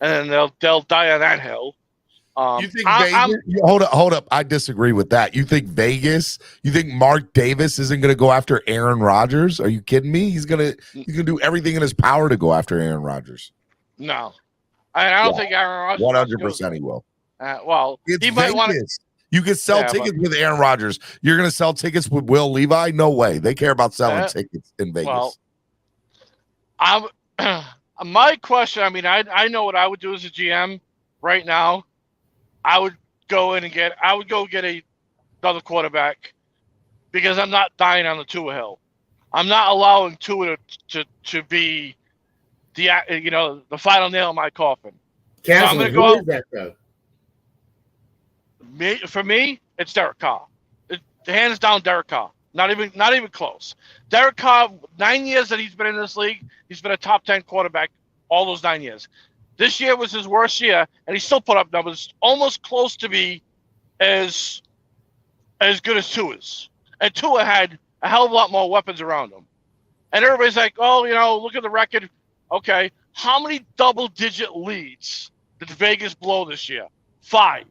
and then they'll die on that hill. You think Vegas? Hold up. I disagree with that. You think Vegas? You think Mark Davis isn't going to go after Aaron Rodgers? Are you kidding me? He's gonna do everything in his power to go after Aaron Rodgers. No, I don't think Aaron Rodgers. 100% he will. Well, it's he might want to. You can sell tickets with Aaron Rodgers. You're going to sell tickets with Will Levi? No way. They care about selling tickets in Vegas. Well, my question. I mean, I know what I would do as a GM right now. I would go in and get another quarterback because I'm not dying on the Tua hill. I'm not allowing Tua to be the final nail in my coffin. Casman, who is that though? For me, it's Derek Carr. Hands down, Derek Carr. Not even close. Derek Carr, 9 years that he's been in this league, he's been a top 10 quarterback all those 9 years. This year was his worst year, and he still put up numbers almost close to be as good as Tua's. And Tua had a hell of a lot more weapons around him. And everybody's like, oh, look at the record. Okay, how many double-digit leads did Vegas blow this year? 5.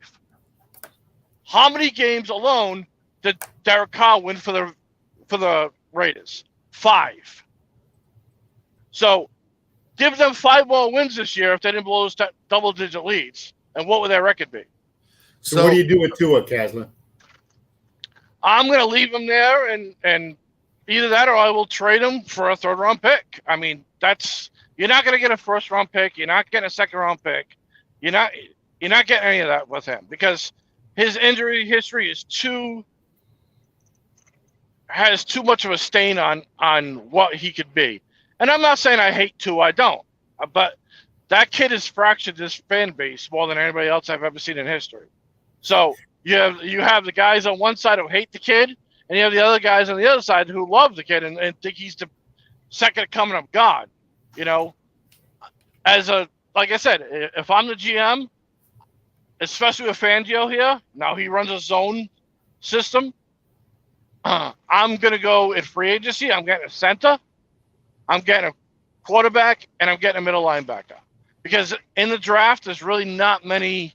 How many games alone did Derek Carr win for the Raiders? 5. So give them 5 more wins this year if they didn't blow those double-digit leads. And what would their record be? So what do you do with Tua, Casman? I'm going to leave him there, and either that or I will trade him for a third-round pick. I mean, you're not going to get a first-round pick. You're not getting a second-round pick. You're not getting any of that with him because his injury history has too much of a stain on what he could be. And I'm not saying I hate Tua, I don't. But that kid has fractured this fan base more than anybody else I've ever seen in history. So you have the guys on one side who hate the kid, and you have the other guys on the other side who love the kid and think he's the second coming of God. Like I said, if I'm the GM, especially with Fangio here, now he runs a zone system. I'm going to go in free agency. I'm getting a center. I'm getting a quarterback, and I'm getting a middle linebacker. Because in the draft, there's really not many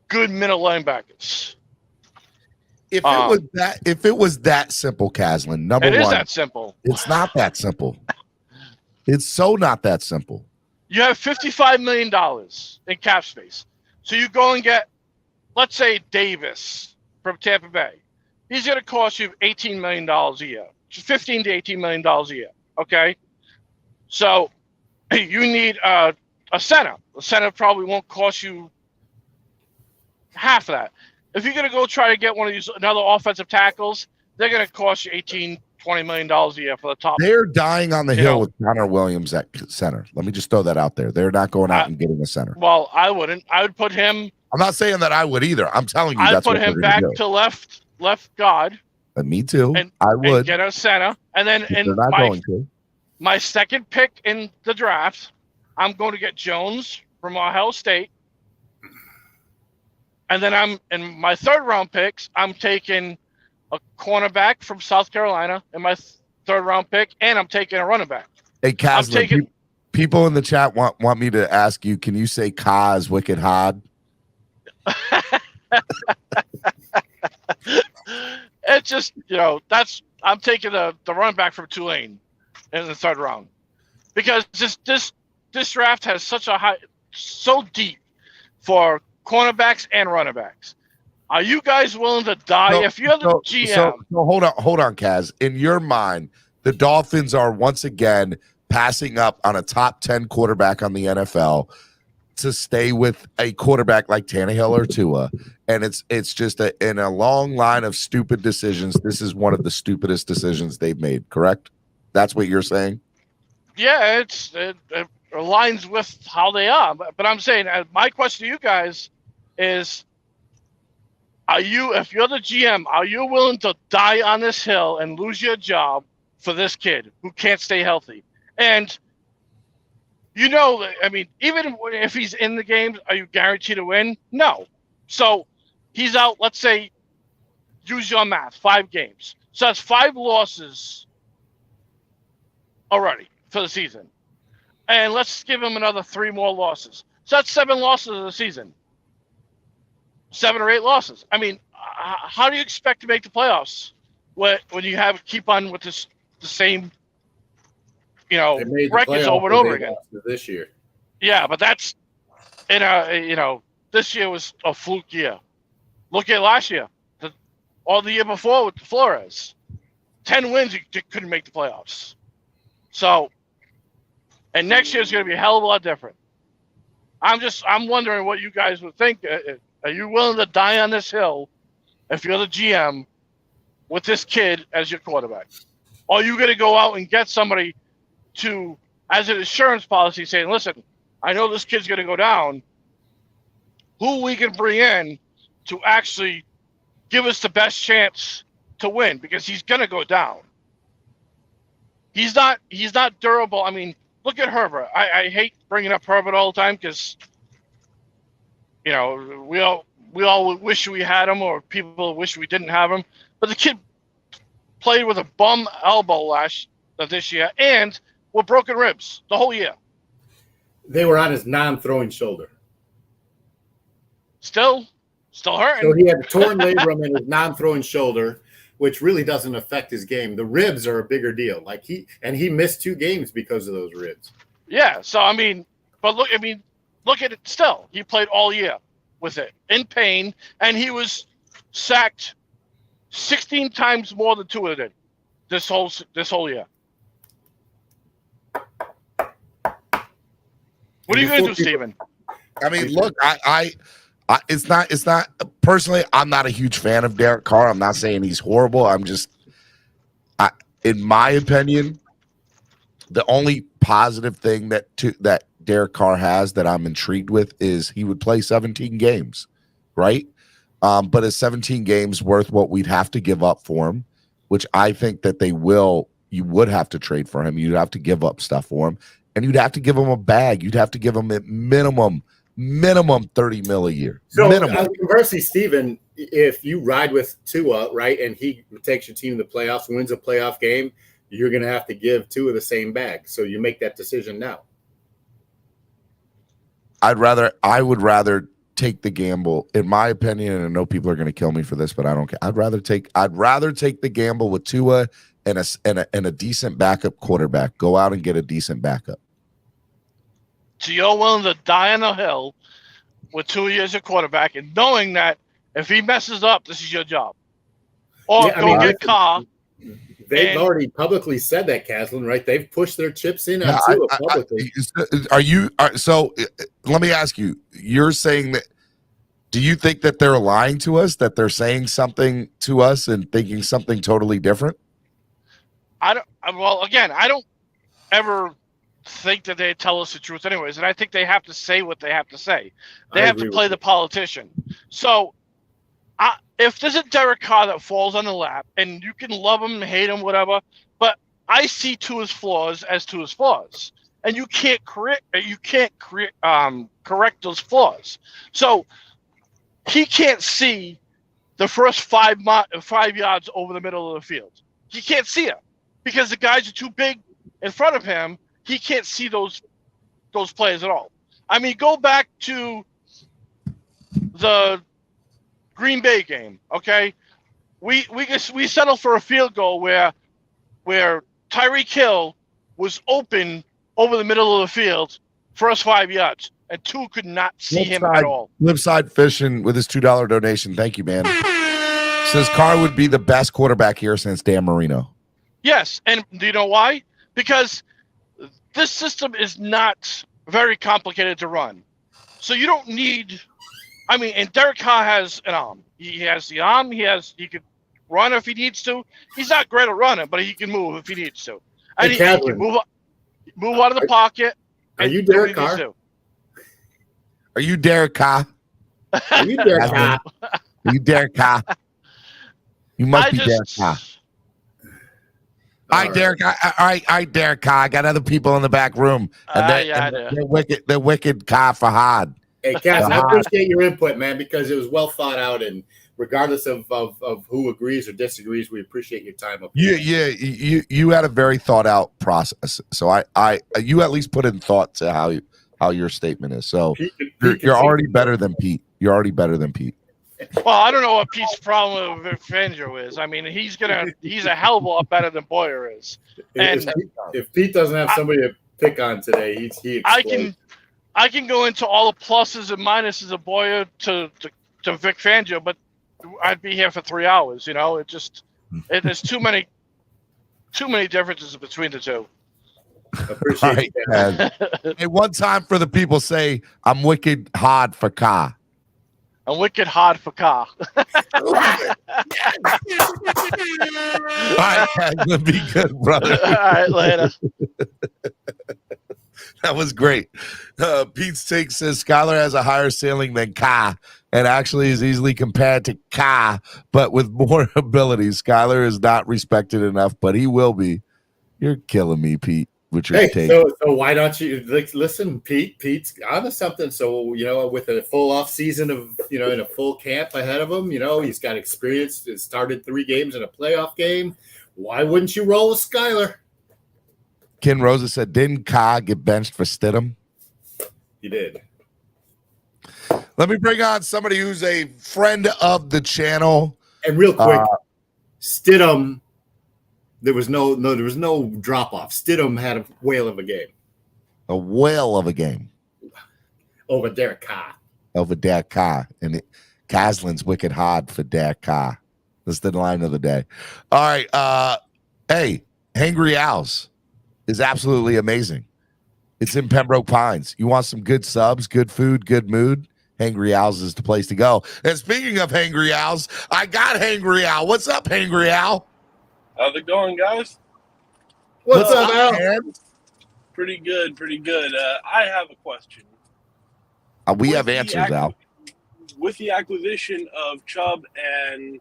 good middle linebackers. If it was that simple, Caslin, number one. It is that simple. It's not that simple. It's so not that simple. You have $55 million in cap space. So you go and get, let's say, Davis from Tampa Bay. He's going to cost you $18 million a year, $15 to $18 million a year. Okay, so you need a center. The center probably won't cost you half of that. If you're going to go try to get one of these another offensive tackles, they're going to cost you $18, $20 million a year for the top. They're dying on the hill with Connor Williams at center. Let me just throw that out there. They're not going out and getting a center. Well, I wouldn't. I would put him. I'm not saying that I would either. I'm telling you, I'd put him back to left guard. Me too. And, I would and get a center, and then my second pick in the draft, I'm going to get Jones from Ohio State, and then I'm in my third round picks. I'm taking a cornerback from South Carolina in my third round pick, and I'm taking a running back. Hey, Casman, people in the chat want me to ask you, can you say Kaz Wicked Hod? It's just, I'm taking the running back from Tulane in the third round because this draft has so deep for cornerbacks and running backs. Are you guys willing to die if you're the GM? So hold on, Kaz. In your mind, the Dolphins are once again passing up on a top 10 quarterback on the NFL to stay with a quarterback like Tannehill or Tua, and it's just in a long line of stupid decisions. This is one of the stupidest decisions they've made. Correct? That's what you're saying? Yeah, it aligns with how they are. But I'm saying my question to you guys is: if you're the GM, are you willing to die on this hill and lose your job for this kid who can't stay healthy? And even if he's in the games, are you guaranteed to win? No. So he's out, let's say, use your math, 5 games. So that's 5 losses already for the season. And let's give him another 3 more losses. So that's 7 losses of the season. 7 or 8 losses. I mean, how do you expect to make the playoffs when you keep on with the same, records over and over again this year? Yeah, but that's this year was a fluke year. Look at last year, all the year before with Flores, 10 wins, you couldn't make the playoffs. So, and next year's going to be a hell of a lot different. I'm wondering what you guys would think. Are you willing to die on this hill if you're the GM with this kid as your quarterback? Or are you going to go out and get somebody to, as an insurance policy, saying, listen, I know this kid's going to go down. Who we can bring in to actually give us the best chance to win, because he's going to go down. He's not durable. I mean, look at Herbert. I hate bringing up Herbert all the time because, we all wish we had him, or people wish we didn't have him. But the kid played with a bum elbow this year and with broken ribs the whole year. They were on his non-throwing shoulder. Still hurting. So he had a torn labrum in his non-throwing shoulder, which really doesn't affect his game. The ribs are a bigger deal. He missed 2 games because of those ribs. Yeah. So look at it. Still, he played all year with it in pain, and he was sacked 16 times more than Tua did this whole year. What are you going to do, Steven? I mean, look, it's not personally, I'm not a huge fan of Derek Carr. I'm not saying he's horrible. I'm just, in my opinion, the only positive thing that Derek Carr has that I'm intrigued with is he would play 17 games, right? But is 17 games worth what we'd have to give up for him, which I think that you would have to trade for him. You'd have to give up stuff for him, and you'd have to give him a bag. You'd have to give him at minimum $30 million a year. So, minimum. Conversely, Steven, if you ride with Tua, right, and he takes your team to the playoffs, wins a playoff game, you're going to have to give Tua the same bag. So you make that decision now. I would rather take the gamble, in my opinion, and I know people are going to kill me for this, but I don't care. I'd rather take the gamble with Tua and a decent backup quarterback. Go out and get a decent backup. So you're willing to die on the hill with 2 years of quarterback, and knowing that if he messes up, this is your job. Or get Carr. They've already publicly said that, Caslin, right? They've pushed their chips in on Tua publicly. So let me ask you, you're saying that, do you think that they're lying to us, that they're saying something to us and thinking something totally different? I don't ever think that they tell us the truth anyways, and I think they have to say what they have to say. They have to play the politician. So if there's a Derek Carr that falls on the lap, and you can love him, hate him, whatever, but I see Tua's flaws as Tua's flaws, and you can't correct those flaws. So he can't see the first 5 yards over the middle of the field. He can't see it because the guys are too big in front of him. He can't see those plays at all. I mean, go back to the Green Bay game, okay? We settled for a field goal where Tyreek Hill was open over the middle of the field, first 5 yards, and Tua could not see him at all. Flipside Fishing with his $2 donation. Thank you, man. Says Carr would be the best quarterback here since Dan Marino. Yes, and do you know why? Because this system is not very complicated to run. So you don't need – and Derek Carr has an arm. He has the arm. He could run if he needs to. He's not great at running, but he can move if he needs to. And he can move out of the pocket. Are you Derek Carr? Are you Derek Carr? Are you Derek Carr? Are you Derek Carr? You must be Derek Carr. All right, Derek. All right, Derek Carr. I got other people in the back room. They're wicked Carr for hard. Hey, Cass, I appreciate your input, man, because it was well thought out, and regardless of who agrees or disagrees, we appreciate your time up here. You had a very thought out process. So you at least put in thought to how your statement is. So you're already better than Pete. You're already better than Pete. Well, I don't know what Pete's problem with Vic Fangio is. I mean, he's a hell of a lot better than Boyer is. And if Pete doesn't have somebody to pick on today, he explodes. I can go into all the pluses and minuses of Boyer to Vic Fangio, but I'd be here for 3 hours. You know, there's too many differences between the two. Appreciate that. Hey, one time for the people, say I'm wicked hard for Ka. I'm wicked hard for Ka. All right, Kaz, be good, brother. All right, later. That was great. Pete's take says Skylar has a higher ceiling than Ka and actually is easily compared to Ka, but with more abilities. Skylar is not respected enough, but he will be. You're killing me, Pete, with your take. So why don't you listen, Pete? Pete's onto something. So, with a full off season of, in a full camp ahead of him, he's got experience. It started 3 games in a playoff game. Why wouldn't you roll with Skylar? Ken Rosa said, didn't Ka get benched for Stidham? He did. Let me bring on somebody who's a friend of the channel. And real quick, Stidham, there was no drop off. Stidham had a whale of a game. A whale of a game. Over Derek Carr. Over Derek Carr. And Kaslin's wicked hard for Derek Carr. That's the line of the day. All right. Hey, Hangry Owls is absolutely amazing. It's in Pembroke Pines. You want some good subs, good food, good mood? Hangry Owls is the place to go. And speaking of Hangry Owls, I got Hangry Owl. What's up, Hangry Owl? How's it going, guys? What's up, Al? Man? Pretty good. I have a question. We have answers, Al. With the acquisition of Chubb and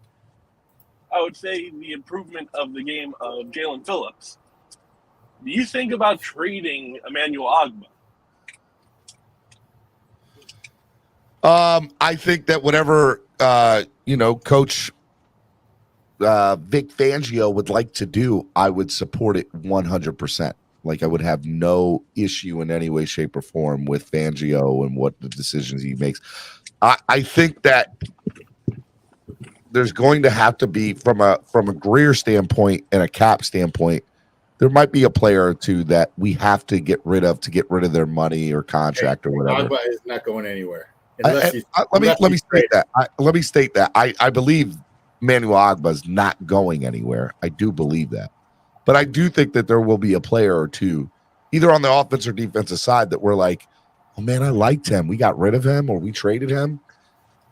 I would say the improvement of the game of Jalen Phillips, do you think about trading Emmanuel Ogbah? I think that whatever Coach Vic Fangio would like to do, I would support it 100%. Like I would have no issue in any way, shape, or form with Fangio and what the decisions he makes. I think that there's going to have to be from a Grier standpoint and a cap standpoint, there might be a player or two that we have to get rid of their money or contract or whatever. Ogbah is not going anywhere. Let me state that. I believe Emmanuel Ogbah is not going anywhere. I do believe that. But I do think that there will be a player or two, either on the offense or defensive side, that we're like, oh man, I liked him. We got rid of him or we traded him.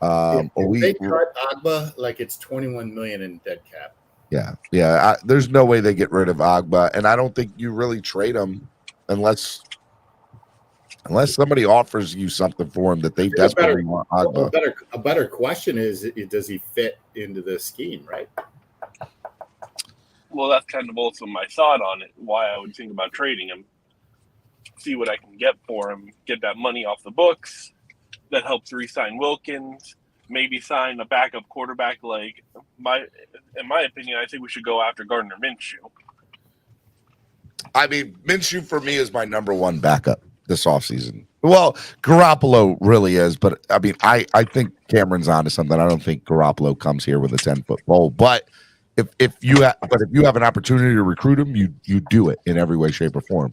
They cut Ogbah like it's $21 million in dead cap. Yeah. There's no way they get rid of Ogbah, and I don't think you really trade him unless somebody offers you something for him that they desperately want Ogbah. A better question is, does he fit into the scheme, right? Well, that's kind of also my thought on it, why I would think about trading him. See what I can get for him, get that money off the books. That helps re-sign Wilkins, maybe sign a backup quarterback. Like in my opinion, I think we should go after Gardner Minshew. I mean, Minshew for me is my number one backup this offseason. Well, Garoppolo really is, but I mean, I think Cameron's onto something. I don't think Garoppolo comes here with a 10-foot pole, but if you have an opportunity to recruit him, you do it in every way, shape, or form.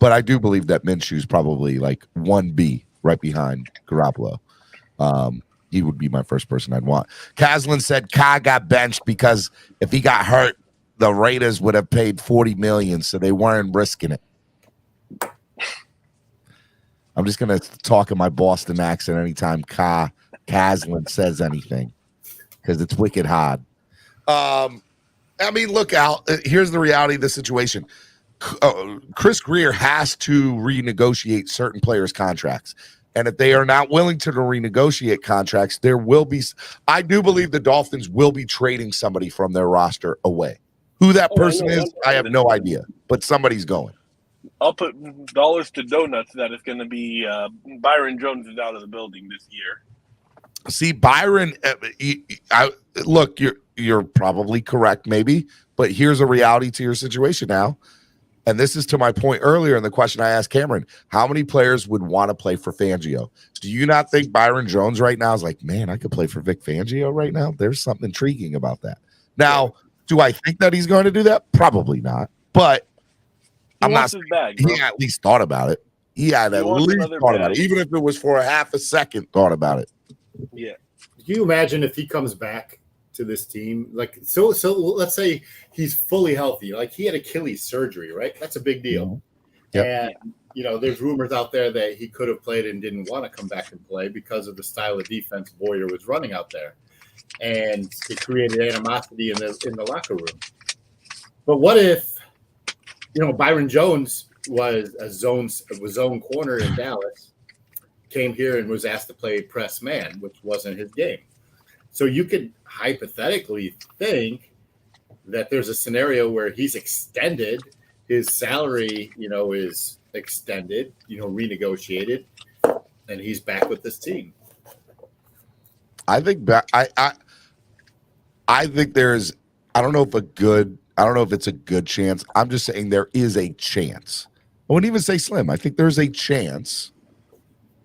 But I do believe that Minshew's probably like 1B right behind Garoppolo. He would be my first person I'd want. Kaslin said Ka got benched because if he got hurt, the Raiders would have paid $40 million, so they weren't risking it. I'm just gonna talk in my Boston accent anytime Kaslin says anything because it's wicked hard. I mean, look out. Here's the reality of the situation. Chris Grier has to renegotiate certain players' contracts. And if they are not willing to renegotiate contracts, there will be – I do believe the Dolphins will be trading somebody from their roster away. Who that person is, I have no idea. But somebody's going. I'll put dollars to donuts that it's going to be Byron Jones is out of the building this year. See, Byron, look, you're probably correct maybe, but here's a reality to your situation now. And this is to my point earlier in the question I asked Cameron, how many players would want to play for Fangio? Do you not think Byron Jones right now is like, man, I could play for Vic Fangio right now? There's something intriguing about that. Now, do I think that he's going to do that? Probably not. But I'm not saying he at least thought about it. He had at least thought about it, even if it was for a half a second, thought about it. Yeah. Can you imagine if he comes back to this team? Like, so let's say he's fully healthy. Like, he had Achilles surgery, right? That's a big deal. Yep. And, you know, there's rumors out there that he could have played and didn't want to come back and play because of the style of defense Boyer was running out there. And it created animosity in the locker room. But what if, you know, Byron Jones was a zone corner in Dallas, came here and was asked to play press man, which wasn't his game. So you could hypothetically think that there's a scenario where he's extended, his salary, you know, is extended, you know, renegotiated, and he's back with this team. I think I think there's, I don't know if it's a good chance. I'm just saying there is a chance. I wouldn't even say slim. I think there's a chance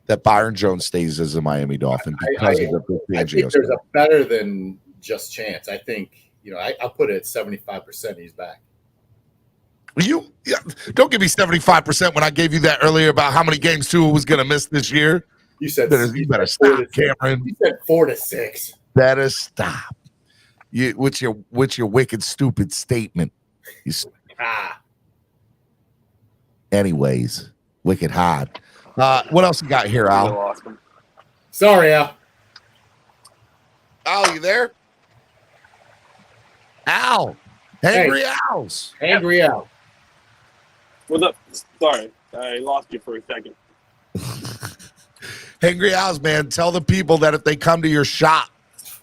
that Byron Jones stays as a Miami Dolphin because of the Fangio. I think there's a better than just chance. I think, you know, I'll put it at 75% he's back. Don't give me 75% when I gave you that earlier about how many games Tua was going to miss this year. You said you better stop, Cameron. You said 4 to 6. Better stop. What's your wicked stupid statement? Anyways, wicked hard. What else you got here, Al? Sorry, Al. Al, you there? Al. Angry Al's. Angry Al. What's up? Sorry, I lost you for a second. Angry Al's, man. Tell the people that if they come to your shop,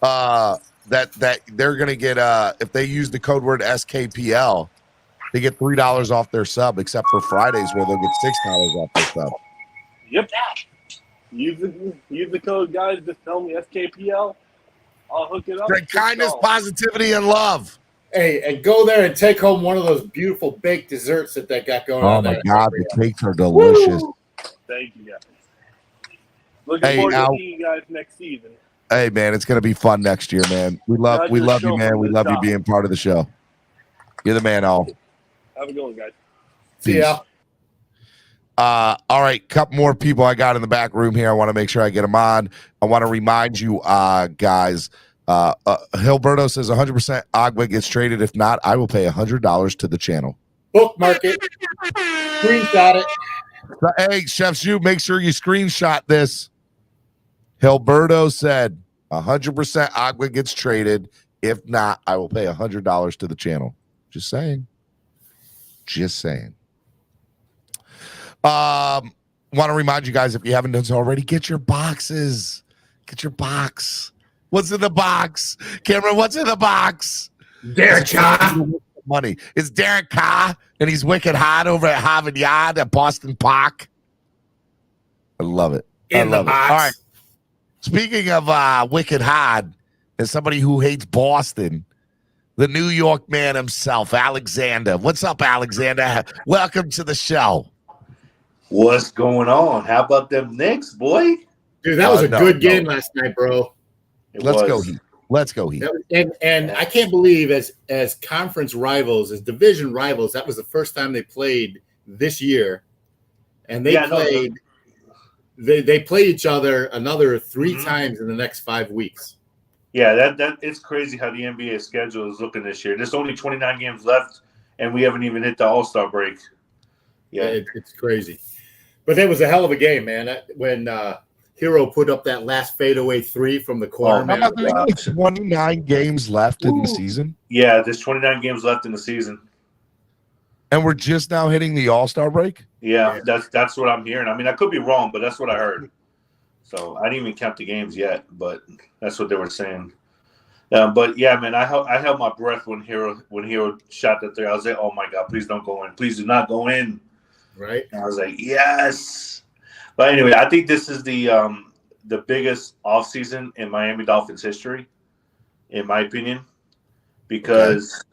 that they're gonna get if they use the code word SKPL, they get $3 off their sub, except for Fridays where they'll get $6 off their sub. Yep. Use the code, guys. Just tell me SKPL. I'll hook it up. Great kindness, positivity, and love. Hey, and go there and take home one of those beautiful baked desserts that got going on there. Oh, my God. The cakes are delicious. Woo! Thank you, guys. Looking forward to seeing you guys next season. Hey, man, it's going to be fun next year, man. We love you, man. We love you being part of the show. You're the man, Al. Have a good one, guys. See ya. All right, couple more people I got in the back room here. I want to make sure I get them on. I want to remind you, guys, Hilberto says 100% Agua gets traded. If not, I will pay $100 to the channel. Bookmark it. Screenshot it. Hey, Chef Shu, make sure you screenshot this. Hilberto said 100% Agua gets traded. If not, I will pay $100 to the channel. Just saying. Just saying. Want to remind you guys, if you haven't done so already, get your boxes. Get your box. What's in the box? Cameron, what's in the box? Derek Carr. Money. It's Derek Carr, and he's wicked hot over at Harvard Yard at Boston Park. I love it. In the box. All right. Speaking of wicked hard, and somebody who hates Boston, the New York man himself, Alexander. What's up, Alexander? Welcome to the show. What's going on? How about them Knicks, boy? Dude, that was a good game last night, bro. Let's go Heat. Let's go Heat. And I can't believe as conference rivals, as division rivals, that was the first time they played this year. And they they play each other another 3 times in the next 5 weeks. Yeah, that it's crazy how the NBA schedule is looking this year. There's only 29 games left, and we haven't even hit the All-Star break. Yeah, it's crazy. But that was a hell of a game, man. When Hero put up that last fadeaway 3 from the corner, man. There's 29 games left in the season. Yeah, there's 29 games left in the season. And we're just now hitting the All-Star break? Yeah, that's what I'm hearing. I mean, I could be wrong, but that's what I heard. So I didn't even count the games yet, but that's what they were saying. But yeah, man, I held my breath when Hero shot that 3. I was like, oh my God, please don't go in. Please do not go in. Right. And I was like, yes. But anyway, I think this is the biggest offseason in Miami Dolphins history, in my opinion, because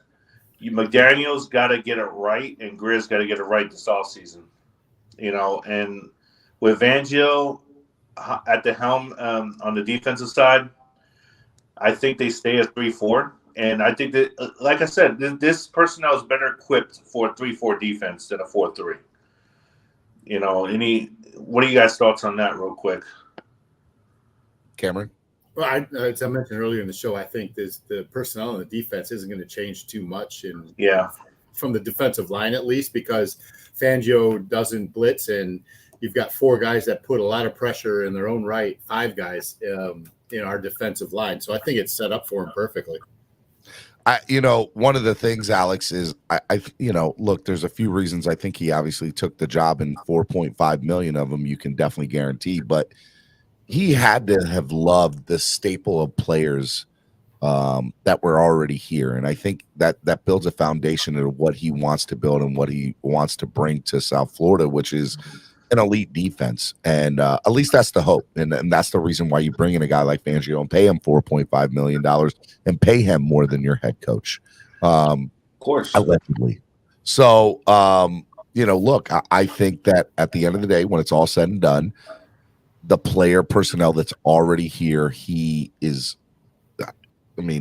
McDaniel's got to get it right, and Grier's got to get it right this offseason. And with Fangio at the helm on the defensive side, I think they stay at 3-4. And I think that, like I said, this personnel is better equipped for a 3-4 defense than a 4-3. What are you guys' thoughts on that, real quick? Cameron? Well, as I mentioned earlier in the show, I think the personnel on the defense isn't going to change too much, from the defensive line at least, because Fangio doesn't blitz, and you've got 4 guys that put a lot of pressure in their own right, 5 guys in our defensive line. So I think it's set up for him perfectly. One of the things, Alex, is look, there's a few reasons I think he obviously took the job, and 4.5 million of them you can definitely guarantee, but he had to have loved the staple of players that were already here. And I think that builds a foundation of what he wants to build and what he wants to bring to South Florida, which is an elite defense. And at least that's the hope. And that's the reason why you bring in a guy like Fangio and pay him $4.5 million and pay him more than your head coach. Of course. Allegedly. So, look, I think that at the end of the day, when it's all said and done, the player personnel that's already here, he is,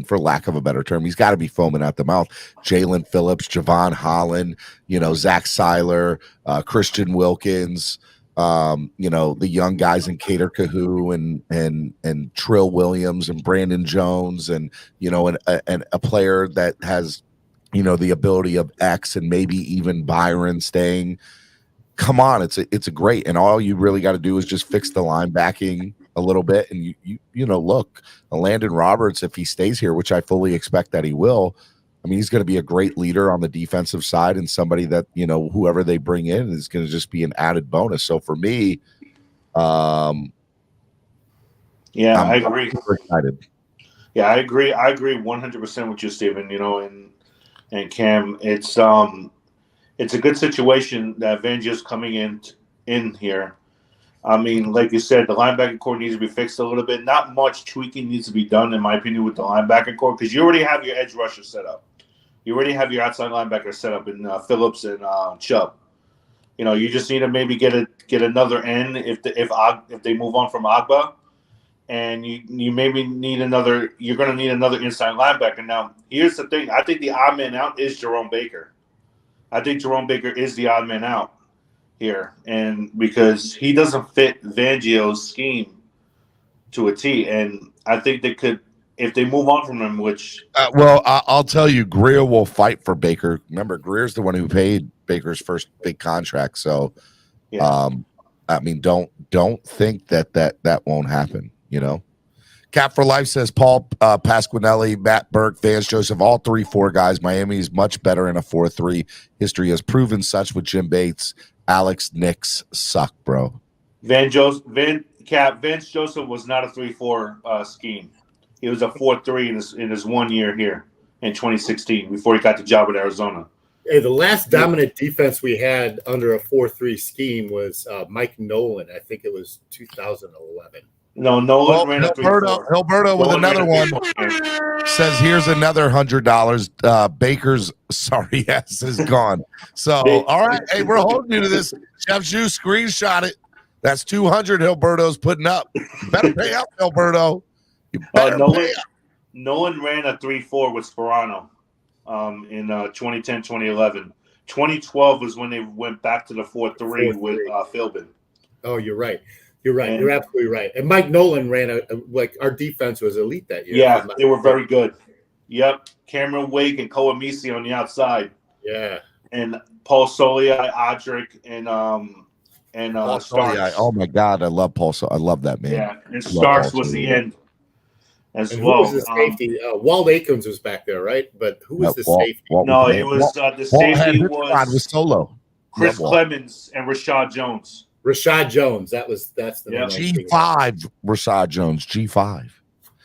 for lack of a better term, he's got to be foaming at the mouth. Jalen Phillips, Javon Holland, Zach Seiler, Christian Wilkins, the young guys in Cater Kahoo and Trill Williams and Brandon Jones, and a player that has the ability of X and maybe even Byron staying. Come on, it's a great, and all you really got to do is just fix the linebacking a little bit, and look, Landon Roberts, if he stays here, which I fully expect that he will, he's going to be a great leader on the defensive side, and somebody that whoever they bring in is going to just be an added bonus. So for me, I agree. Super excited. Yeah, I agree 100% with you, Steven. And Cam, it's a good situation that Fangio's coming in here. Like you said, the linebacker core needs to be fixed a little bit. Not much tweaking needs to be done, in my opinion, with the linebacker core, because you already have your edge rusher set up. You already have your outside linebacker set up in Phillips and Chubb. You just need to maybe get another end if they move on from Agba, and you maybe need another. You're going to need another inside linebacker. Now, here's the thing: I think the odd man out is Jerome Baker. I think Jerome Baker is the odd man out here, and because he doesn't fit Fangio's scheme to a T, and I think they could, if they move on from him, which I'll tell you, Grier will fight for Baker. Remember, Grier's the one who paid Baker's first big contract, so don't think that won't happen. Cap for Life says Paul Pasquinelli, Matt Burke, Vance Joseph, all 3-4 guys. Miami is much better in a 4-3. History has proven such with Jim Bates. Alex Knicks suck, bro. Vance Joseph was not a 3-4 scheme. He was a 4-3 in his 1 year here in 2016 before he got the job with Arizona. Hey, the last dominant defense we had under a 4-3 scheme was Mike Nolan. I think it was 2011. No, Nolan ran a 3-4. Hilberto with another one says, here's another $100. Baker's sorry ass is gone. So, all right. Hey, we're holding you to this. Chef Ju, screenshot it. That's 200 Hilberto's putting up. You better pay up, Hilberto. You better pay up. Nolan ran a 3-4 with Sperano in 2010, 2011. 2012 was when they went back to the 4-3 with Philbin. Oh, you're right. You're right. You're absolutely right. And Mike Nolan ran our defense was elite that year. Yeah, they were very good. Yep. Cameron Wake and Koamisi on the outside. Yeah. And Paul Soliai, Odrick, and Starks. Oh my God, I love Paul. I love that man. Yeah, and Starks was the end as and well. Who was the safety? Walt Aikens was back there, right? But who was the safety? It was the safety was Solo. Chris Clemens and Rashad Jones. Rashad Jones. That's the name. G5. Rashad Jones. G5.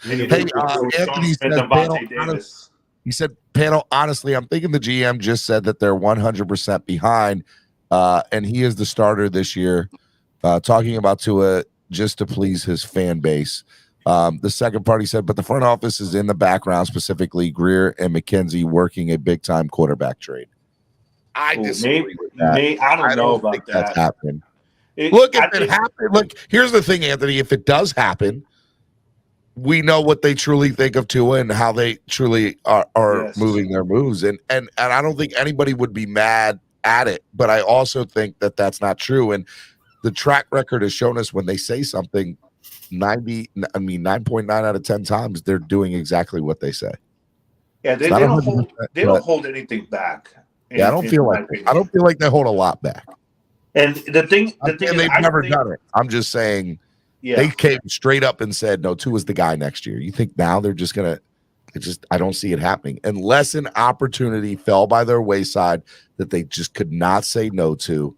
Hey, Anthony says, he said, panel, honestly, I'm thinking the GM just said that they're 100% behind, and he is the starter this year, talking about Tua just to please his fan base. The second party said, but the front office is in the background, specifically Grier and McKenzie working a big time quarterback trade. I disagree with that. I don't know about think that. That's happening. Look, if it happened, look, here's the thing, Anthony. If it does happen, we know what they truly think of Tua and how they truly are moving their moves. And I don't think anybody would be mad at it, but I also think that that's not true. And the track record has shown us when they say something, 9.9 out of 10 times they're doing exactly what they say. Yeah, they don't hold anything back. I don't feel like they hold a lot back. And the thing they've never done it. I'm just saying they came straight up and said no, Tua's the guy next year. You think now they're just gonna I don't see it happening unless an opportunity fell by their wayside that they just could not say no to.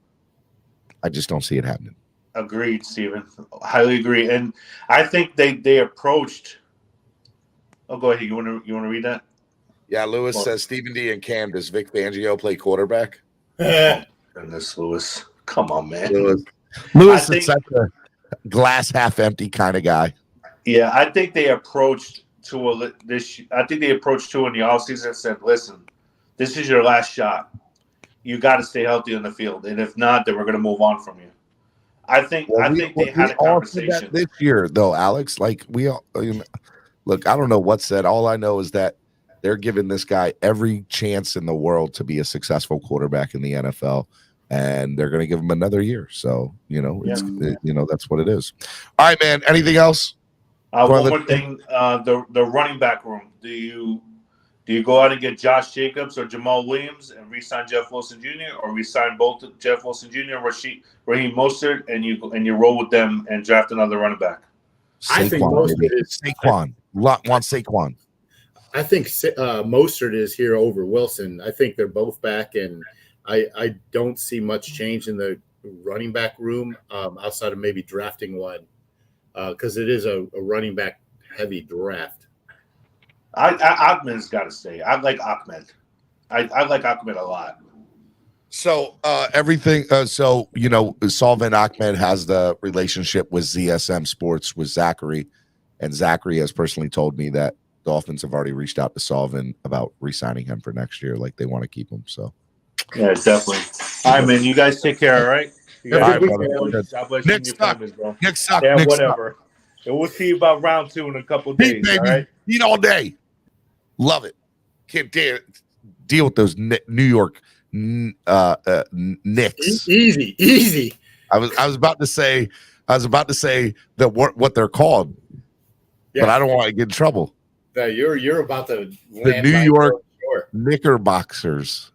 I just don't see it happening. Agreed, Steven. Highly agree. And I think they approached. Oh, go ahead. You want to read that? Yeah, Lewis says Stephen D and Cam, does Vic Fangio play quarterback? Goodness, Lewis. Come on, man. Lewis is such a glass half empty kind of guy. Yeah, I think they approached Tua this. I think they approached Tua in the offseason and said, "Listen, this is your last shot. You got to stay healthy on the field, and if not, then we're going to move on from you." I think they had a conversation this year, though, Alex. Like we all look. I don't know what's said. All I know is that they're giving this guy every chance in the world to be a successful quarterback in the NFL, and they're going to give him another year. So that's what it is. All right, man. Anything else? One more thing. The running back room. Do you go out and get Josh Jacobs or Jamal Williams and re-sign Jeff Wilson Jr. or re-sign both Jeff Wilson Jr. and Raheem Mostert and you roll with them and draft another running back? I think Mostert is Saquon. Want Saquon. I think Mostert is here over Wilson. I think they're both back, and I don't see much change in the running back room outside of maybe drafting one because it is a running back heavy draft. Ahmed's got to stay. I like Ahmed. I like Ahmed a lot. So everything. Salvan Ahmed has the relationship with ZSM Sports with Zachary, and Zachary has personally told me that Dolphins have already reached out to Salvan about re-signing him for next year. Like they want to keep him. So yeah, definitely. All right, man. You guys take care. All right. God bless you and your families, bro. Nick suck. Yeah, Nick whatever. Suck. And we'll see you about round 2 in a couple of days. Baby. All right. Eat all day. Love it. Can't deal with those New York Knicks. Easy. I was about to say that what they're called, but I don't want to get in trouble. No, you're about to the New York Knickerbockers.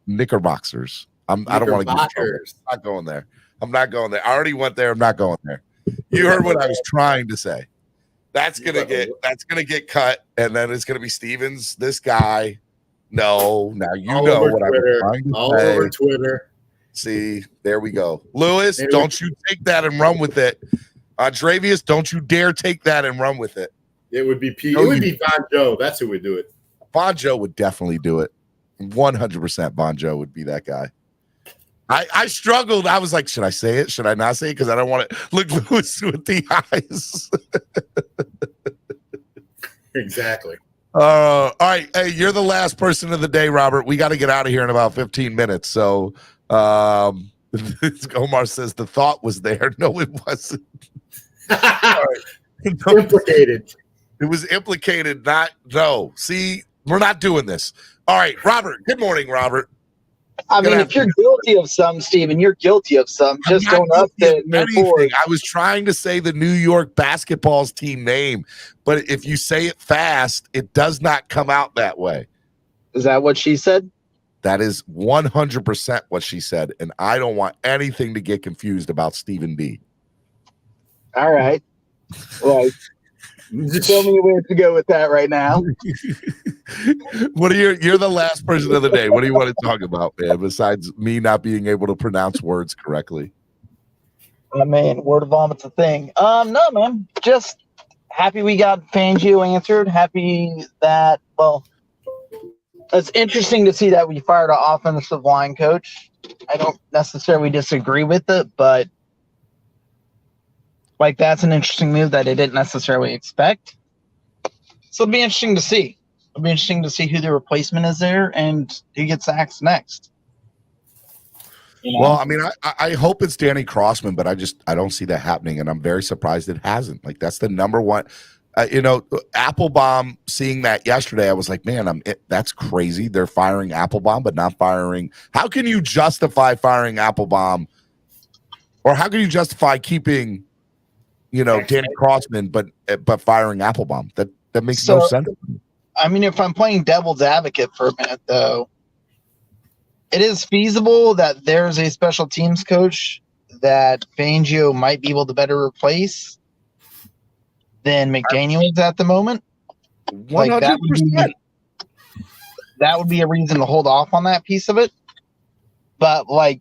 Knickerbockers. I don't want to get in trouble. I'm not going there. I'm not going there. I already went there. I'm not going there. You heard what I was trying to say. That's gonna get cut, and then it's gonna be Stevens. This guy. No, now you all know what Twitter, I'm trying to all say. Over Twitter. See, there we go. Lewis, don't you take that and run with it. Dravius, don't you dare take that and run with it. It would be It would be Von Joe. That's who would do it. Von Joe would definitely do it. 100% Von Joe would be that guy. I struggled. I was like, should I say it? Should I not say it? Because I don't want to look Lewis with the eyes. Exactly. All right. Hey, you're the last person of the day, Robert. We got to get out of here in about 15 minutes. So Omar says the thought was there. No, it wasn't. Implicated. It was implicated. No. See, we're not doing this. All right, Robert. Good morning, Robert. I mean, if you're guilty of some, Steven, you're guilty of some. Just don't update me forward. I was trying to say the New York basketball's team name, but if you say it fast, it does not come out that way. Is that what she said? That is 100% what she said, and I don't want anything to get confused about Stephen D. All right. Well, tell me where to go with that right now. What are you're the last person of the day. What do you want to talk about, man, besides me not being able to pronounce words correctly? I mean, word of vomit's a thing. No, man. Just happy we got Fangio answered. Happy that, it's interesting to see that we fired an offensive line coach. I don't necessarily disagree with it, but Like, that's an interesting move that I didn't necessarily expect. So it'll be interesting to see. It'll be interesting to see who the replacement is there and who gets axed next. You know? Well, I mean, I hope it's Danny Crossman, but I don't see that happening, and I'm very surprised it hasn't. Like, that's the number one. Applebaum, seeing that yesterday, I was like, man, that's crazy. They're firing Applebaum, but not firing. How can you justify firing Applebaum, or how can you justify keeping, Danny Crossman, but firing Applebaum? That makes no sense. I mean, if I'm playing devil's advocate for a minute, though, it is feasible that there's a special teams coach that Fangio might be able to better replace than McDaniel is at the moment. 100%. That would be a reason to hold off on that piece of it. But, like,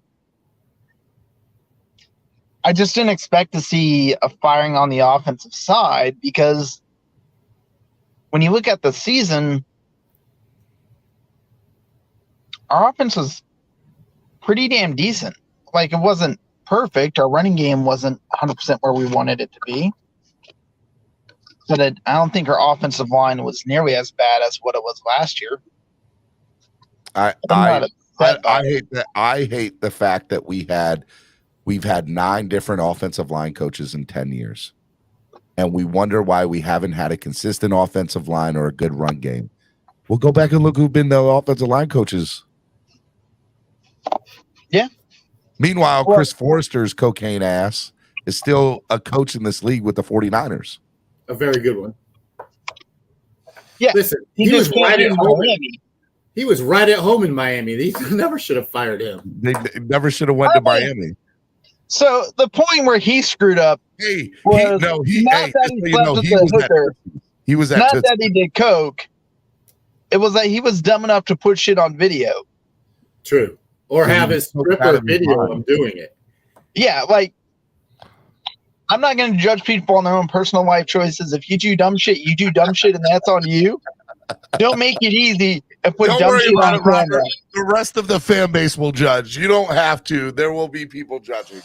I just didn't expect to see a firing on the offensive side, because when you look at the season, our offense was pretty damn decent. Like, it wasn't perfect. Our running game wasn't 100% where we wanted it to be. But I don't think our offensive line was nearly as bad as what it was last year. I hate that. I hate the fact that we've had 9 different offensive line coaches in 10 years. And we wonder why we haven't had a consistent offensive line or a good run game. We'll go back and look who've been the offensive line coaches. Yeah. Meanwhile, Chris Forrester's cocaine ass is still a coach in this league with the 49ers. A very good one. Yeah. Listen, he was right at home. He was right at home in Miami. They never should have fired him. They never should have went to Miami. So the point where he screwed up. He was at not that he did coke. It was that he was dumb enough to put shit on video. True. Or have his stripper video of him doing it. Yeah, like, I'm not going to judge people on their own personal life choices. If you do dumb shit, you do dumb shit, and that's on you. Don't make it easy and put dumb shit on camera. The rest of the fan base will judge. You don't have to. There will be people judging.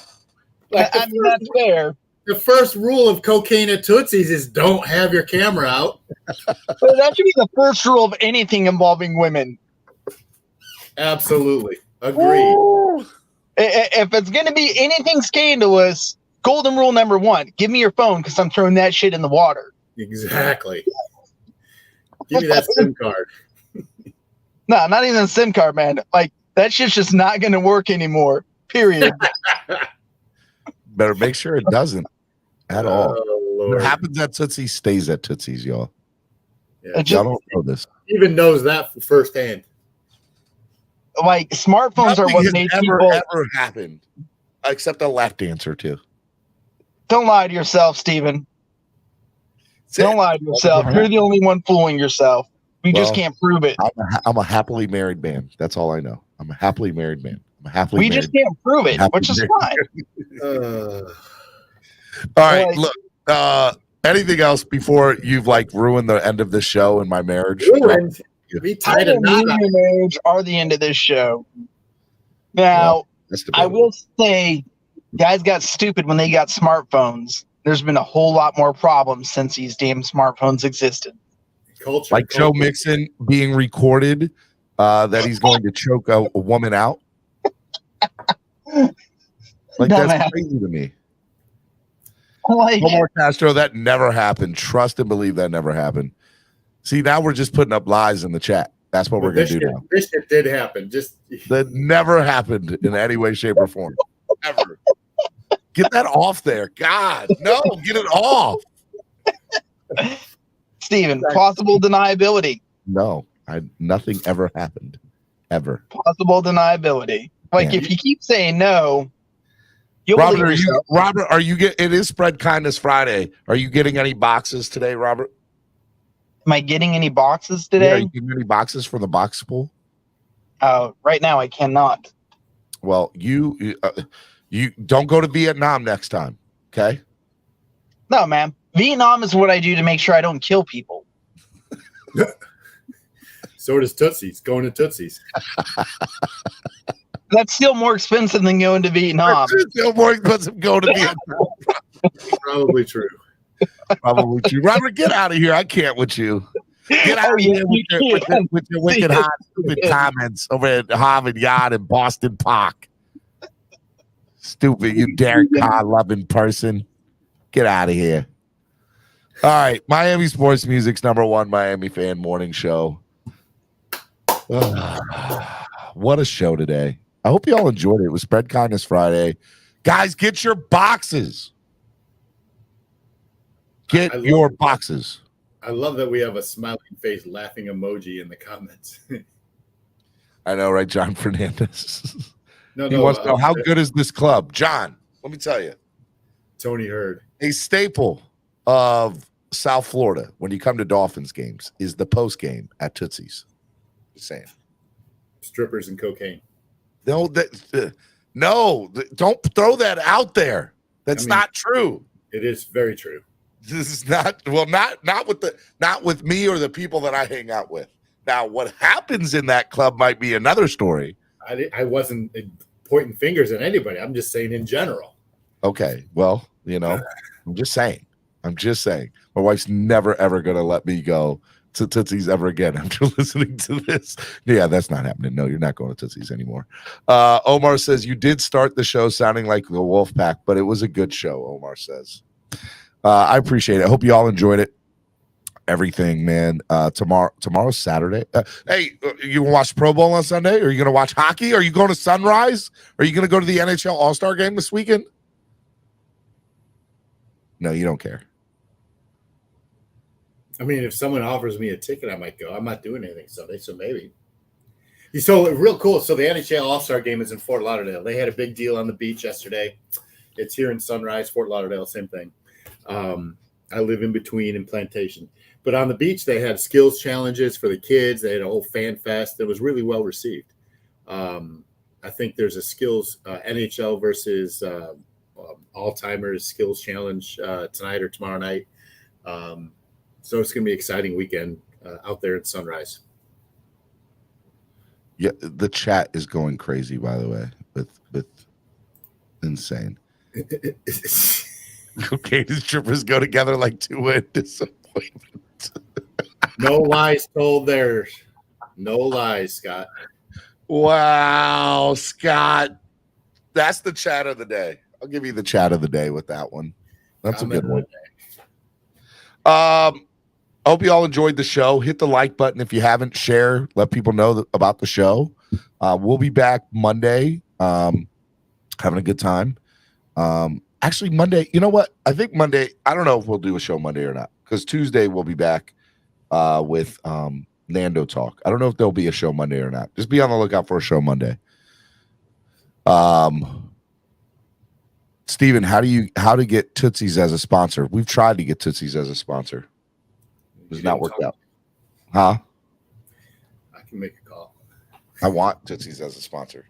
I mean, that's fair. The first rule of cocaine at Tootsie's is don't have your camera out. But that should be the first rule of anything involving women. Absolutely. Agreed. If it's going to be anything scandalous, golden rule number 1, give me your phone because I'm throwing that shit in the water. Exactly. Give me that SIM card. No, not even a SIM card, man. Like, that shit's just not going to work anymore. Period. Better make sure it doesn't at all. Lord. What happens at Tootsie's stays at Tootsie's, y'all. Yeah. Y'all don't know this. Even knows that firsthand. Like, smartphones are what made people ever happened, except a lap dance or two. Don't lie to yourself, Steven. Don't lie to yourself. You're the only one fooling yourself. You just can't prove it. I'm a happily married man. That's all I know. I'm a happily married man. We just can't prove it, which is fine. All right, look. Anything else before you've ruined the end of the show and my marriage? Ruined. Be tied a knot. Your marriage are the end of this show. Now, I will say, guys got stupid when they got smartphones. There's been a whole lot more problems since these damn smartphones existed. Culture, Joe Mixon being recorded that he's going to choke a woman out. That's crazy to me. Omar Castro, that never happened. Trust and believe that never happened. See, now we're just putting up lies in the chat. That's what we're going to do now. This shit did happen. That never happened in any way, shape, or form. Ever. Get that off there. God, no, get it off. Steven, plausible deniability. No, nothing ever happened. Ever. Plausible deniability. If you keep saying no, you'll Robert, it is Spread Kindness Friday. Are you getting any boxes today, Robert? Am I getting any boxes today? Yeah, are you getting any boxes from the box pool? Right now I cannot. Well, you don't go to Vietnam next time, okay? No, man. Vietnam is what I do to make sure I don't kill people. So does Tootsie's. Going to Tootsie's. That's still more expensive than going to Vietnam. It's still more expensive going to Vietnam. Probably true. Probably true. Robert, get out of here. I can't with you. Get out of here with your wicked hot stupid comments over at Harvard Yard and Boston Park. Stupid, you Derek Carr loving person. Get out of here. All right, Miami Sports Music's #1 Miami fan morning show. What a show today. I hope you all enjoyed it. It was Spread Kindness Friday. Guys, get your boxes. Get your boxes. I love that we have a smiling face laughing emoji in the comments. I know, right, John Fernandez? No, he wants to know, how good is this club? John, let me tell you. Tony Hurd. A staple of South Florida when you come to Dolphins games is the post game at Tootsie's. Just saying. Strippers and cocaine. No, don't throw that out there. That's not true. It is very true. This is not not with me or the people that I hang out with. Now, what happens in that club might be another story. I wasn't pointing fingers at anybody. I'm just saying in general. Okay, well, I'm just saying. My wife's never ever gonna let me go to Tootsie's ever again after listening to this. Yeah, that's not happening. No, you're not going to Tootsie's anymore. Omar says you did start the show sounding like the Wolf Pack, but it was a good show. Omar says. I appreciate it. I hope you all enjoyed it. Everything, man. Tomorrow's Saturday. Hey, you gonna watch Pro Bowl on Sunday? Are you gonna watch hockey? Are you going to Sunrise? Are you gonna go to the NHL All-Star game this weekend? No, you don't care. I mean, if someone offers me a ticket, I might go. I'm not doing anything Sunday, so maybe. So real cool. So the NHL All-Star game is in Fort Lauderdale. They had a big deal on the beach yesterday. It's here in Sunrise, Fort Lauderdale, same thing. I live in between in Plantation. But on the beach, they had skills challenges for the kids. They had a whole fan fest that was really well received. I think there's a skills NHL versus all-timers skills challenge tonight or tomorrow night. So it's going to be an exciting weekend out there in Sunrise. Yeah, the chat is going crazy, by the way, with insane. Okay, the strippers go together like two-way disappointment. No lies told there. No lies, Scott. Wow, Scott. That's the chat of the day. I'll give you the chat of the day with that one. That's a good one. I hope you all enjoyed the show. Hit the like button if you haven't. Share. Let people know about the show. We'll be back Monday. Having a good time. Actually, Monday, you know what? I think Monday, I don't know if we'll do a show Monday or not, because Tuesday we'll be back with Nando Talk. I don't know if there'll be a show Monday or not. Just be on the lookout for a show Monday. Steven, how to get Tootsie's as a sponsor? We've tried to get Tootsie's as a sponsor. It's not worked out. Huh? I can make a call. I want Tootsie's as a sponsor.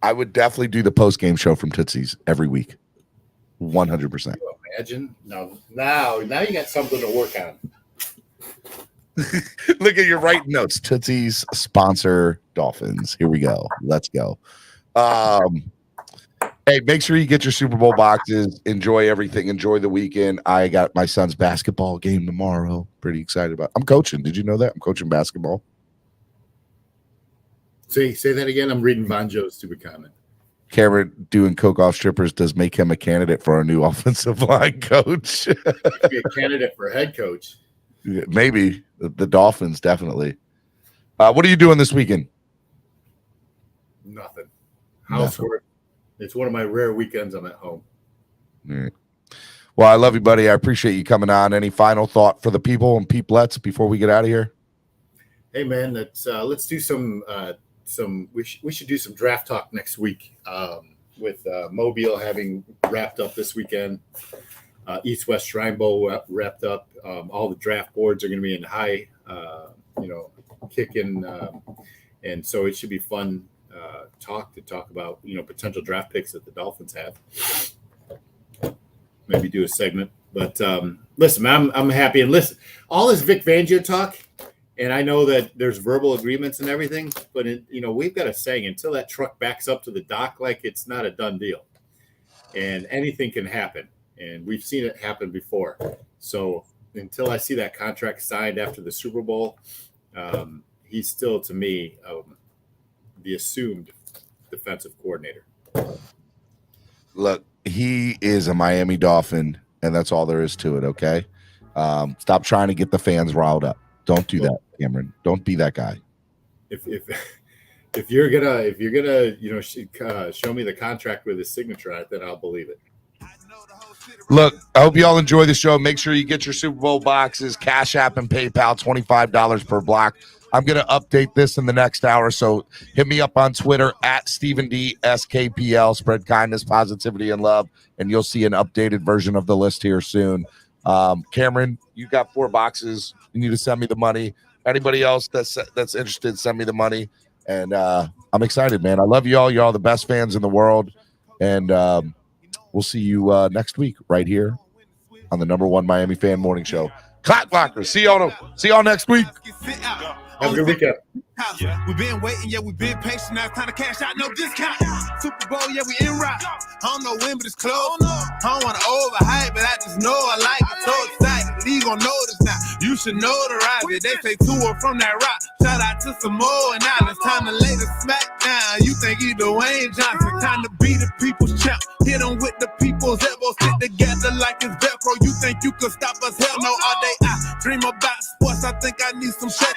I would definitely do the post-game show from Tootsie's every week. 100%. Can you imagine? No, now you got something to work on. Look at your writing notes. Tootsie's sponsor Dolphins. Here we go. Let's go. Hey, make sure you get your Super Bowl boxes. Enjoy everything. Enjoy the weekend. I got my son's basketball game tomorrow. Pretty excited about it. I'm coaching. Did you know that? I'm coaching basketball. Say that again. I'm reading Von Joe's stupid comment. Cameron doing coke off strippers does make him a candidate for our new offensive line coach. Be a candidate for head coach. Maybe the Dolphins, definitely. What are you doing this weekend? Nothing. Housework. It's one of my rare weekends I'm at home. Right. Well, I love you, buddy. I appreciate you coming on. Any final thought for the people and peeplets before we get out of here? Hey, man, let's do some. We should do some draft talk next week with Mobile having wrapped up this weekend. East West Shrine Bowl wrapped up. All the draft boards are going to be in high, kicking, and so it should be fun talk about potential draft picks that the Dolphins have. Maybe do a segment, but listen, man, I'm happy, and listen, all this Vic Fangio talk. And I know that there's verbal agreements and everything, but we've got a saying, until that truck backs up to the dock, like, it's not a done deal, and anything can happen. And we've seen it happen before. So until I see that contract signed after the Super Bowl, he's still, to me, the assumed defensive coordinator. Look, he is a Miami Dolphin, and that's all there is to it, okay? Stop trying to get the fans riled up. Don't do that, Cameron. Don't be that guy. If you're gonna show me the contract with his signature on it, then I'll believe it. Look, I hope you all enjoy the show. Make sure you get your Super Bowl boxes, Cash App and PayPal, $25 per block. I'm going to update this in the next hour, so hit me up on Twitter at Stephen D. SKPL. Spread kindness, positivity, and love, and you'll see an updated version of the list here soon. Cameron, you got 4 boxes. You need to send me the money. Anybody else that's interested, send me the money. And I'm excited, man. I love you all. You're all the best fans in the world. And we'll see you next week right here on the #1 Miami Fan Morning Show. Clock Blockers. See y'all next week. Have a good weekend. We've been waiting, yeah, we've been patient. Now it's time to cash out, no discount. Super Bowl, yeah, we in route. I don't know when, but it's close. I don't want to overhype, but I just know I like it. So excited, you gon' notice now. You should know the ride. They say 2 are from that rock. Shout out to Samoa, and now it's time to lay the smack down. You think you Dwayne Johnson, time to be the people's champ. Hit them with the people's elbows, stick together like it's Velcro. You think you could stop us? Hell no, all day I dream about sports. I think I need some shit.